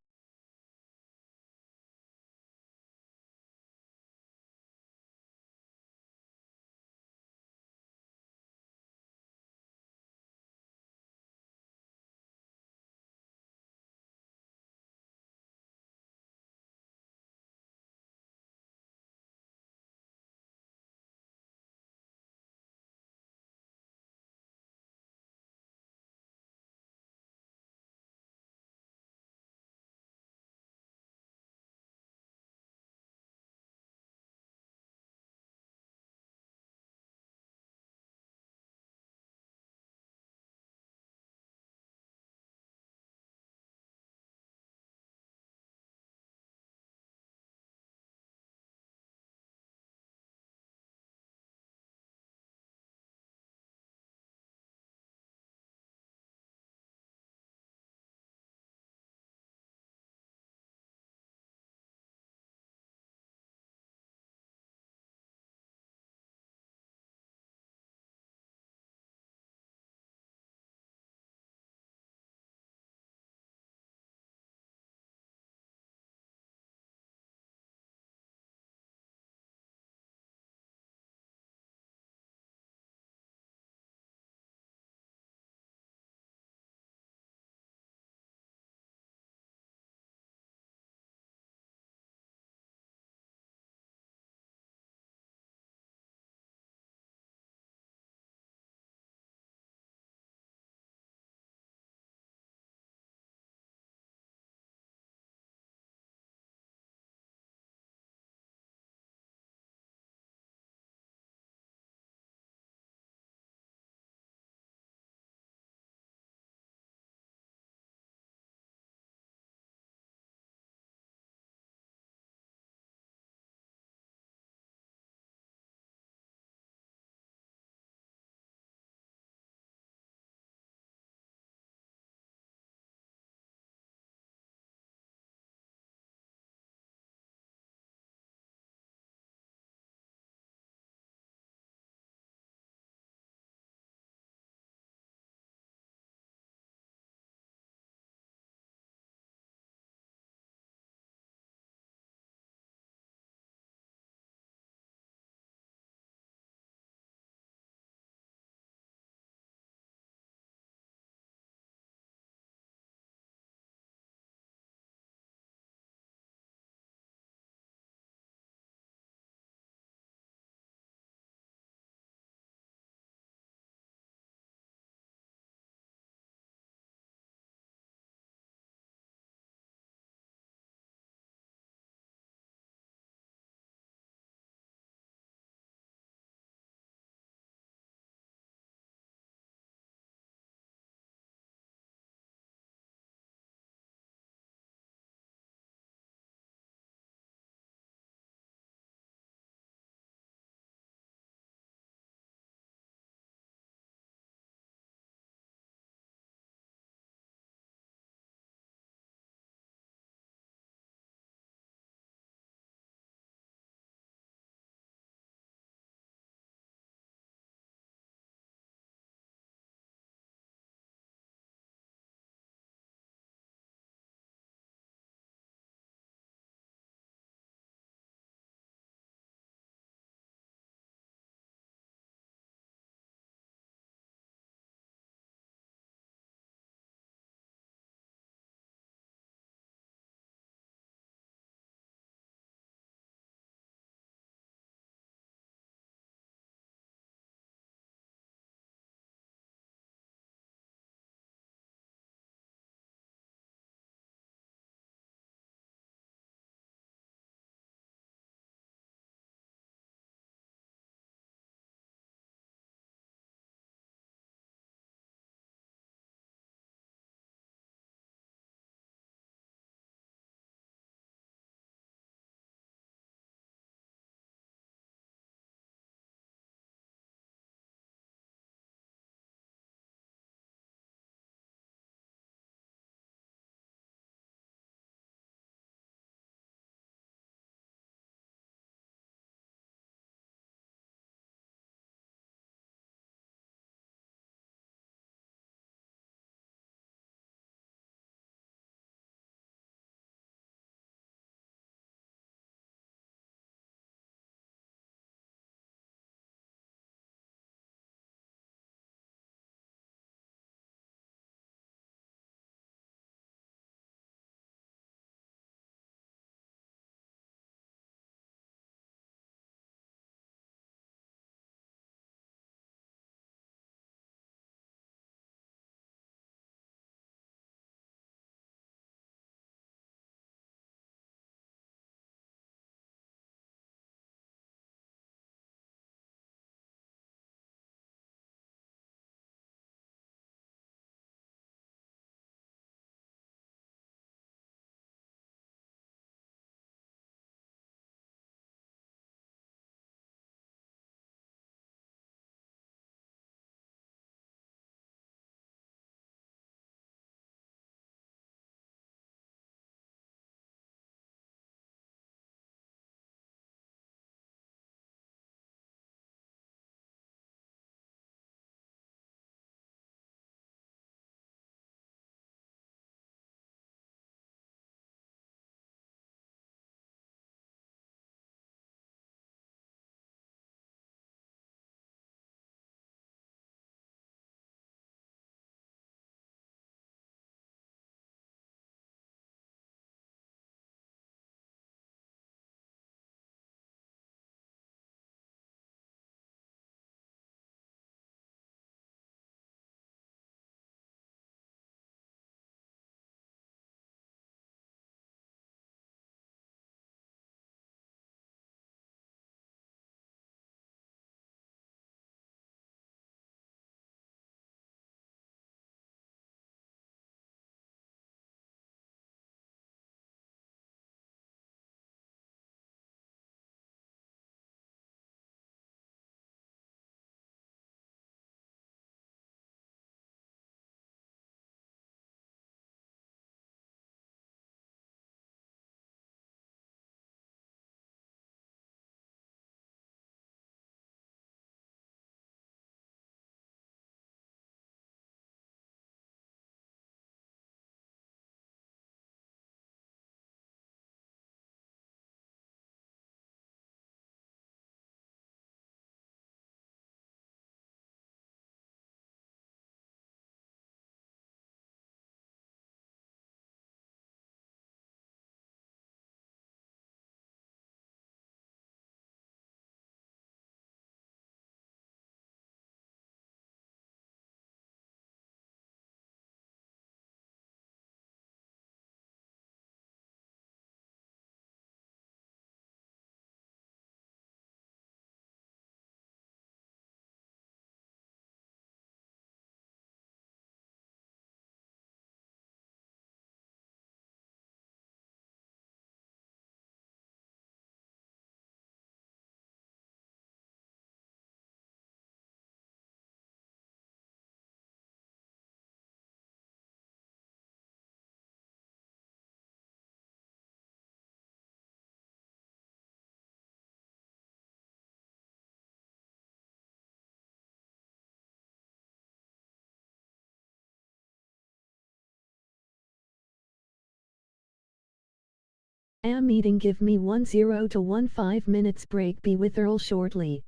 Am eating. Give me 10 to 15 minutes break. Be with Earl shortly.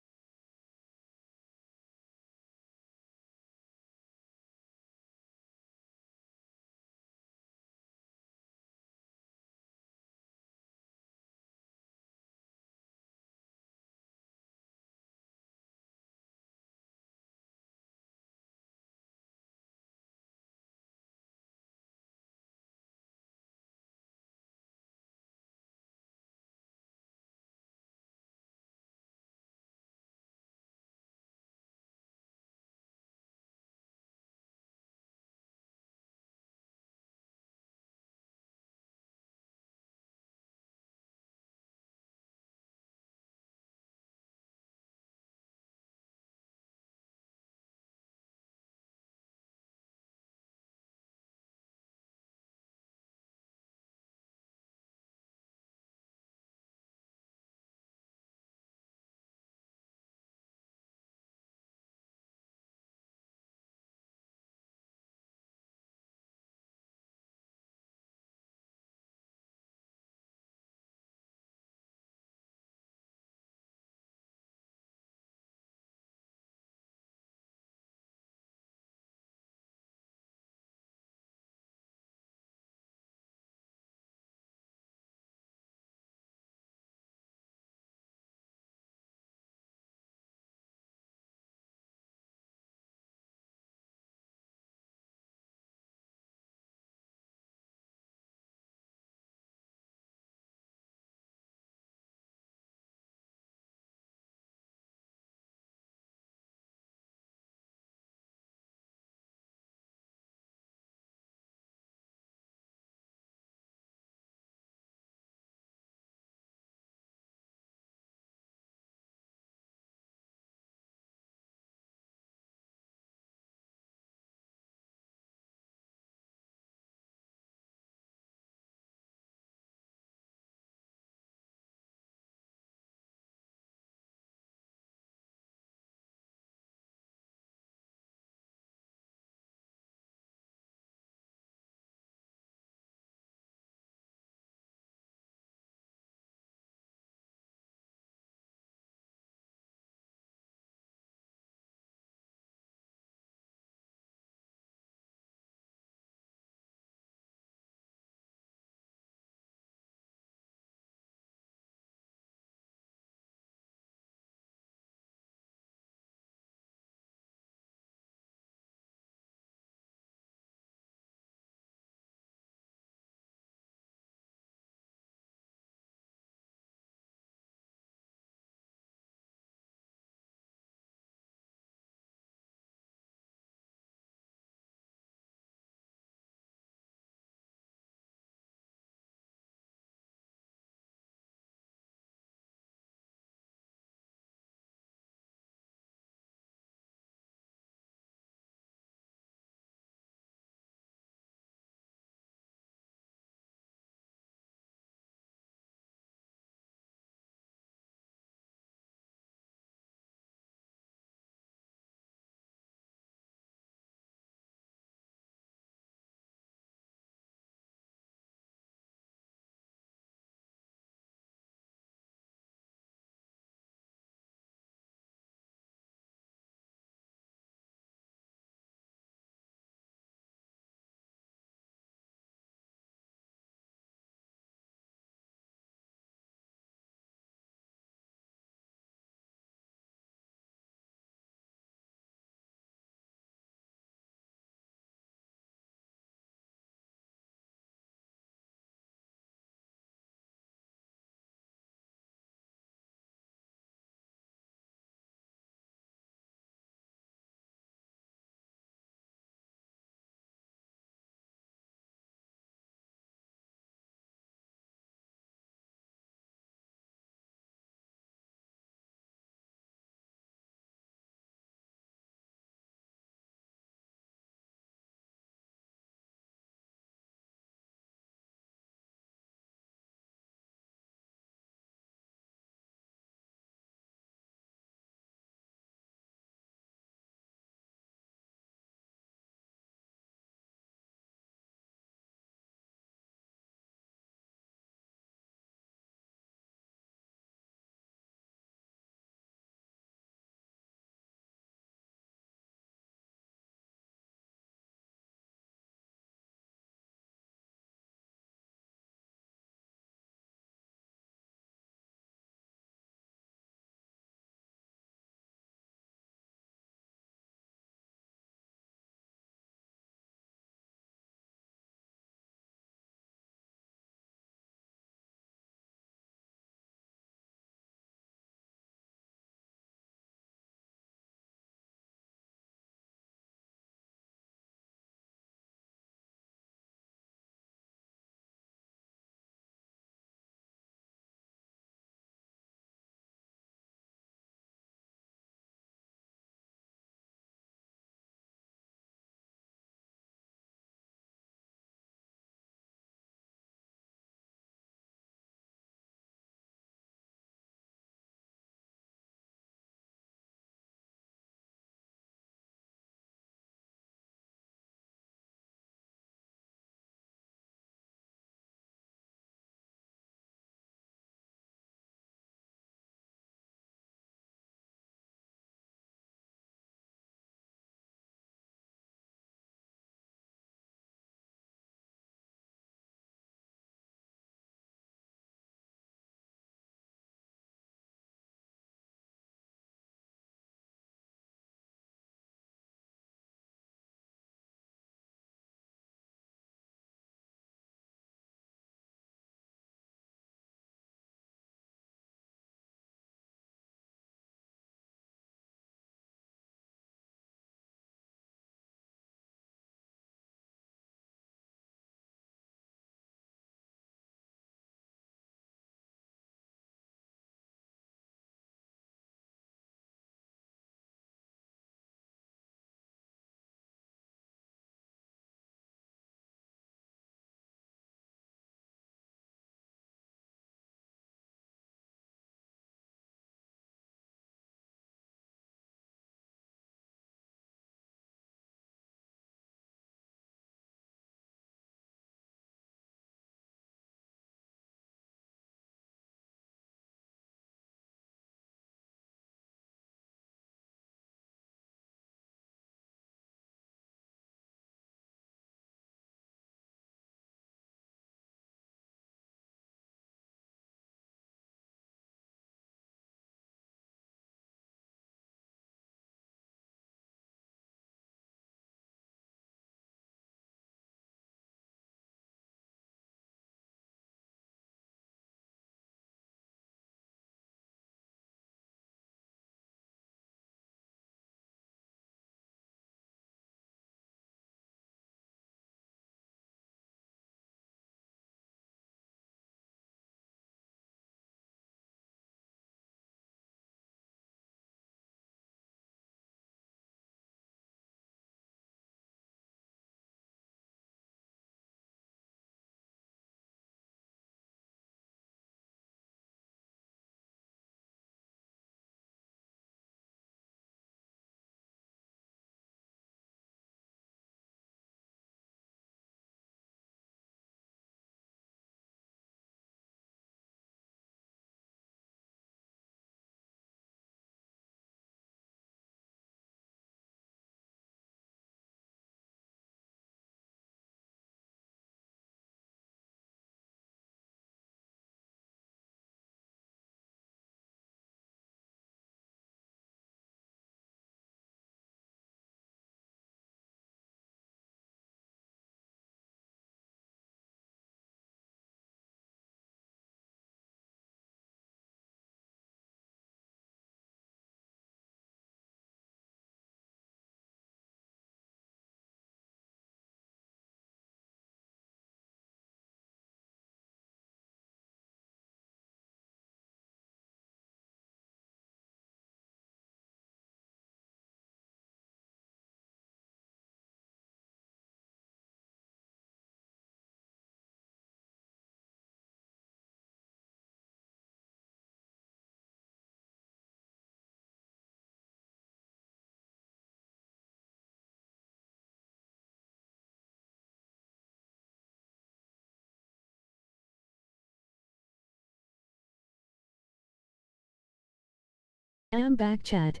I'm back, chat.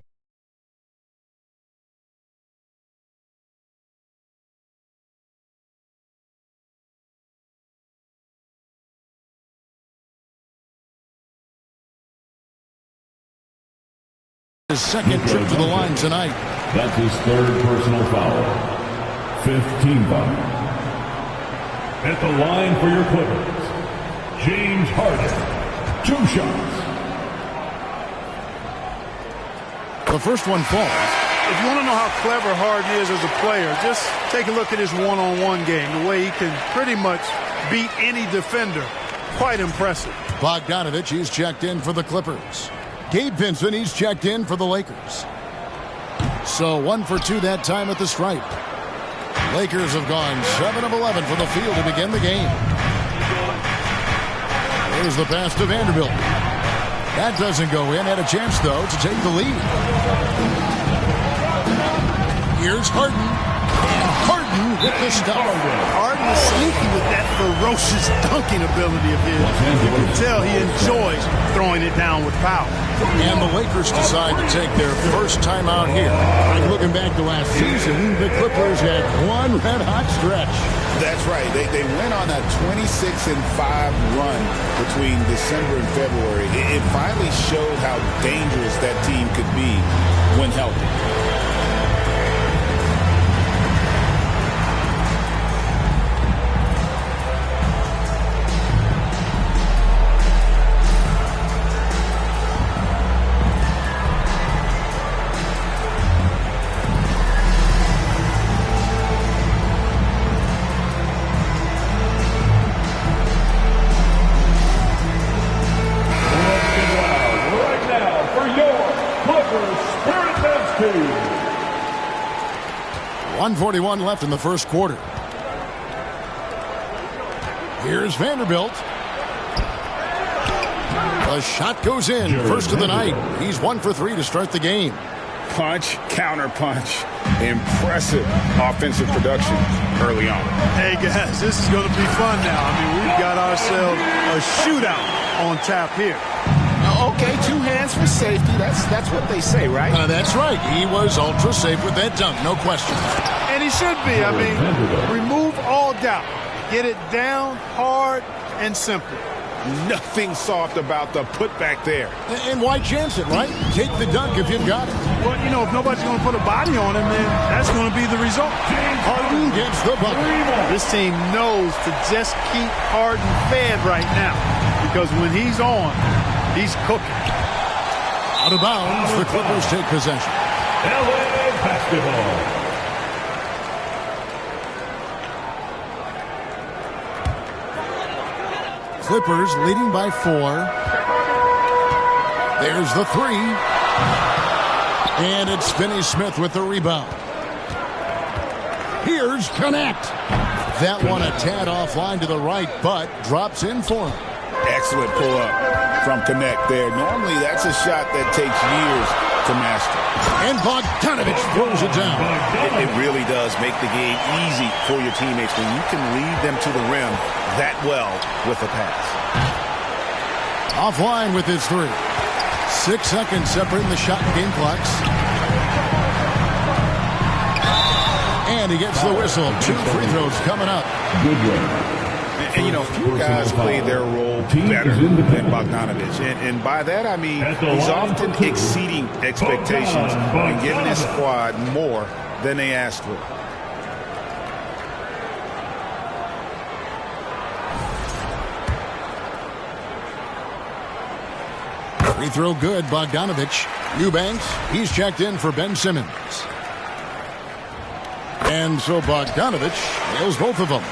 His second trip to the line tonight. That's his third personal foul. 15 foul. At the line for your Clippers, James Harden. 2 shots. The first one falls. If you want to know how clever Harden is as a player, just take a look at his one-on-one game. The way he can pretty much beat any defender. Quite impressive. Bogdanovich, he's checked in for the Clippers. Gabe Vincent, he's checked in for the Lakers. So 1 for 2 that time at the stripe. Lakers have gone 7 of 11 from the field to begin the game. There's the pass to Vanderbilt. That doesn't go in. Had a chance, though, to take the lead. Here's Harden. And Harden with the stuff. Harden is sneaky with that ferocious dunking ability of his. You can tell he enjoys throwing it down with power. And the Lakers decide to take their first time out here. And looking back to last season, the Clippers had one red-hot stretch. That's right. They went on a 26-5 run between December and February. It finally showed how dangerous that team could be when healthy. Right now for your Clippers Spirit Dance Team. 1:41 left in the first quarter. Here's Vanderbilt. The shot goes in. First of the night. He's 1 for 3 to start the game. Punch, counter punch. Impressive offensive production early on. Hey, guys, this is going to be fun now. I mean, we've got ourselves a shootout on tap here. Okay, 2 hands for safety. That's what they say, right? That's right. He was ultra safe with that dunk, no question. And he should be. I mean, remove all doubt. Get it down, hard, and simple. Nothing soft about the putback there. And why chance it, right? Take the dunk if you've got it. Well, you know, if nobody's going to put a body on him, then that's going to be the result. Harden gets the bucket. This team knows to just keep Harden fed right now, because when he's on, he's cooking. Out of bounds, the Clippers take possession. LA basketball. Clippers leading by 4. There's the 3. And it's Finney-Smith with the rebound. Here's Connect. That one a tad offline to the right, but drops in for him. Excellent pull-up from Connect there. Normally, that's a shot that takes years to master. And Bogdanovich throws it down. It really does make the game easy for your teammates when you can lead them to the rim that well with a pass. Offline with his 3. 6 seconds separating the shot and game clocks. And he gets the whistle. 2 free throws coming up. Good one. And, you know, few guys play their role better than Bogdanovich. And by that, I mean he's often exceeding expectations and giving his squad more than they asked for. Free throw good, Bogdanovich. Eubanks, he's checked in for Ben Simmons. And so Bogdanovich nails both of them.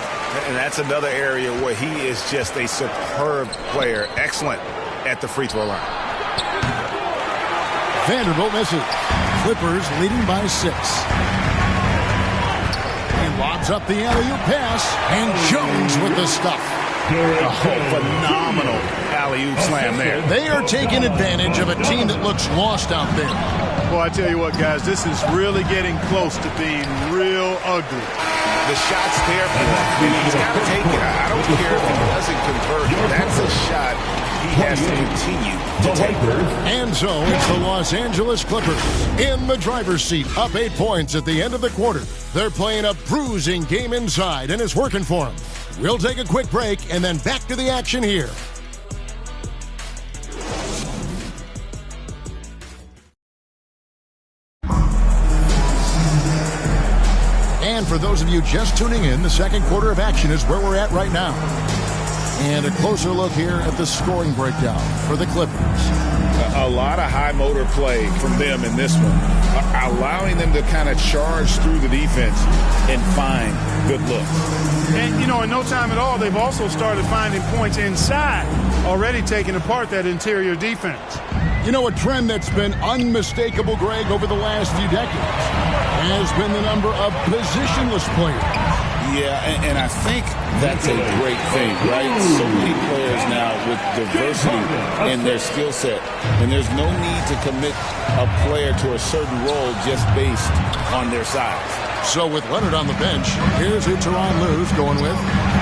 And that's another area where he is just a superb player. Excellent at the free throw line. Vanderbilt misses. Clippers leading by 6. And lobs up the alley-oop pass. And Jones with the stuff. Phenomenal alley-oop slam there. They are taking advantage of a team that looks lost out there. Well, I tell you what, guys, this is really getting close to being real ugly. The shot's there for him. He's got to take it. I don't care if he doesn't convert. That's a shot he has to continue to take. And so it's the Los Angeles Clippers in the driver's seat, up 8 points at the end of the quarter. They're playing a bruising game inside, and it's working for them. We'll take a quick break and then back to the action here. And for those of you just tuning in, the second quarter of action is where we're at right now. And a closer look here at the scoring breakdown for the Clippers. A lot of high motor play from them in this one, allowing them to kind of charge through the defense and find good looks. And, you know, in no time at all, they've also started finding points inside, already taking apart that interior defense. You know, a trend that's been unmistakable, Greg, over the last few decades has been the number of positionless players. Yeah, and I think that's a great thing, right? So many players now with diversity in their skill set, and there's no need to commit a player to a certain role just based on their size. So with Leonard on the bench, here's who Tyronn Lue's going with.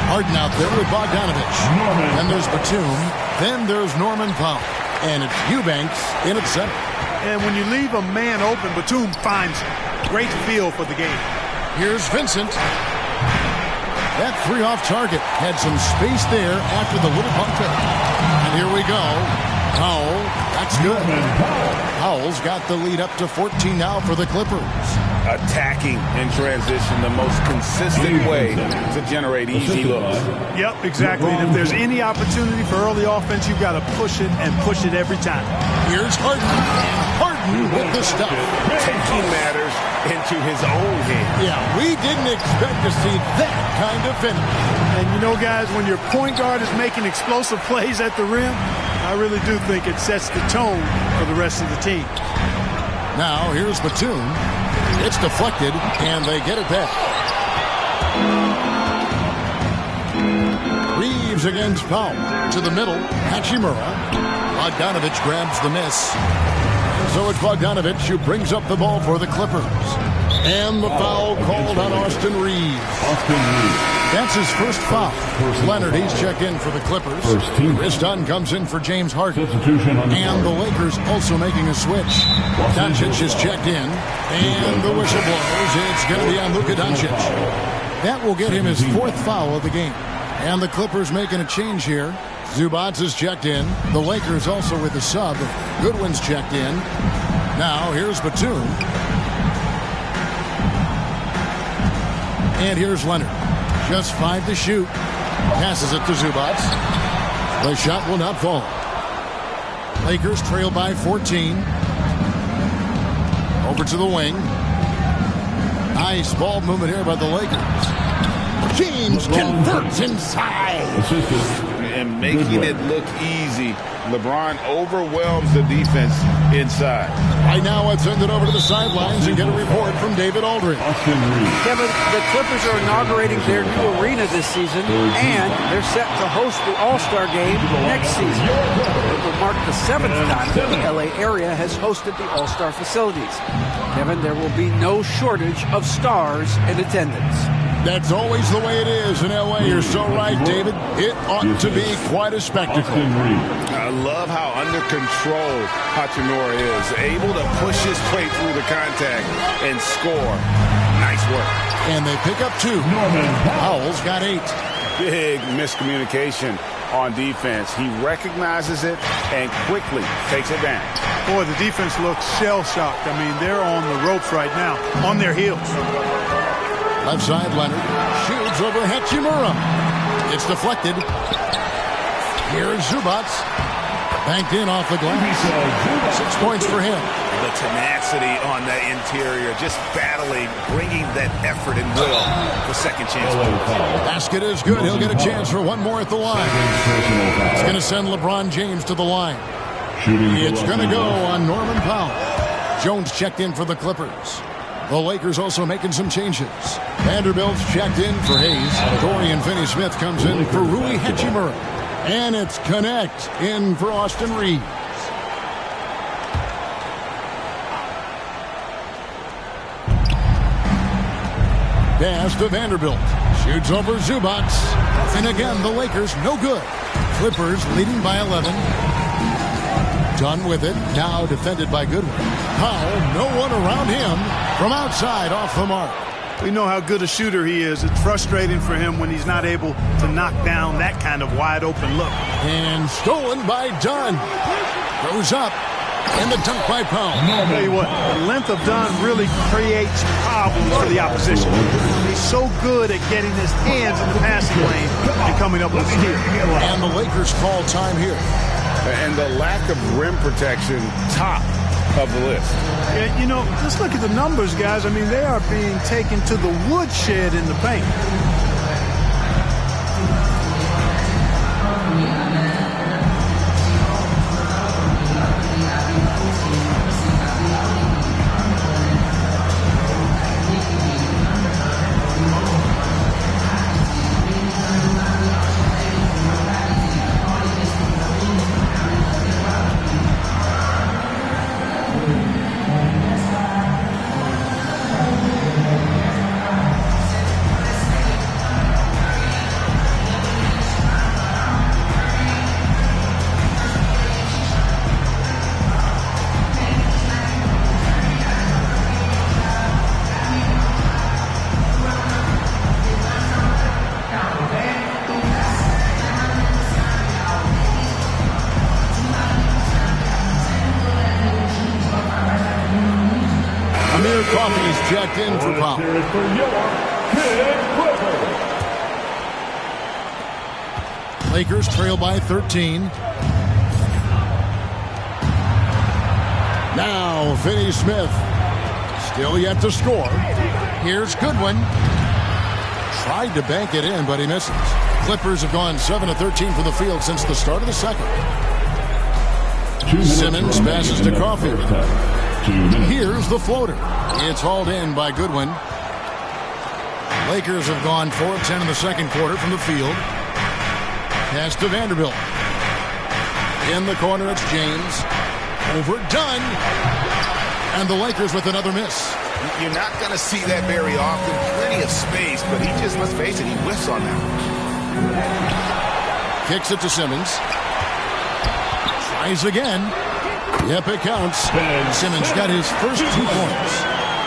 Harden out there with Bogdanovich. Then there's Batum. Then there's Norman Powell. And it's Eubanks in at center. And when you leave a man open, Batum finds great feel for the game. Here's Vincent. That three off target had some space there after the little pump fake. And here we go. Powell, that's good. Powell's got the lead up to 14 now for the Clippers. Attacking in transition, the most consistent way to generate easy looks. Yep, exactly. And if there's any opportunity for early offense, you've got to push it and push it every time. Here's Harden. Harden with the stuff. Taking matters into his own hands. Yeah, we didn't expect to see that kind of finish. And you know, guys, when your point guard is making explosive plays at the rim, I really do think it sets the tone for the rest of the team. Now, here's Batum. It's deflected, and they get it back. Reeves against Powell. To the middle, Hachimura. Bogdanovich grabs the miss. So it's Bogdanovich who brings up the ball for the Clippers. And the foul called on Austin Reeves. That's his first foul. Leonard, he's checked in for the Clippers. Chris Dunn comes in for James Harden. And the Lakers also making a switch. Doncic is checked in. And the whistle blows. It's going to be on Luka Doncic. That will get him his fourth foul of the game. And the Clippers making a change here. Zubac is checked in. The Lakers also with a sub. Goodwin's checked in. Now here's Batum. And here's Leonard. Just 5 to shoot. Passes it to Zubac. The shot will not fall. Lakers trail by 14. Over to the wing. Nice ball movement here by the Lakers. James converts inside. And making it look easy. LeBron overwhelms the defense inside. Right now, let's send it over to the sidelines and get a report from David Aldridge. Kevin, the Clippers are inaugurating their new arena this season, and they're set to host the All-Star Game next season. It will mark the 7th time that the LA area has hosted the All-Star facilities. Kevin, there will be no shortage of stars in attendance. That's always the way it is in L.A. You're so right, David. It ought to be quite a spectacle. I love how under control Hachimura is. Able to push his way through the contact and score. Nice work. And they pick up 2. Powell's got 8. Big miscommunication on defense. He recognizes it and quickly takes advantage. Boy, the defense looks shell-shocked. I mean, they're on the ropes right now, on their heels. Left side, Leonard shoots over Hachimura. It's deflected. Here's Zubac. Banked in off the glass. 6 points for him. The tenacity on the interior, just battling, bringing that effort and will for second chance. Basket is good. He'll get a chance for one more at the line. It's going to send LeBron James to the line. It's going to go on Norman Powell. Jones checked in for the Clippers. The Lakers also making some changes. Vanderbilt's checked in for Hayes. Dorian Finney-Smith comes in for Rui Hachimura. And it's Connect in for Austin Reeves. Pass to Vanderbilt. Shoots over Zubac. And again, the Lakers no good. Clippers leading by 11. Done with it. Now defended by Goodwin. Powell, no one around him. From outside, off the mark. We know how good a shooter he is. It's frustrating for him when he's not able to knock down that kind of wide open look. And stolen by Dunn. Goes up. And the dunk by Powell. I'll tell you what, the length of Dunn really creates problems for the opposition. He's so good at getting his hands in the passing lane and coming up with a steal. And the Lakers call time here. And the lack of rim protection, top of the list. Yeah, you know, just look at the numbers, guys. I mean, they are being taken to the woodshed in the paint. Checked in for Powell. Lakers trail by 13. Now Finney Smith. Still yet to score. Here's Goodwin. Tried to bank it in, but he misses. Clippers have gone 7 of 13 from the field since the start of the second. Simmons passes to Coffey. Here's the floater. It's hauled in by Goodwin. Lakers have gone 4 of 10 in the second quarter from the field. Pass to Vanderbilt. In the corner, it's James. Overdone. And the Lakers with another miss. You're not going to see that very often. Plenty of space, but he just, let's face it, he whiffs on that one. Kicks it to Simmons. Tries again. Yep, it counts. Simmons got his first 2 points.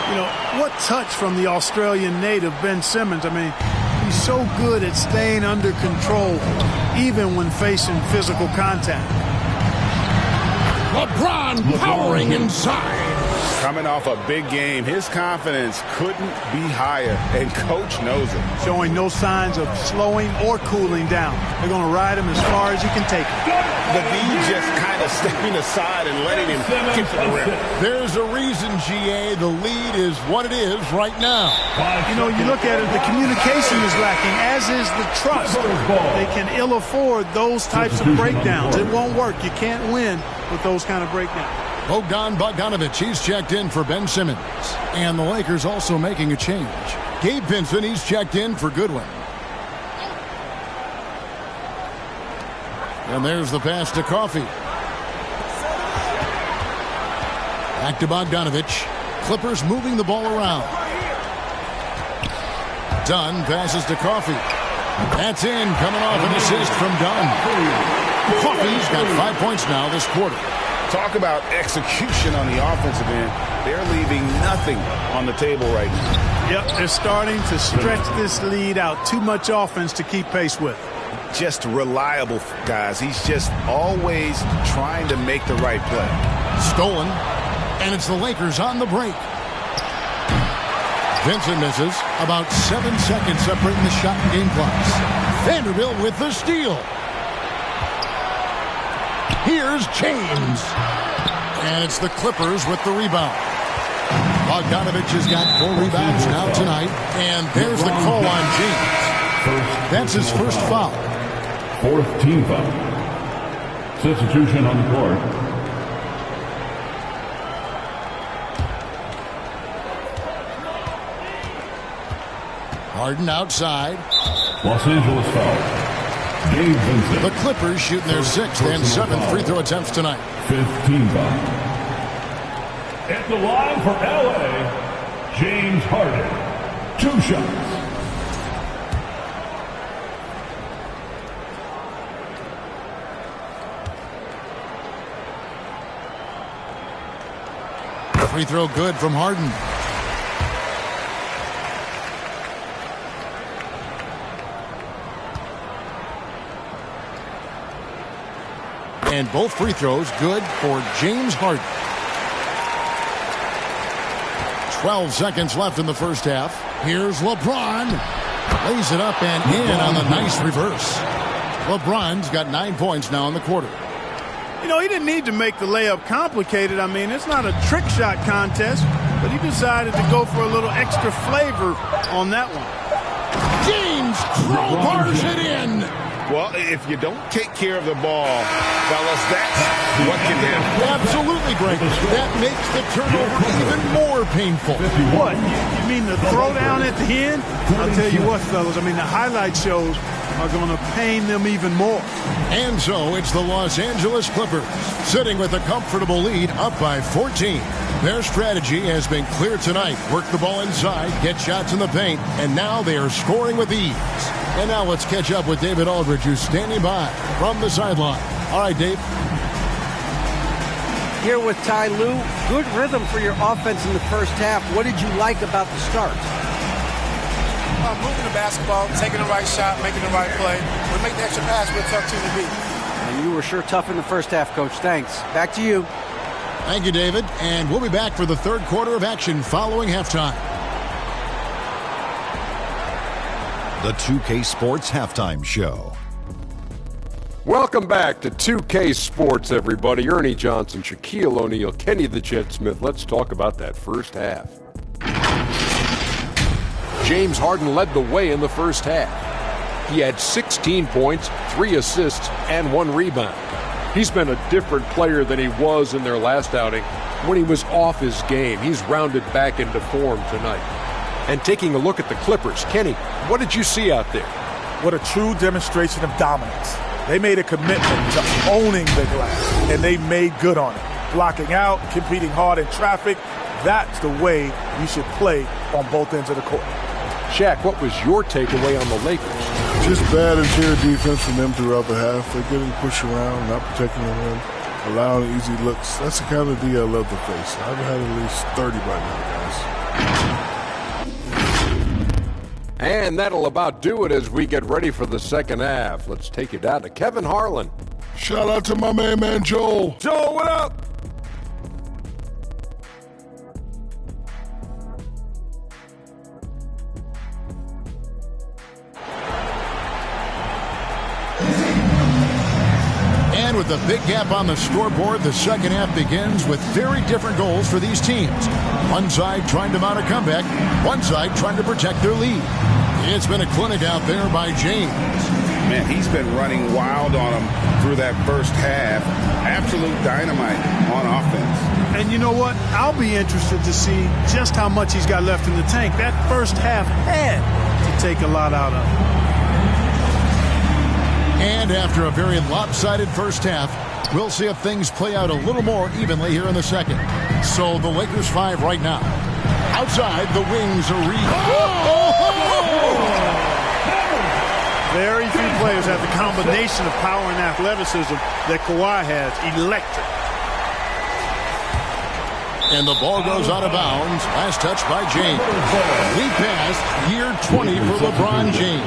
You know, what touch from the Australian native, Ben Simmons. I mean, he's so good at staying under control, even when facing physical contact. LeBron powering inside. Coming off a big game, his confidence couldn't be higher, and Coach knows it. Showing no signs of slowing or cooling down. They're going to ride him as far as he can take him. But he just kind of stepping aside and letting him get to the rim. There's a reason, GA, the lead is what it is right now. You know, you look at it, the communication is lacking, as is the trust. They can ill afford those types of breakdowns. It won't work. You can't win with those kind of breakdowns. Bogdan Bogdanovic, he's checked in for Ben Simmons. And the Lakers also making a change. Gabe Vincent, he's checked in for Goodwin. And there's the pass to Coffey. Back to Bogdanovic. Clippers moving the ball around. Dunn passes to Coffey. That's in, coming off an assist from Dunn. Coffey's got 5 points now this quarter. Talk about execution on the offensive end. They're leaving nothing on the table right now. Yep, they're starting to stretch this lead out. Too much offense to keep pace with. Just reliable, guys. He's just always trying to make the right play. Stolen, and it's the Lakers on the break. Vincent misses. About 7 seconds separating the shot and game clocks. Vanderbilt with the steal. Here's James. And it's the Clippers with the rebound. Bogdanovic has got 4 rebounds now tonight. And there's the call on James. That's his first foul. 4th team foul. Substitution on the court. Harden outside. Los Angeles foul. Gabe Vincent. The Clippers shooting their 6th and 7th free throw attempts tonight. 5th team foul. At the line for LA, James Harden. 2 shots. Free throw good from Harden. And both free throws good for James Harden. 12 seconds left in the first half. Here's LeBron. Lays it up and in on the nice reverse. LeBron's got 9 points now in the quarter. You know, he didn't need to make the layup complicated. I mean, it's not a trick shot contest, but he decided to go for a little extra flavor on that one. James crowbars it in. Well, if you don't take care of the ball, fellas, that's what can happen. Absolutely, Greg. That makes the turnover even more painful. What? You mean the throwdown at the end? I'll tell you what, fellas. I mean, the highlight shows are going to pain them even more. And so it's the Los Angeles Clippers sitting with a comfortable lead up by 14. Their strategy has been clear tonight. Work the ball inside, get shots in the paint, and now they are scoring with ease. And now let's catch up with David Aldridge, who's standing by from the sideline. All right, Dave. Here with Ty Lue, good rhythm for your offense in the first half. What did you like about the start? Moving the basketball, taking the right shot, making the right play. We make the extra pass, we're a tough team to beat. And you were sure tough in the first half, Coach. Thanks. Back to you. Thank you, David. And we'll be back for the third quarter of action following halftime. The 2K Sports Halftime Show. Welcome back to 2K Sports, everybody. Ernie Johnson, Shaquille O'Neal, Kenny the Jet Smith. Let's talk about that first half. James Harden led the way in the first half. He had 16 points, 3 assists, and 1 rebound. He's been a different player than he was in their last outing when he was off his game. He's rounded back into form tonight. And taking a look at the Clippers, Kenny, what did you see out there? What a true demonstration of dominance. They made a commitment to owning the glass, and they made good on it. Blocking out, competing hard in traffic, that's the way you should play on both ends of the court. Shaq, what was your takeaway on the Lakers? Just bad interior defense from them throughout the half. They're getting pushed around, not protecting the rim, allowing easy looks. That's the kind of D I love to face. I've had at least 30 by now, guys. And that'll about do it as we get ready for the second half. Let's take it down to Kevin Harlan. Shout out to my man Joel. Joel, what up? And with a big gap on the scoreboard, the second half begins with very different goals for these teams. One side trying to mount a comeback, one side trying to protect their lead. It's been a clinic out there by James. Man, he's been running wild on him through that first half. Absolute dynamite on offense. And you know what? I'll be interested to see just how much he's got left in the tank. That first half had to take a lot out of him. And after a very lopsided first half, we'll see if things play out a little more evenly here in the second. So the Lakers 5 right now. Outside, the wings are Very few players have the combination of power and athleticism that Kawhi has. Electric. And the ball goes out of bounds. Last touch by James. Lead pass, year 20 for LeBron James.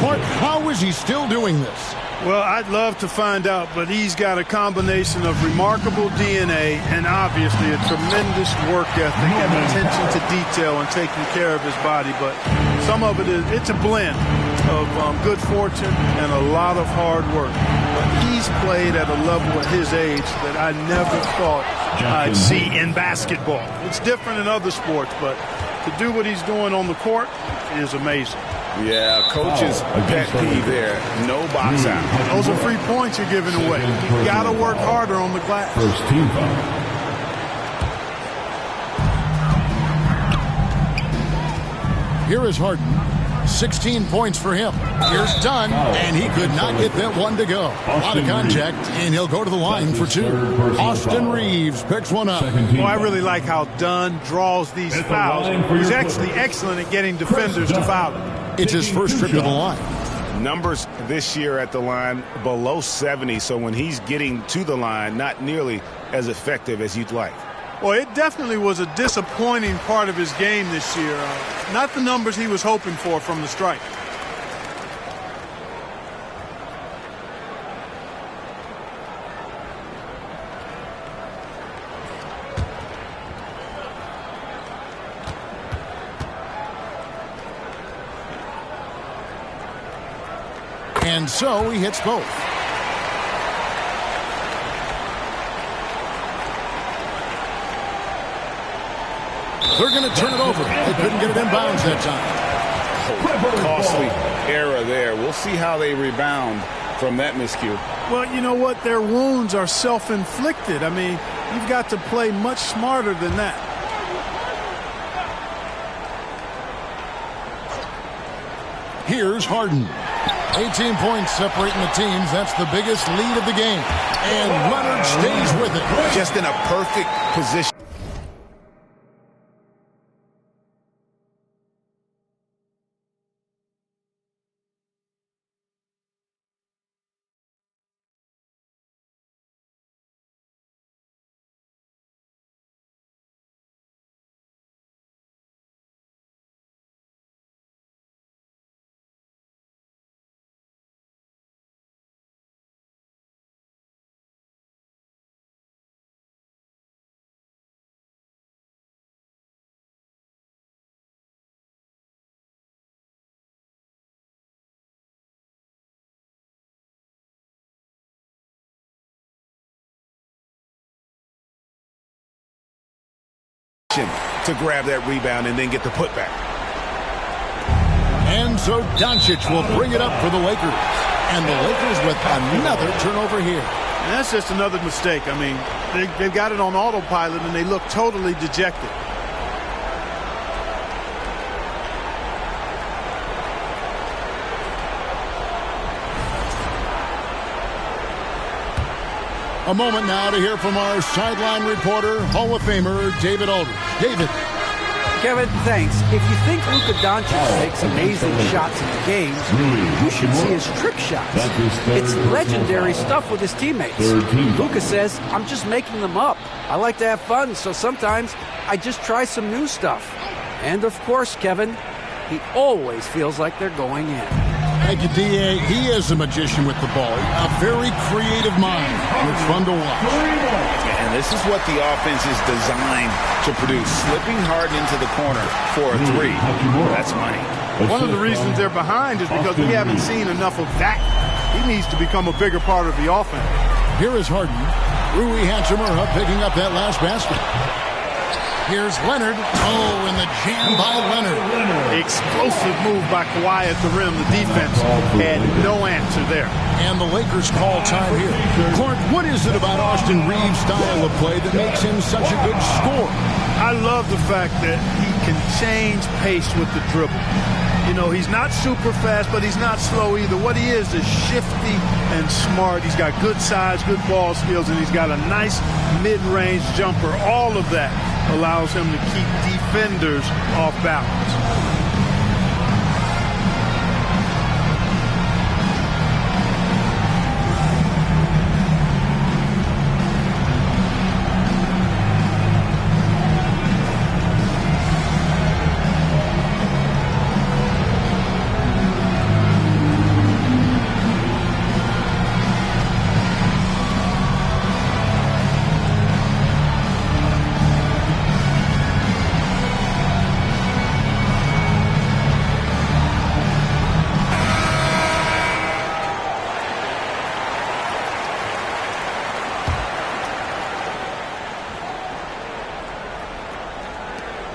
Clark, how is he still doing this? Well, I'd love to find out, but he's got a combination of remarkable DNA and obviously a tremendous work ethic and attention to detail and taking care of his body. But some of it's a blend of good fortune and a lot of hard work. But he's played at a level at his age that I never thought I'd see in basketball. It's different in other sports, but to do what he's doing on the court is amazing. Yeah, coach's pet peeve there. No box out. Those are free points you're giving away. You got to work harder on the glass. First team foul. Here is Harden. 16 points for him. Here's Dunn, and he could not get that one to go. A lot of contact, and he'll go to the line for 2. Austin Reeves picks one up. Well, I really like how Dunn draws these fouls. He's actually excellent at getting defenders to foul him. It's his first trip to the line. Numbers this year at the line below 70, so when he's getting to the line, not nearly as effective as you'd like. Well, it definitely was a disappointing part of his game this year. Not the numbers he was hoping for from the stripe. And so he hits both. They're going to turn it over. They couldn't get it in bounds that time. Costly error there. We'll see how they rebound from that miscue. Well, you know what? Their wounds are self-inflicted. I mean, you've got to play much smarter than that. Here's Harden. 18 points separating the teams. That's the biggest lead of the game. And Leonard stays with it. Just in a perfect position. To grab that rebound and then get the putback. And so Doncic will bring it up for the Lakers. And the Lakers with another turnover here. And that's just another mistake. I mean, they've got it on autopilot and they look totally dejected. A moment now to hear from our sideline reporter, Hall of Famer David Aldridge. David. Kevin, thanks. If you think Luka Doncic makes amazing shots in the games, you should see his trick shots. It's legendary stuff with his teammates. Luka says, I'm just making them up. I like to have fun, so sometimes I just try some new stuff. And of course, Kevin, he always feels like they're going in. Thank you, D.A. He is a magician with the ball. A very creative mind. It's fun to watch. And this is what the offense is designed to produce. Slipping Harden into the corner for a three. That's money. One of the reasons they're behind is because we haven't seen enough of that. He needs to become a bigger part of the offense. Here is Harden. Rui Hachimura picking up that last basket. Here's Leonard. Oh, and the jam by Leonard. Explosive move by Kawhi at the rim. The defense had no answer there. And the Lakers call time here. Clark, what is it about Austin Reeves' style of play that makes him such a good scorer? I love the fact that he can change pace with the dribble. You know, he's not super fast, but he's not slow either. What he is shifty and smart. He's got good size, good ball skills, and he's got a nice mid-range jumper. All of that allows him to keep defenders off balance.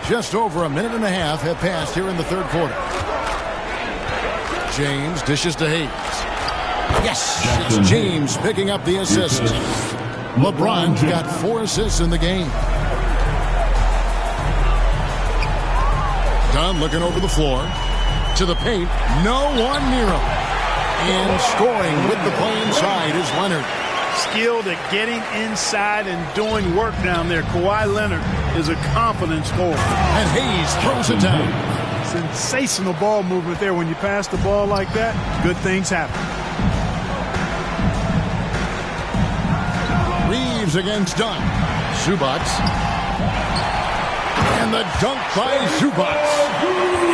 Just over a minute and a half have passed here in the third quarter. James dishes to Hayes. Yes, it's James picking up the assist. LeBron's got 4 assists in the game. Dunn looking over the floor. To the paint. No one near him. And scoring with the play inside is Leonard. Skilled at getting inside and doing work down there. Kawhi Leonard is a confident scorer. And Hayes throws it down. Sensational ball movement there. When you pass the ball like that, good things happen. Reeves against Dunn. Zubats. the dunk by Zubac.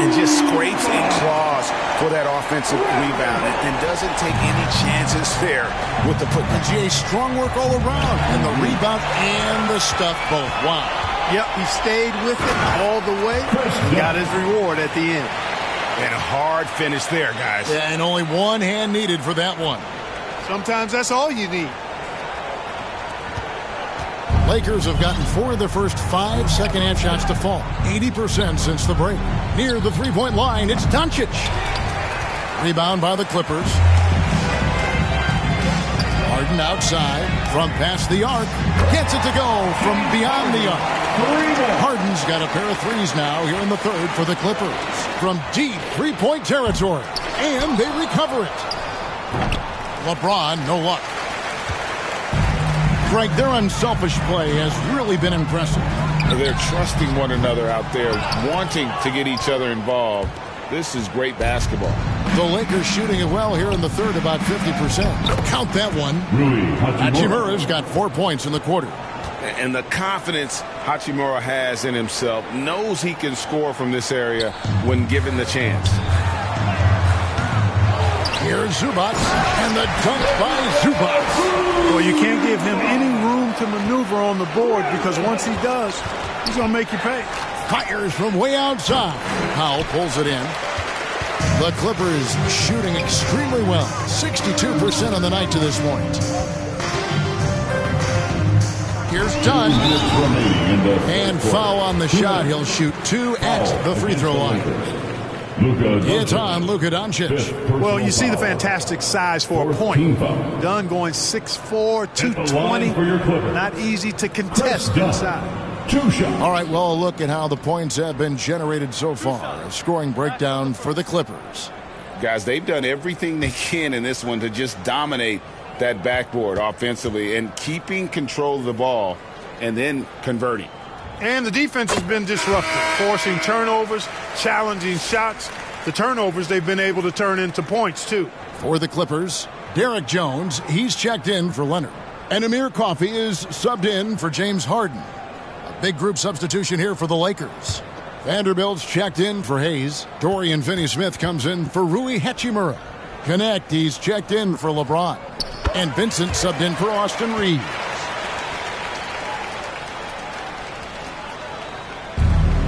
And just scrapes and claws for that offensive rebound and doesn't take any chances there with the putback. GA, strong work all around. And the rebound and the stuff both. Wow. Yep, he stayed with it all the way. He got his reward at the end. And a hard finish there, guys. Yeah, and only one hand needed for that one. Sometimes that's all you need. Lakers have gotten 4 of their first 5 second-half shots to fall. 80% since the break. Near the three-point line, it's Doncic. Rebound by the Clippers. Harden outside from past the arc. Gets it to go from beyond the arc. Harden's got a pair of threes now here in the third for the Clippers. From deep three-point territory. And they recover it. LeBron, no luck. Greg, their unselfish play has really been impressive. They're trusting one another out there, wanting to get each other involved. This is great basketball. The Lakers shooting it well here in the third, about 50%. Count that one. Hachimura's got 4 points in the quarter. And the confidence Hachimura has in himself, knows he can score from this area when given the chance. Here's Zubac, and the dunk by Zubac. Well, you can't give him any room to maneuver on the board because once he does, he's going to make you pay. Fires from way outside. Powell pulls it in. The Clippers shooting extremely well. 62% on the night to this point. Here's Dunn. And foul on the shot. He'll shoot 2 at the free throw line. It's on Luka Doncic. Well, you see the fantastic size for a point. Dunn going 6'4", 220. Not easy to contest inside. All right, well, look at how the points have been generated so far. A scoring breakdown for the Clippers. Guys, they've done everything they can in this one to just dominate that backboard offensively and keeping control of the ball and then converting. And the defense has been disruptive, forcing turnovers, challenging shots. The turnovers they've been able to turn into points, too. For the Clippers, Derek Jones, he's checked in for Leonard. And Amir Coffey is subbed in for James Harden. A big group substitution here for the Lakers. Vanderbilt's checked in for Hayes. Dorian Finney-Smith comes in for Rui Hachimura. Connect, he's checked in for LeBron. And Vincent subbed in for Austin Reeves.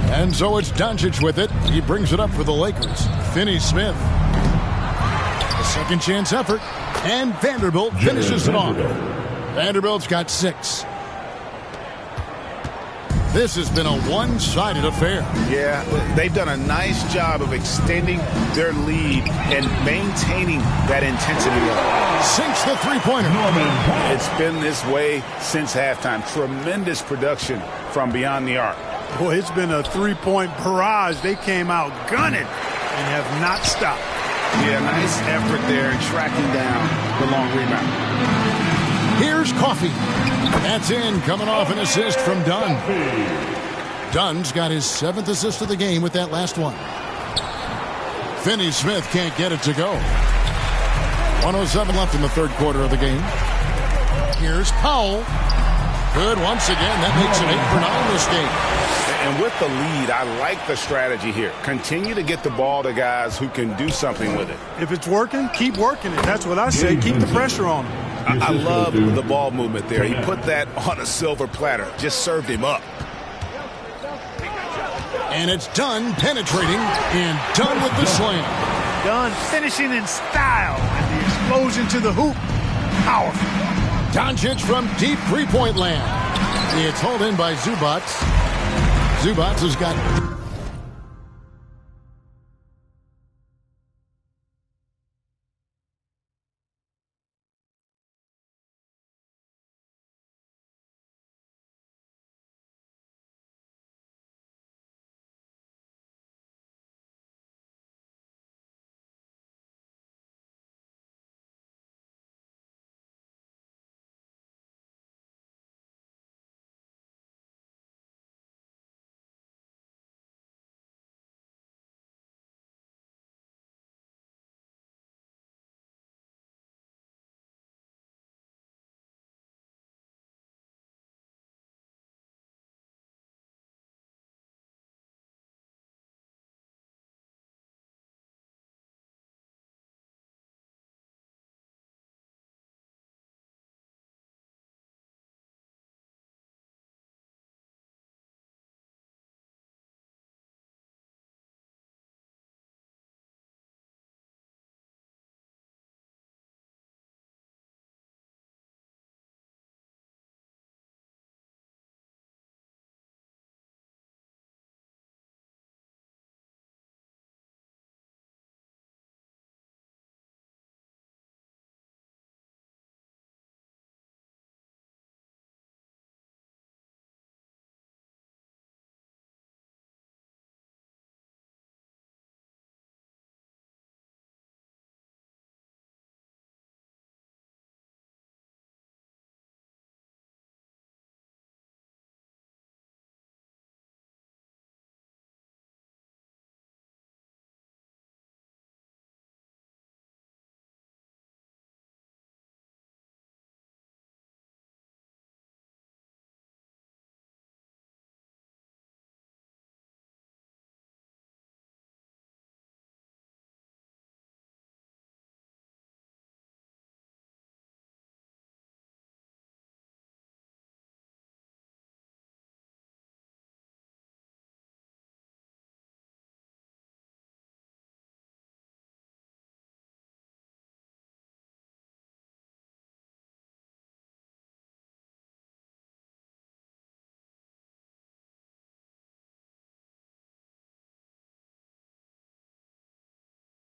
And so it's Doncic with it. He brings it up for the Lakers. Finney-Smith. A second chance effort. And Vanderbilt finishes it off. Vanderbilt's got 6. This has been a one-sided affair. Yeah, they've done a nice job of extending their lead and maintaining that intensity level. Sinks the three-pointer. It's been this way since halftime. Tremendous production from beyond the arc. Boy, it's been a three-point barrage. They came out gunning and have not stopped. Yeah, nice effort there in tracking down the long rebound. Here's Coffey. That's in, coming off an assist from Dunn. Dunn's got his 7th assist of the game with that last one. Finney-Smith can't get it to go. 1:07 left in the third quarter of the game. Here's Powell. Good once again. That makes it 8 for 9 this game. And with the lead, I like the strategy here. Continue to get the ball to guys who can do something with it. If it's working, keep working it. That's what I say. Keep the pressure on him. I love the ball movement there. He put that on a silver platter. Just served him up. And it's Dunn penetrating and Dunn with the slam. Dunn finishing in style and the explosion to the hoop. Powerful. Doncic from deep three-point land. It's hauled in by Zubac. Zubac has got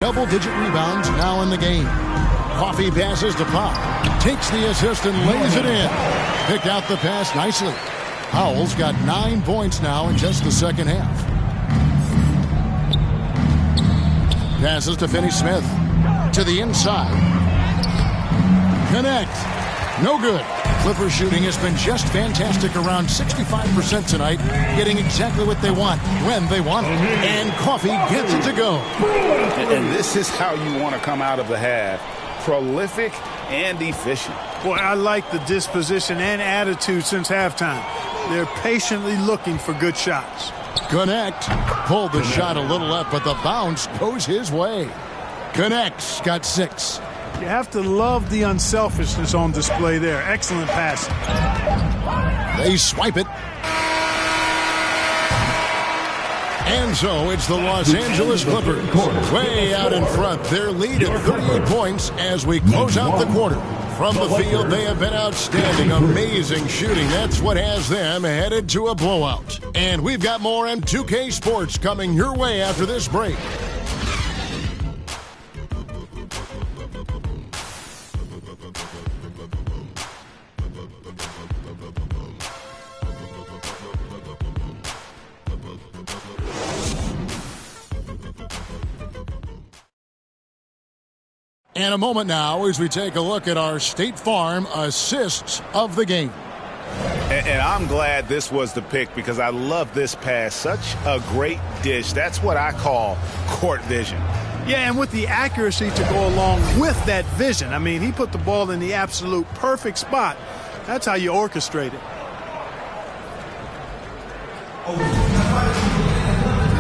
Double-digit rebounds now in the game. Coffee passes to Pop. Takes the assist and lays it in. Picked out the pass nicely. Howell's got 9 points now in just the second half. Passes to Finney-Smith. To the inside. Connect. No good. Clippers shooting has been just fantastic, around 65% tonight, getting exactly what they want, when they want it. And Coffee gets it to go. And this is how you want to come out of the half. Prolific and efficient. Boy, I like the disposition and attitude since halftime. They're patiently looking for good shots. Connect. Pulled the shot a little up, but the bounce goes his way. Connect's got 6. You have to love the unselfishness on display there. Excellent passing. They swipe it. And so it's the Los Angeles Clippers way out in front. Their lead at 38 points as we close out the quarter. From the field, they have been outstanding. Amazing shooting. That's what has them headed to a blowout. And we've got more M2K Sports coming your way after this break. And a moment now as we take a look at our State Farm assists of the game. And I'm glad this was the pick because I love this pass. Such a great dish. That's what I call court vision. Yeah, and with the accuracy to go along with that vision. I mean, he put the ball in the absolute perfect spot. That's how you orchestrate it.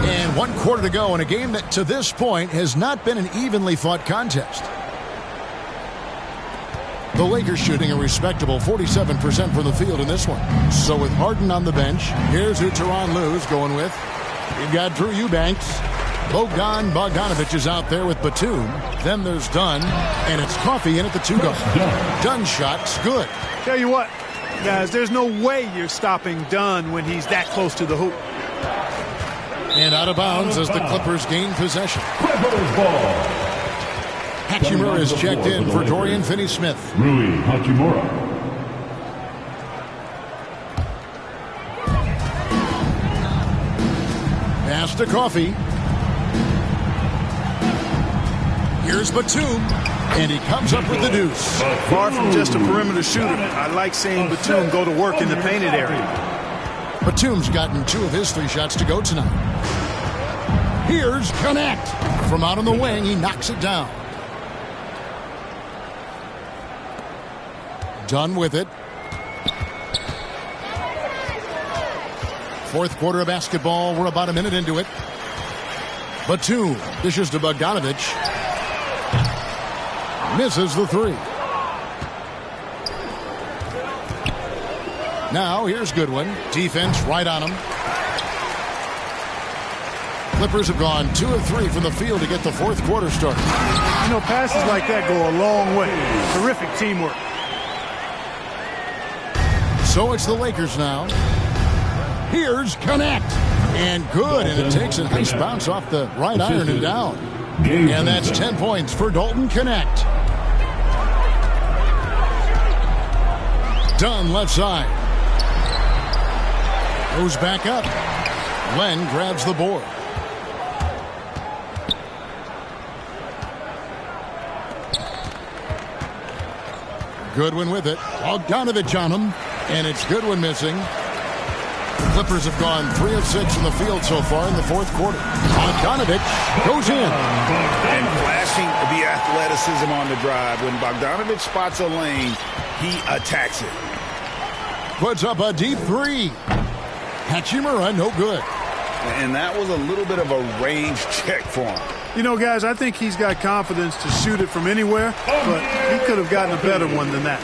And 1 quarter to go in a game that to this point has not been an evenly fought contest. The Lakers shooting a respectable 47% from the field in this one. So with Harden on the bench, here's who Tyronn Lue's going with. You've got Drew Eubanks. Bogdanovich is out there with Batum. Then there's Dunn, and it's Coffee in at the 2-guard. Dunn's shot's good. Tell you what, guys, there's no way you're stopping Dunn when he's that close to the hoop. And out of bounds as the Clippers gain possession. Clippers ball. Hachimura is checked in for Dorian Finney-Smith. Rui Hachimura. Pass to Coffee. Here's Batum, and he comes up with the deuce. Far from just a perimeter shooter. I like seeing Batum go to work in the painted area. Batum's gotten 2 of his 3 shots to go tonight. Here's Connect. From out on the wing, he knocks it down. Done with it. 4th quarter of basketball. We're about a minute into it. Batum dishes to Bogdanovich. Misses the 3. Now here's Goodwin. Defense right on him. Clippers have gone 2 of 3 from the field to get the 4th quarter started. You know, passes like that go a long way. Terrific teamwork. So it's the Lakers now. Here's Connect. And good, and it takes a nice bounce off the right iron and down. And that's 10 points for Dalton Connect. Dunn left side. Goes back up. Len grabs the board. Goodwin with it. Bogdanovich on him. And it's Goodwin missing. The Clippers have gone 3 of 6 from the field so far in the 4th quarter. Bogdanovich goes in. And flashing the athleticism on the drive. When Bogdanovich spots a lane, he attacks it. Puts up a deep 3. Hachimura, no good. And that was a little bit of a range check for him. You know, guys, I think he's got confidence to shoot it from anywhere, but he could have gotten a better one than that.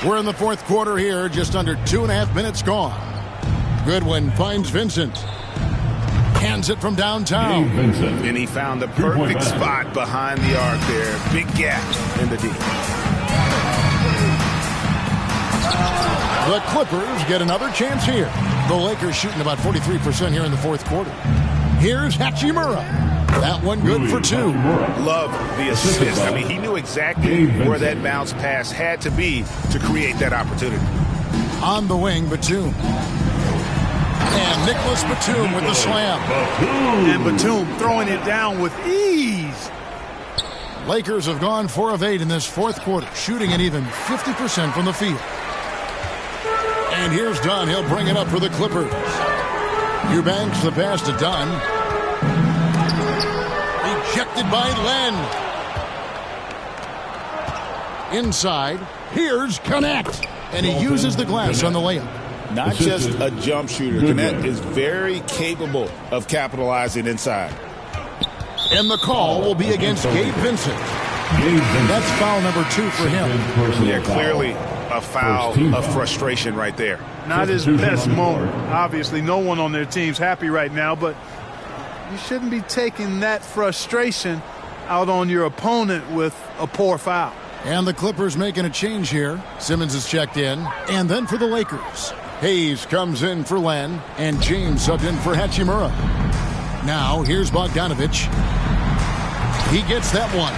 We're in the 4th quarter here, just under 2.5 minutes gone. Goodwin finds Vincent. Hands it from downtown. And he found the perfect spot behind the arc there. Big gap in the D. The Clippers get another chance here. The Lakers shooting about 43% here in the 4th quarter. Here's Hachimura. That one good for 2. Love the assist. I mean, he knew exactly where that bounce pass had to be to create that opportunity. On the wing, Batum. And Nicholas Batum with the slam. And Batum throwing it down with ease. Lakers have gone 4 of 8 in this fourth quarter, shooting at even 50% from the field. And here's Dunn. He'll bring it up for the Clippers. Eubanks, the pass to Dunn. Ejected by Len. Inside. Here's Connect. And he uses the glass on the layup. Not just a jump shooter. Connect is very capable of capitalizing inside. And the call will be against Gabe Vincent. That's foul number 2 for him. Yeah, clearly a foul of frustration right there. Not his best moment. Obviously, no one on their team's happy right now, but you shouldn't be taking that frustration out on your opponent with a poor foul. And the Clippers making a change here. Simmons is checked in. And then for the Lakers, Hayes comes in for Len, and James subbed in for Hachimura. Now, here's Bogdanovich. He gets that one.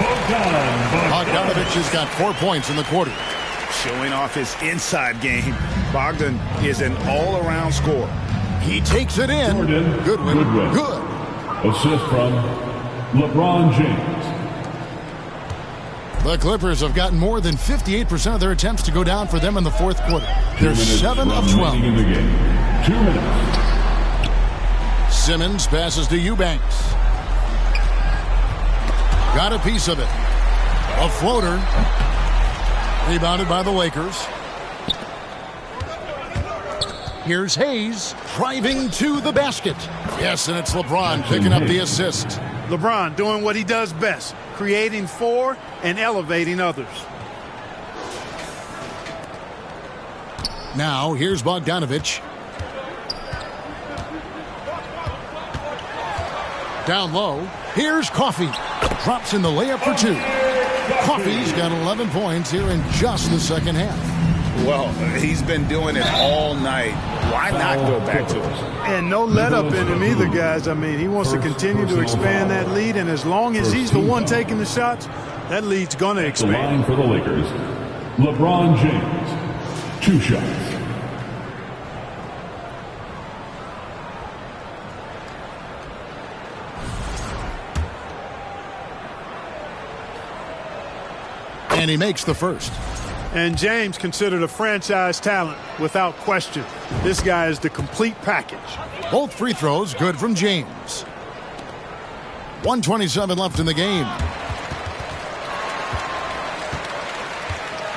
Bogdanovich has got 4 points in the quarter. Showing off his inside game. Bogdan is an all-around scorer. He takes it in. Goodwin. Good. Assist from LeBron James. The Clippers have gotten more than 58% of their attempts to go down for them in the fourth quarter. They're 7 of 12. In the game. 2 minutes. Simmons passes to Eubanks. Got a piece of it. A floater. Rebounded by the Lakers. Here's Hayes driving to the basket. Yes, and it's LeBron picking up the assist. LeBron doing what he does best, creating for and elevating others. Now, here's Bogdanovich. Down low. Here's Coffey. Drops in the layup for 2. Coffey's got 11 points here in just the second half. Well, he's been doing it all night. Why not go back to it? And no let up in him either, guys. I mean, he wants to continue to expand that lead, and as long as he's the one taking the shots, that lead's going to expand. The line for the Lakers, LeBron James, 2 shots. And he makes the first. And James considered a franchise talent without question. This guy is the complete package. Both free throws good from James. 1:27 left in the game.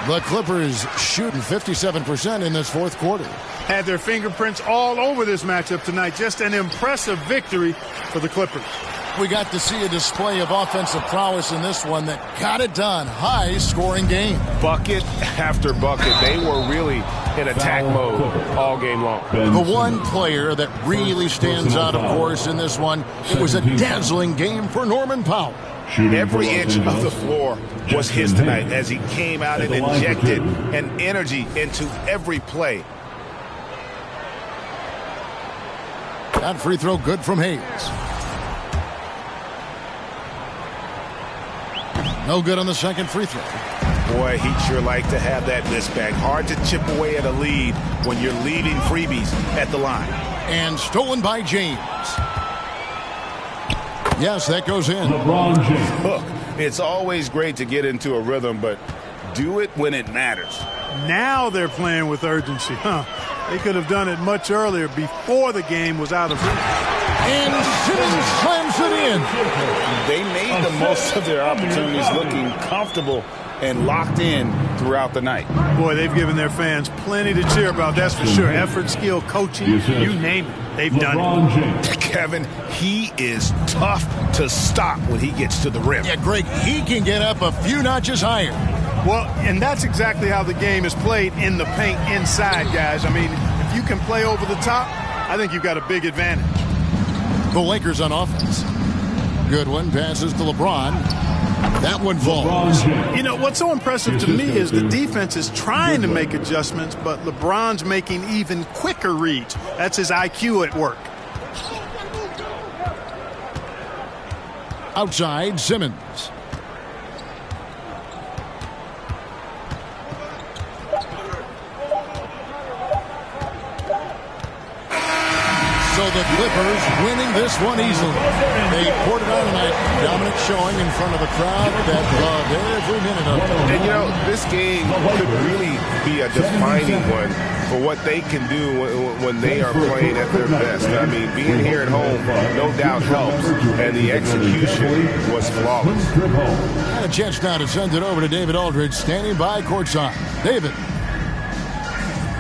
The Clippers shooting 57% in this fourth quarter. Had their fingerprints all over this matchup tonight. Just an impressive victory for the Clippers. We got to see a display of offensive prowess in this one that got it done. High-scoring game. Bucket after bucket. They were really in attack mode all game long. The one player that really stands out, of course, in this one, it was a dazzling game for Norman Powell. Every inch of the floor was his tonight as he came out and injected an energy into every play. That free throw good from Hayes. No good on the second free throw. Boy, he'd sure like to have that miss back. Hard to chip away at a lead when you're leaving freebies at the line. And stolen by James. Yes, that goes in. LeBron James. Look, it's always great to get into a rhythm, but do it when it matters. Now they're playing with urgency. They could have done it much earlier before the game was out of reach. And Simmons slams it in. They made the most of their opportunities, looking comfortable and locked in throughout the night. Boy, they've given their fans plenty to cheer about, that's for sure. Effort, skill, coaching, you name it. They've done it. Kevin, he is tough to stop when he gets to the rim. Yeah, Greg, he can get up a few notches higher. Well, and that's exactly how the game is played in the paint inside, guys. I mean, if you can play over the top, I think you've got a big advantage. The Lakers on offense. Goodwin passes to LeBron. That one falls. You know, what's so impressive to me is the defense is trying to make adjustments, but LeBron's making even quicker reads. That's his IQ at work. Outside, Simmons. So the Clippers winning this one easily. They poured it on tonight. Dominant showing in front of a crowd that loved every minute of it. And, you know, this game could really be a defining one for what they can do when they are playing at their best. I mean, being here at home, no doubt helps, and the execution was flawless. And a chance now to send it over to David Aldridge, standing by courtside. David.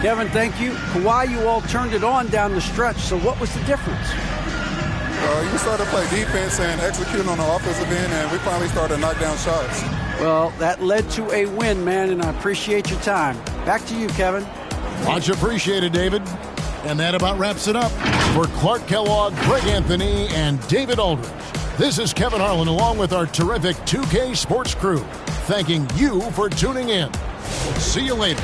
Kevin, thank you. Kawhi, you all turned it on down the stretch, so what was the difference? You started to play defense and execute on the offensive end, and we finally started to knock down shots. Well, that led to a win, man, and I appreciate your time. Back to you, Kevin. Much appreciated, David. And that about wraps it up. For Clark Kellogg, Greg Anthony, and David Aldridge, this is Kevin Harlan along with our terrific 2K Sports crew, thanking you for tuning in. See you later.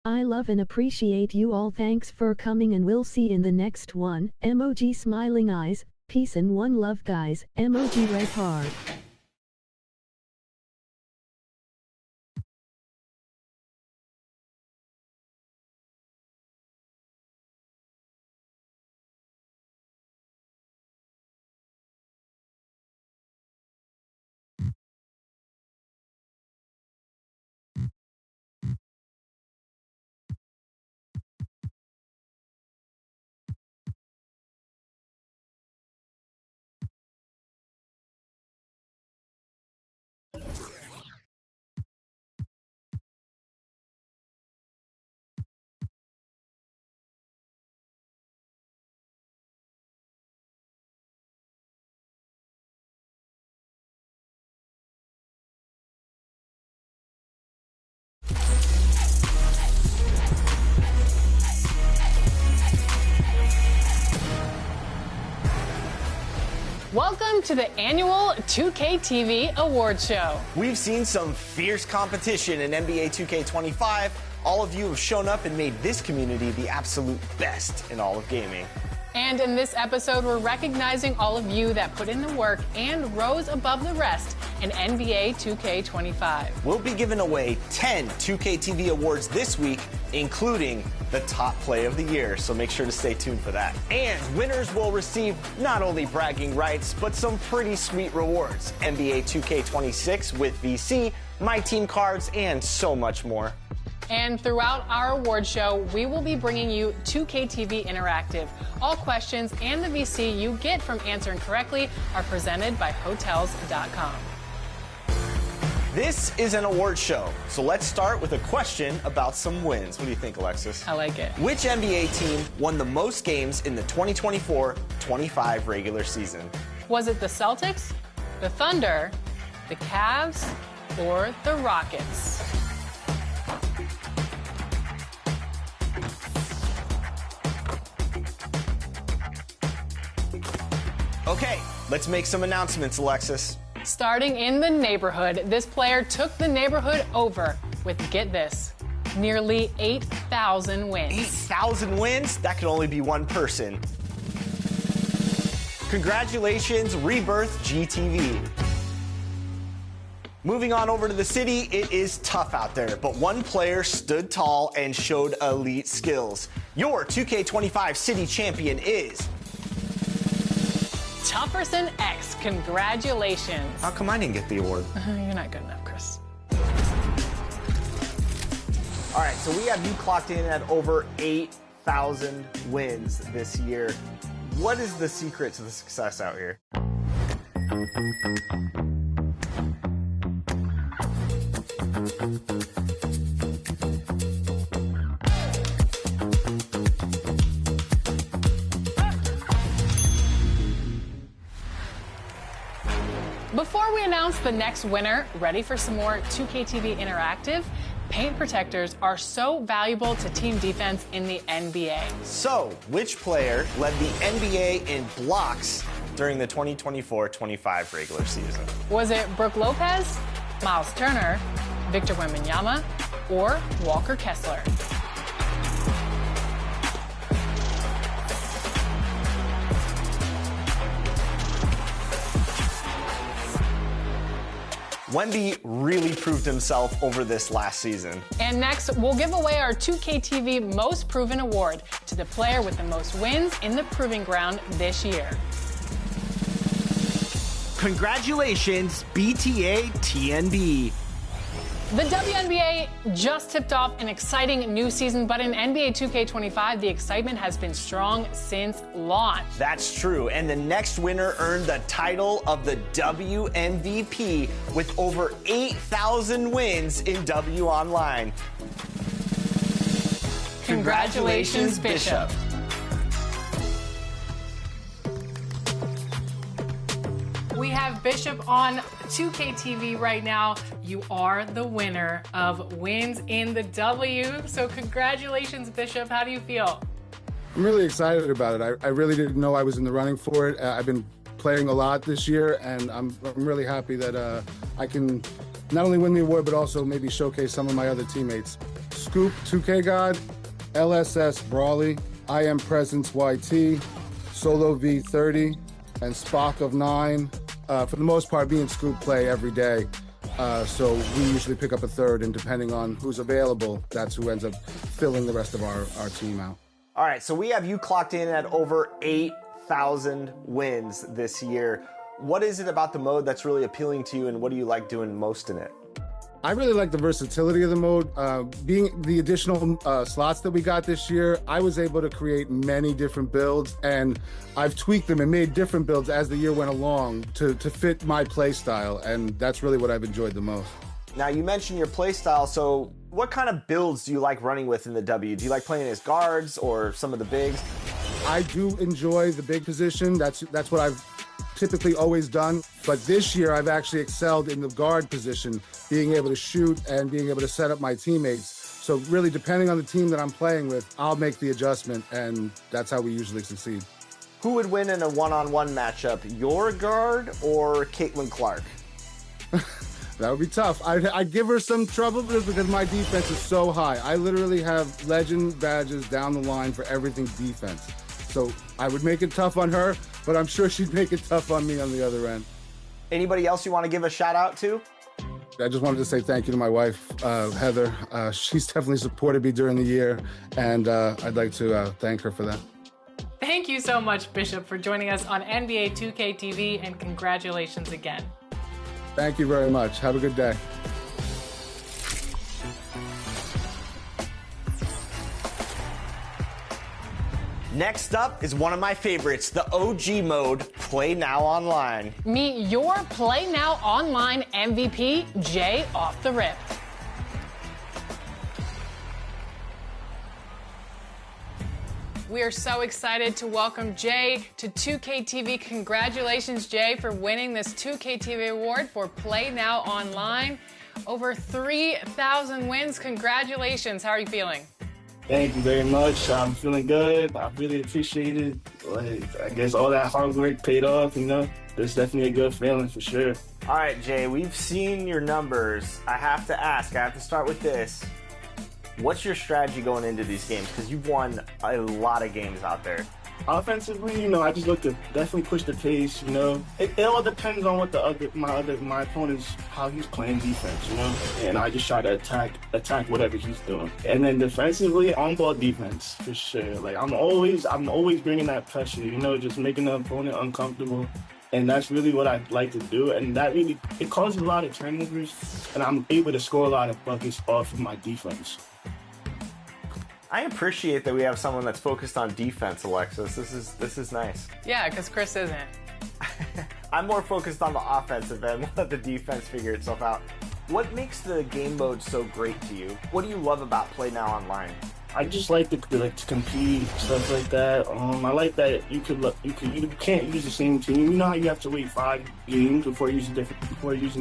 I love and appreciate you all. Thanks for coming, and we'll see in the next one. Emoji smiling eyes. Peace and one love, guys. Emoji red heart. Welcome to the annual 2K TV Awards Show. We've seen some fierce competition in NBA 2K25. All of you have shown up and made this community the absolute best in all of gaming. And in this episode, we're recognizing all of you that put in the work and rose above the rest in NBA 2K25. We'll be giving away 10 2K TV awards this week, including the top play of the year, so make sure to stay tuned for that. And winners will receive not only bragging rights, but some pretty sweet rewards. NBA 2K26 with VC, My Team cards, and so much more. And throughout our award show, we will be bringing you 2K TV Interactive. All questions and the VC you get from answering correctly are presented by Hotels.com. This is an award show, so let's start with a question about some wins. What do you think, Alexis? I like it. Which NBA team won the most games in the 2024-25 regular season? Was it the Celtics, the Thunder, the Cavs, or the Rockets? Okay, let's make some announcements, Alexis. Starting in the neighborhood, this player took the neighborhood over with, get this, nearly 8,000 wins. 8,000 wins? That could only be one person. Congratulations, Rebirth GTV. Moving on over to the city, it is tough out there, but one player stood tall and showed elite skills. Your 2K25 city champion is Tufferson X. Congratulations. How come I didn't get the award? You're not good enough, Chris. All right, so we have you clocked in at over 8,000 wins this year. What is the secret to the success out here? Before we announce the next winner, ready for some more 2K TV Interactive? Paint protectors are so valuable to team defense in the NBA. So, which player led the NBA in blocks during the 2024-25 regular season? Was it Brook Lopez, Miles Turner, Victor Wembanyama, or Walker Kessler? Wemby really proved himself over this last season. And next, we'll give away our 2K TV Most Proven Award to the player with the most wins in the Proving Ground this year. Congratulations, BTA TNB. The WNBA just tipped off an exciting new season, but in NBA 2K25, the excitement has been strong since launch. That's true, and the next winner earned the title of the WMVP with over 8,000 wins in W Online. Congratulations, Bishop. We have Bishop on 2K TV right now. You are the winner of wins in the W. So congratulations, Bishop. How do you feel? I'm really excited about it. I really didn't know I was in the running for it. I've been playing a lot this year, and I'm really happy that I can not only win the award, but also maybe showcase some of my other teammates. Scoop, 2K God, LSS Brawley, I Am Presence YT, Solo V30, and Spock of 9. For the most part, me and Scoop play every day. So we usually pick up a third, and depending on who's available, that's who ends up filling the rest of our team out. All right, so we have you clocked in at over 8,000 wins this year. What is it about the mode that's really appealing to you, and what do you like doing most in it? I really like the versatility of the mode. Being the additional slots that we got this year, I was able to create many different builds, and I've tweaked them and made different builds as the year went along to fit my play style, and that's really what I've enjoyed the most. Now, you mentioned your play style, so what kind of builds do you like running with in the W? Do you like playing as guards or some of the bigs? I do enjoy the big position. That's what I've typically always done, but this year I've actually excelled in the guard position, being able to shoot and being able to set up my teammates. So really, depending on the team that I'm playing with, I'll make the adjustment, and that's how we usually succeed. Who would win in a one-on-one matchup, your guard or Caitlin Clark? That would be tough. I'd give her some trouble just because my defense is so high. I literally have legend badges down the line for everything defense. So I would make it tough on her, but I'm sure she'd make it tough on me on the other end. Anybody else you want to give a shout out to? I just wanted to say thank you to my wife, Heather. She's definitely supported me during the year, and I'd like to thank her for that. Thank you so much, Bishop, for joining us on NBA 2K TV, and congratulations again. Thank you very much. Have a good day. Next up is one of my favorites, the OG mode, Play Now Online. Meet your Play Now Online MVP, Jay Off the Rip. We are so excited to welcome Jay to 2K TV. Congratulations, Jay, for winning this 2K TV award for Play Now Online. Over 3,000 wins. Congratulations. How are you feeling? Thank you very much. I'm feeling good. I really appreciate it. I guess all that hard work paid off, you know. It's definitely a good feeling for sure. All right, Jay, we've seen your numbers. I have to start with this. What's your strategy going into these games? Because you've won a lot of games out there. Offensively, you know, I just look to definitely push the pace, you know. It all depends on what my opponent's, how he's playing defense, you know. And I just try to attack whatever he's doing. And then defensively, on-ball defense, for sure. Like, I'm always bringing that pressure, you know, just making the opponent uncomfortable. And that's really what I like to do. And that really, it causes a lot of turnovers. And I'm able to score a lot of buckets off of my defense. I appreciate that we have someone that's focused on defense, Alexis. This is nice. Yeah, because Chris isn't. I'm more focused on the offensive end. We'll let the defense figure itself out. What makes the game mode so great to you? What do you love about Play Now Online? I just like to compete, stuff like that. I like that you can't use the same team. You know how you have to wait 5 games before using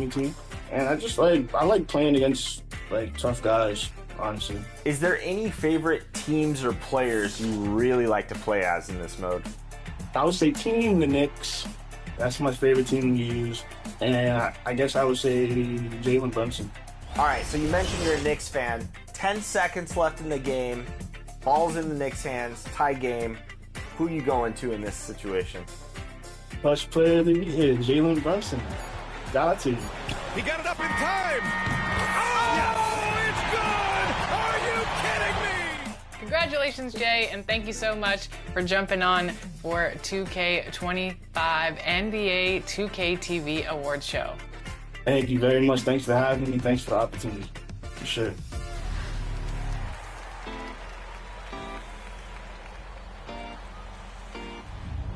a team. And I like playing against like tough guys. Honestly. Is there any favorite teams or players you really like to play as in this mode? I would say the Knicks. That's my favorite team to use. And I guess I would say Jalen Brunson. All right, so you mentioned you're a Knicks fan. 10 seconds left in the game. Ball's in the Knicks' hands. Tie game. Who are you going to in this situation? Best player of the year, Jalen Brunson. Got to. He got it up in time. Oh, yes. It's good. Are you kidding me? Congratulations, Jay, and thank you so much for jumping on for 2K25 NBA 2K TV Awards Show. Thank you very much. Thanks for having me. Thanks for the opportunity. For sure.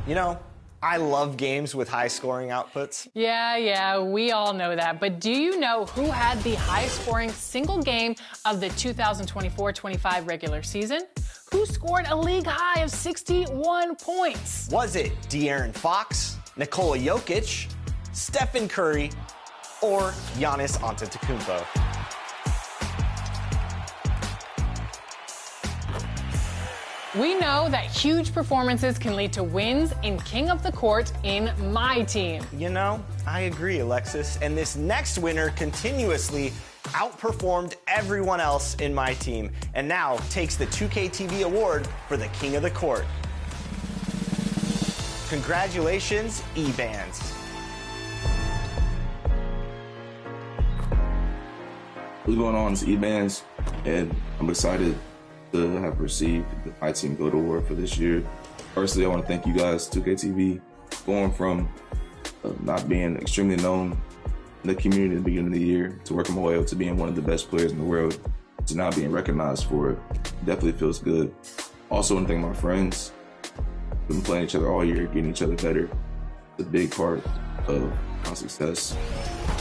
You know, I love games with high scoring outputs. Yeah, we all know that. But do you know who had the highest scoring single game of the 2024-25 regular season? Who scored a league high of 61 points? Was it De'Aaron Fox, Nikola Jokic, Stephen Curry, or Giannis Antetokounmpo? We know that huge performances can lead to wins in King of the Court in my team. You know, I agree, Alexis. And this next winner continuously outperformed everyone else in my team and now takes the 2K TV award for the King of the Court. Congratulations, E-Bands. What's going on? It's E-Bands, and I'm excited to have received the My Team GOAT Award for this year. Firstly, I want to thank you guys, 2K TV, going from not being extremely known in the community at the beginning of the year to working my way up to being one of the best players in the world to now being recognized for it. Definitely feels good. Also, I want to thank my friends. We've been playing each other all year, getting each other better. It's a big part of my success.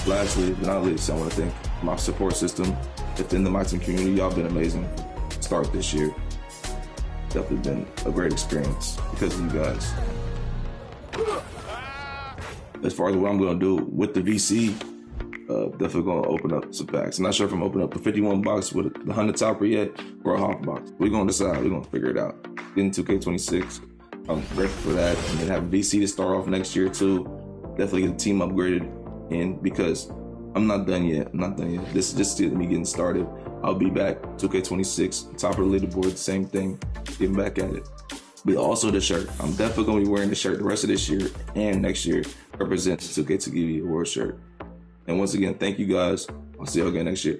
Lastly, but not least, I want to thank my support system within the My Team community. Y'all been amazing. Start this year. Definitely been a great experience because of you guys. As far as what I'm going to do with the VC, definitely going to open up some packs. I'm not sure if I'm opening up a 51 box with the 100 topper yet or a half box. We're going to decide. We're going to figure it out. Getting 2K26, I'm grateful for that. And then have VC to start off next year too. Definitely get the team upgraded in because I'm not done yet. This is just still me getting started. I'll be back 2K26, top of the leaderboard, same thing, getting back at it. But also the shirt. I'm definitely going to be wearing the shirt the rest of this year and next year. Represents the 2K award shirt. And once again, thank you guys. I'll see y'all again next year.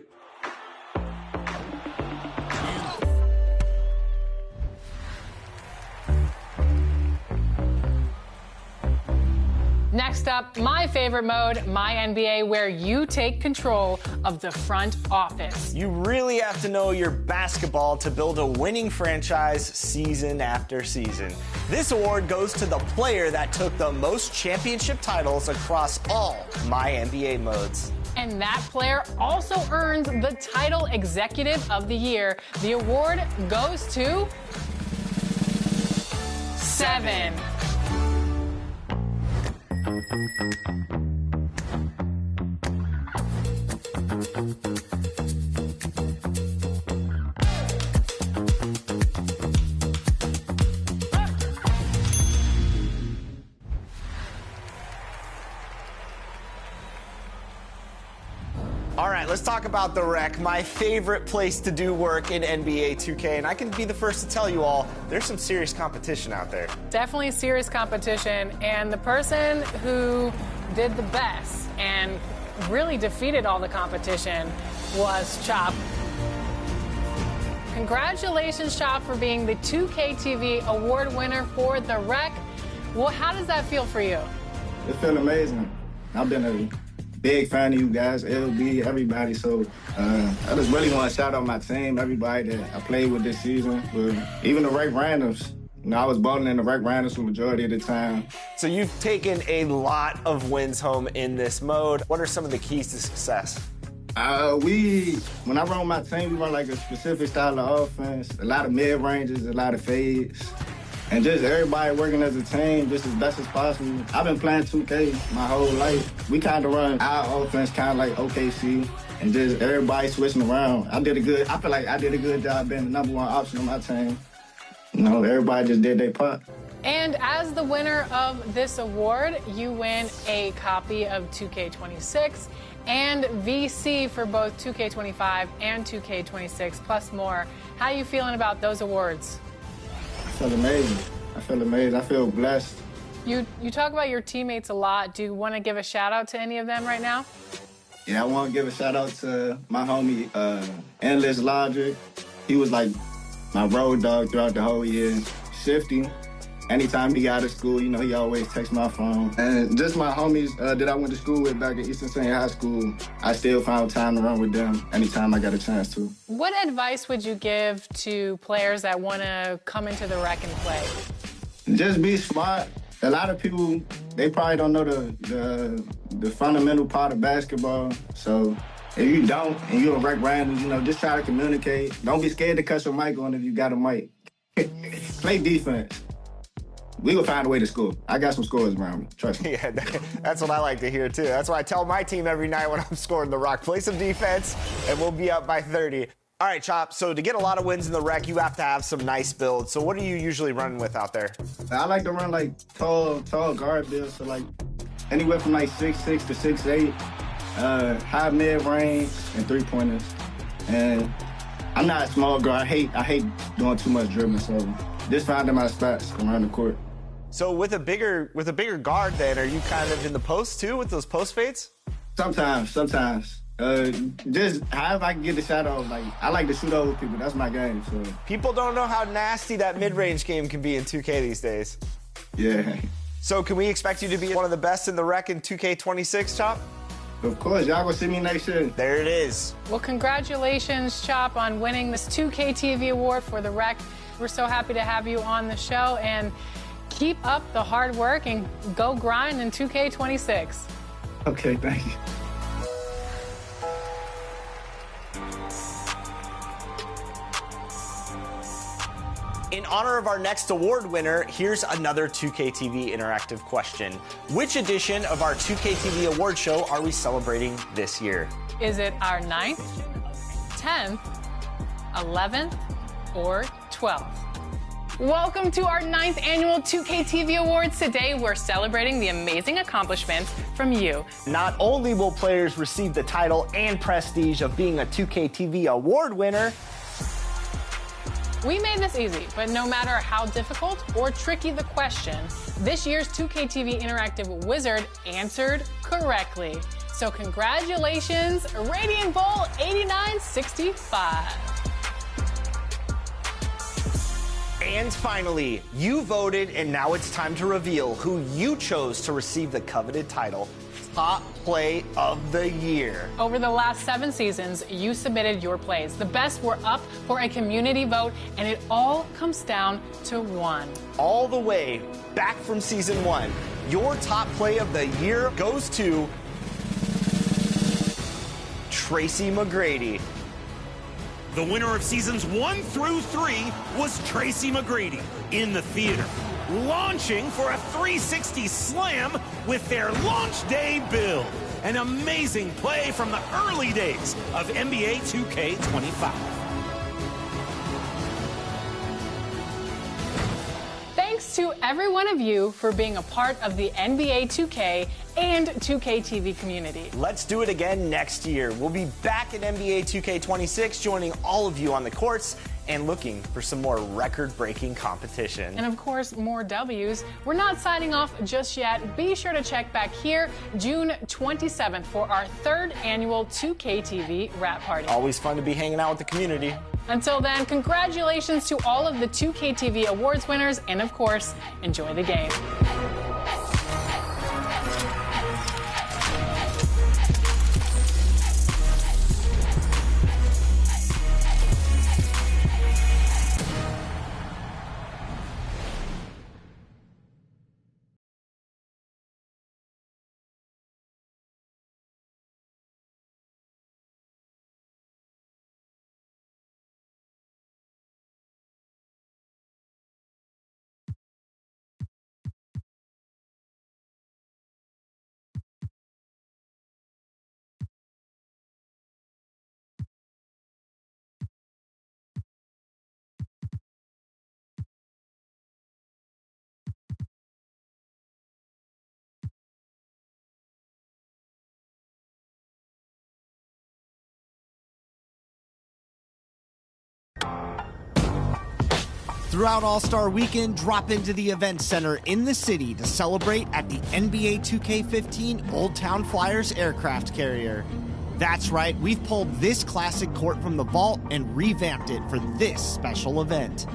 Next up, my favorite mode, My NBA, where you take control of the front office. You really have to know your basketball to build a winning franchise season after season. This award goes to the player that took the most championship titles across all My NBA modes. And that player also earns the title Executive of the Year. The award goes to 7. All right, let's talk about the Rec, my favorite place to do work in NBA 2K. And I can be the first to tell you all, there's some serious competition out there. Definitely serious competition. And the person who did the best and really defeated all the competition was Chop. Congratulations, Chop, for being the 2K TV award winner for the Rec. Well, how does that feel for you? It feels amazing. I've been a big fan of you guys, LB, everybody. So I just really want to shout out my team, everybody that I played with this season, even the Rec Randoms. You know, I was balling in the Rec Randoms for the majority of the time. So you've taken a lot of wins home in this mode. What are some of the keys to success? When I run my team, we run like a specific style of offense, a lot of mid-ranges, a lot of fades. And just everybody working as a team just as best as possible. I've been playing 2K my whole life. We kind of run our offense kind of like OKC and just everybody switching around. I feel like I did a good job being the number one option on my team. You know, everybody just did their part. And as the winner of this award, you win a copy of 2K26 and VC for both 2K25 and 2K26 plus more. How are you feeling about those awards? I feel amazing. I feel blessed. You talk about your teammates a lot. Do you want to give a shout out to any of them right now? Yeah, I want to give a shout out to my homie, Endless Logic. He was like my road dog throughout the whole year. Shifty. Anytime he got out of school, you know, he always texts my phone. And just my homies that I went to school with back at Eastern Senior High School, I still found time to run with them anytime I got a chance to. What advice would you give to players that want to come into the Rec and play? Just be smart. A lot of people, they probably don't know the fundamental part of basketball. So if you don't and you're a Rec Random, you know, just try to communicate. Don't be scared to cut your mic on if you got a mic. Play defense. We will find a way to score. I got some scores around me, trust me. Yeah, that's what I like to hear, too. That's what I tell my team every night when I'm scoring the rock. Play some defense, and we'll be up by 30. All right, Chop, so to get a lot of wins in the Rec, you have to have some nice builds. So what are you usually running with out there? I like to run, like, tall guard builds, so, like, anywhere from, like, 6'6" to 6'8", high mid-range, and three-pointers. And I'm not a small guard. I hate doing too much dribbling, so just finding my spots around the court. So with a bigger guard, then, are you kind of in the post too with those post fades? Sometimes. Just however I can get the shot off. Like I like to shoot over people. That's my game. So people don't know how nasty that mid-range game can be in 2K these days. Yeah. So can we expect you to be one of the best in the Rec in 2K26, Chop? Of course, y'all gonna see me next year. There it is. Well, congratulations, Chop, on winning this 2K TV award for the Rec. We're so happy to have you on the show, and keep up the hard work and go grind in 2K26. Okay, thank you. In honor of our next award winner, here's another 2K TV interactive question. Which edition of our 2K TV award show are we celebrating this year? Is it our 9th, 10th, 11th, or 12th? Welcome to our 9th annual 2K TV Awards. Today, we're celebrating the amazing accomplishments from you. Not only will players receive the title and prestige of being a 2K TV award winner, we made this easy, but no matter how difficult or tricky the question, this year's 2K TV Interactive Wizard answered correctly. So congratulations, Radiant Bull 8965. And finally, you voted, and now it's time to reveal who you chose to receive the coveted title, Top Play of the Year. Over the last 7 seasons, you submitted your plays. The best were up for a community vote, and it all comes down to one. All the way back from Season 1, your Top Play of the Year goes to Tracy McGrady. The winner of Seasons 1 through 3 was Tracy McGrady in the theater, launching for a 360 slam with their launch day build. An amazing play from the early days of NBA 2K25. Thanks to every one of you for being a part of the NBA 2K and 2K TV community. Let's do it again next year. We'll be back at NBA 2K26, joining all of you on the courts and looking for some more record-breaking competition. And of course, more W's. We're not signing off just yet. Be sure to check back here June 27th for our 3rd annual 2K TV Rap Party. Always fun to be hanging out with the community. Until then, congratulations to all of the 2K TV Awards winners, and of course, enjoy the game. Throughout All-Star Weekend, drop into the Event Center in the city to celebrate at the NBA 2K15 Old Town Flyers aircraft carrier. That's right, we've pulled this classic court from the vault and revamped it for this special event.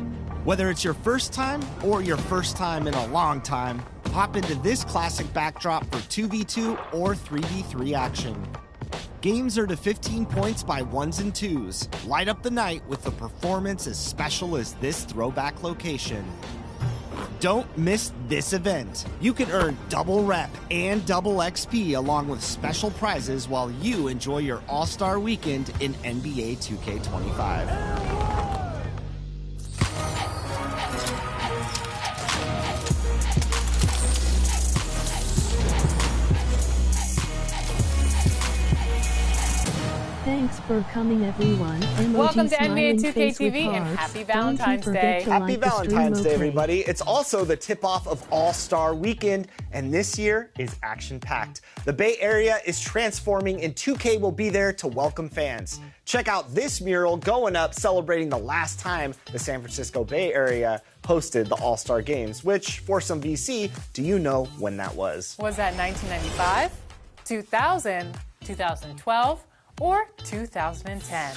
Whether it's your first time or your first time in a long time, hop into this classic backdrop for 2v2 or 3v3 action. Games are to 15 points by 1s and 2s. Light up the night with a performance as special as this throwback location. Don't miss this event. You can earn double rep and double XP along with special prizes while you enjoy your All-Star Weekend in NBA 2K25. Thanks for coming, everyone. Welcome to NBA 2K TV and happy Valentine's Day. Happy Valentine's Day, everybody. It's also the tip-off of All-Star Weekend, and this year is action-packed. The Bay Area is transforming, and 2K will be there to welcome fans. Check out this mural going up celebrating the last time the San Francisco Bay Area hosted the All-Star Games, which, for some VC, do you know when that was? Was that 1995, 2000, 2012, or 2010?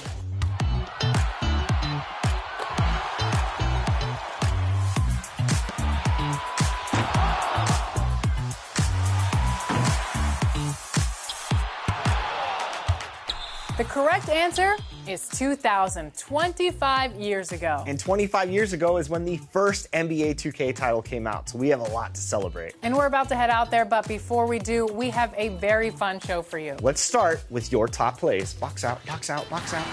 The correct answer is 2000, 25 years ago. And 25 years ago is when the first NBA 2K title came out, so we have a lot to celebrate. And we're about to head out there, but before we do, we have a very fun show for you. Let's start with your top plays. Box out, box out, box out.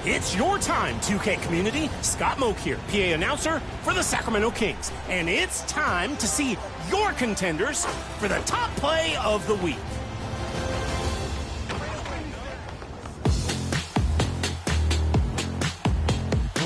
It's your time, 2K community. Scott Moak here, PA announcer for the Sacramento Kings. And it's time to see your contenders for the top play of the week.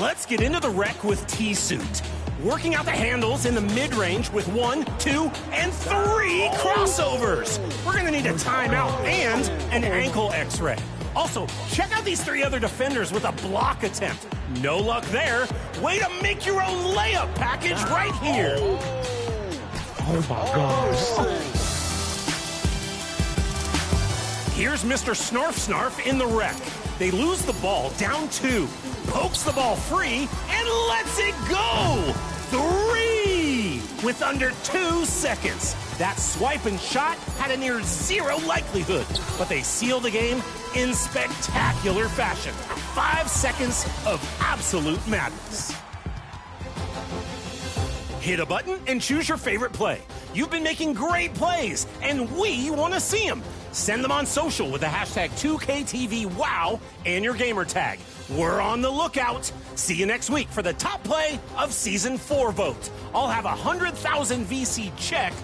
Let's get into the wreck with T-Suit. Working out the handles in the mid-range with 1, 2, and 3 crossovers. We're gonna need a timeout and an ankle x-ray. Also, check out these 3 other defenders with a block attempt. No luck there. Way to make your own layup package right here. Oh my gosh. Here's Mr. Snarf in the wreck. They lose the ball, down 2. Pokes the ball free and lets it go. 3 with under 2 seconds. That swipe and shot had a near 0 likelihood, but they seal the game in spectacular fashion. 5 seconds of absolute madness. Hit a button and choose your favorite play. You've been making great plays, and we want to see them. Send them on social with the hashtag 2KTVWOW and your gamer tag. We're on the lookout. See you next week for the top play of Season 4 vote. I'll have 100,000 VC check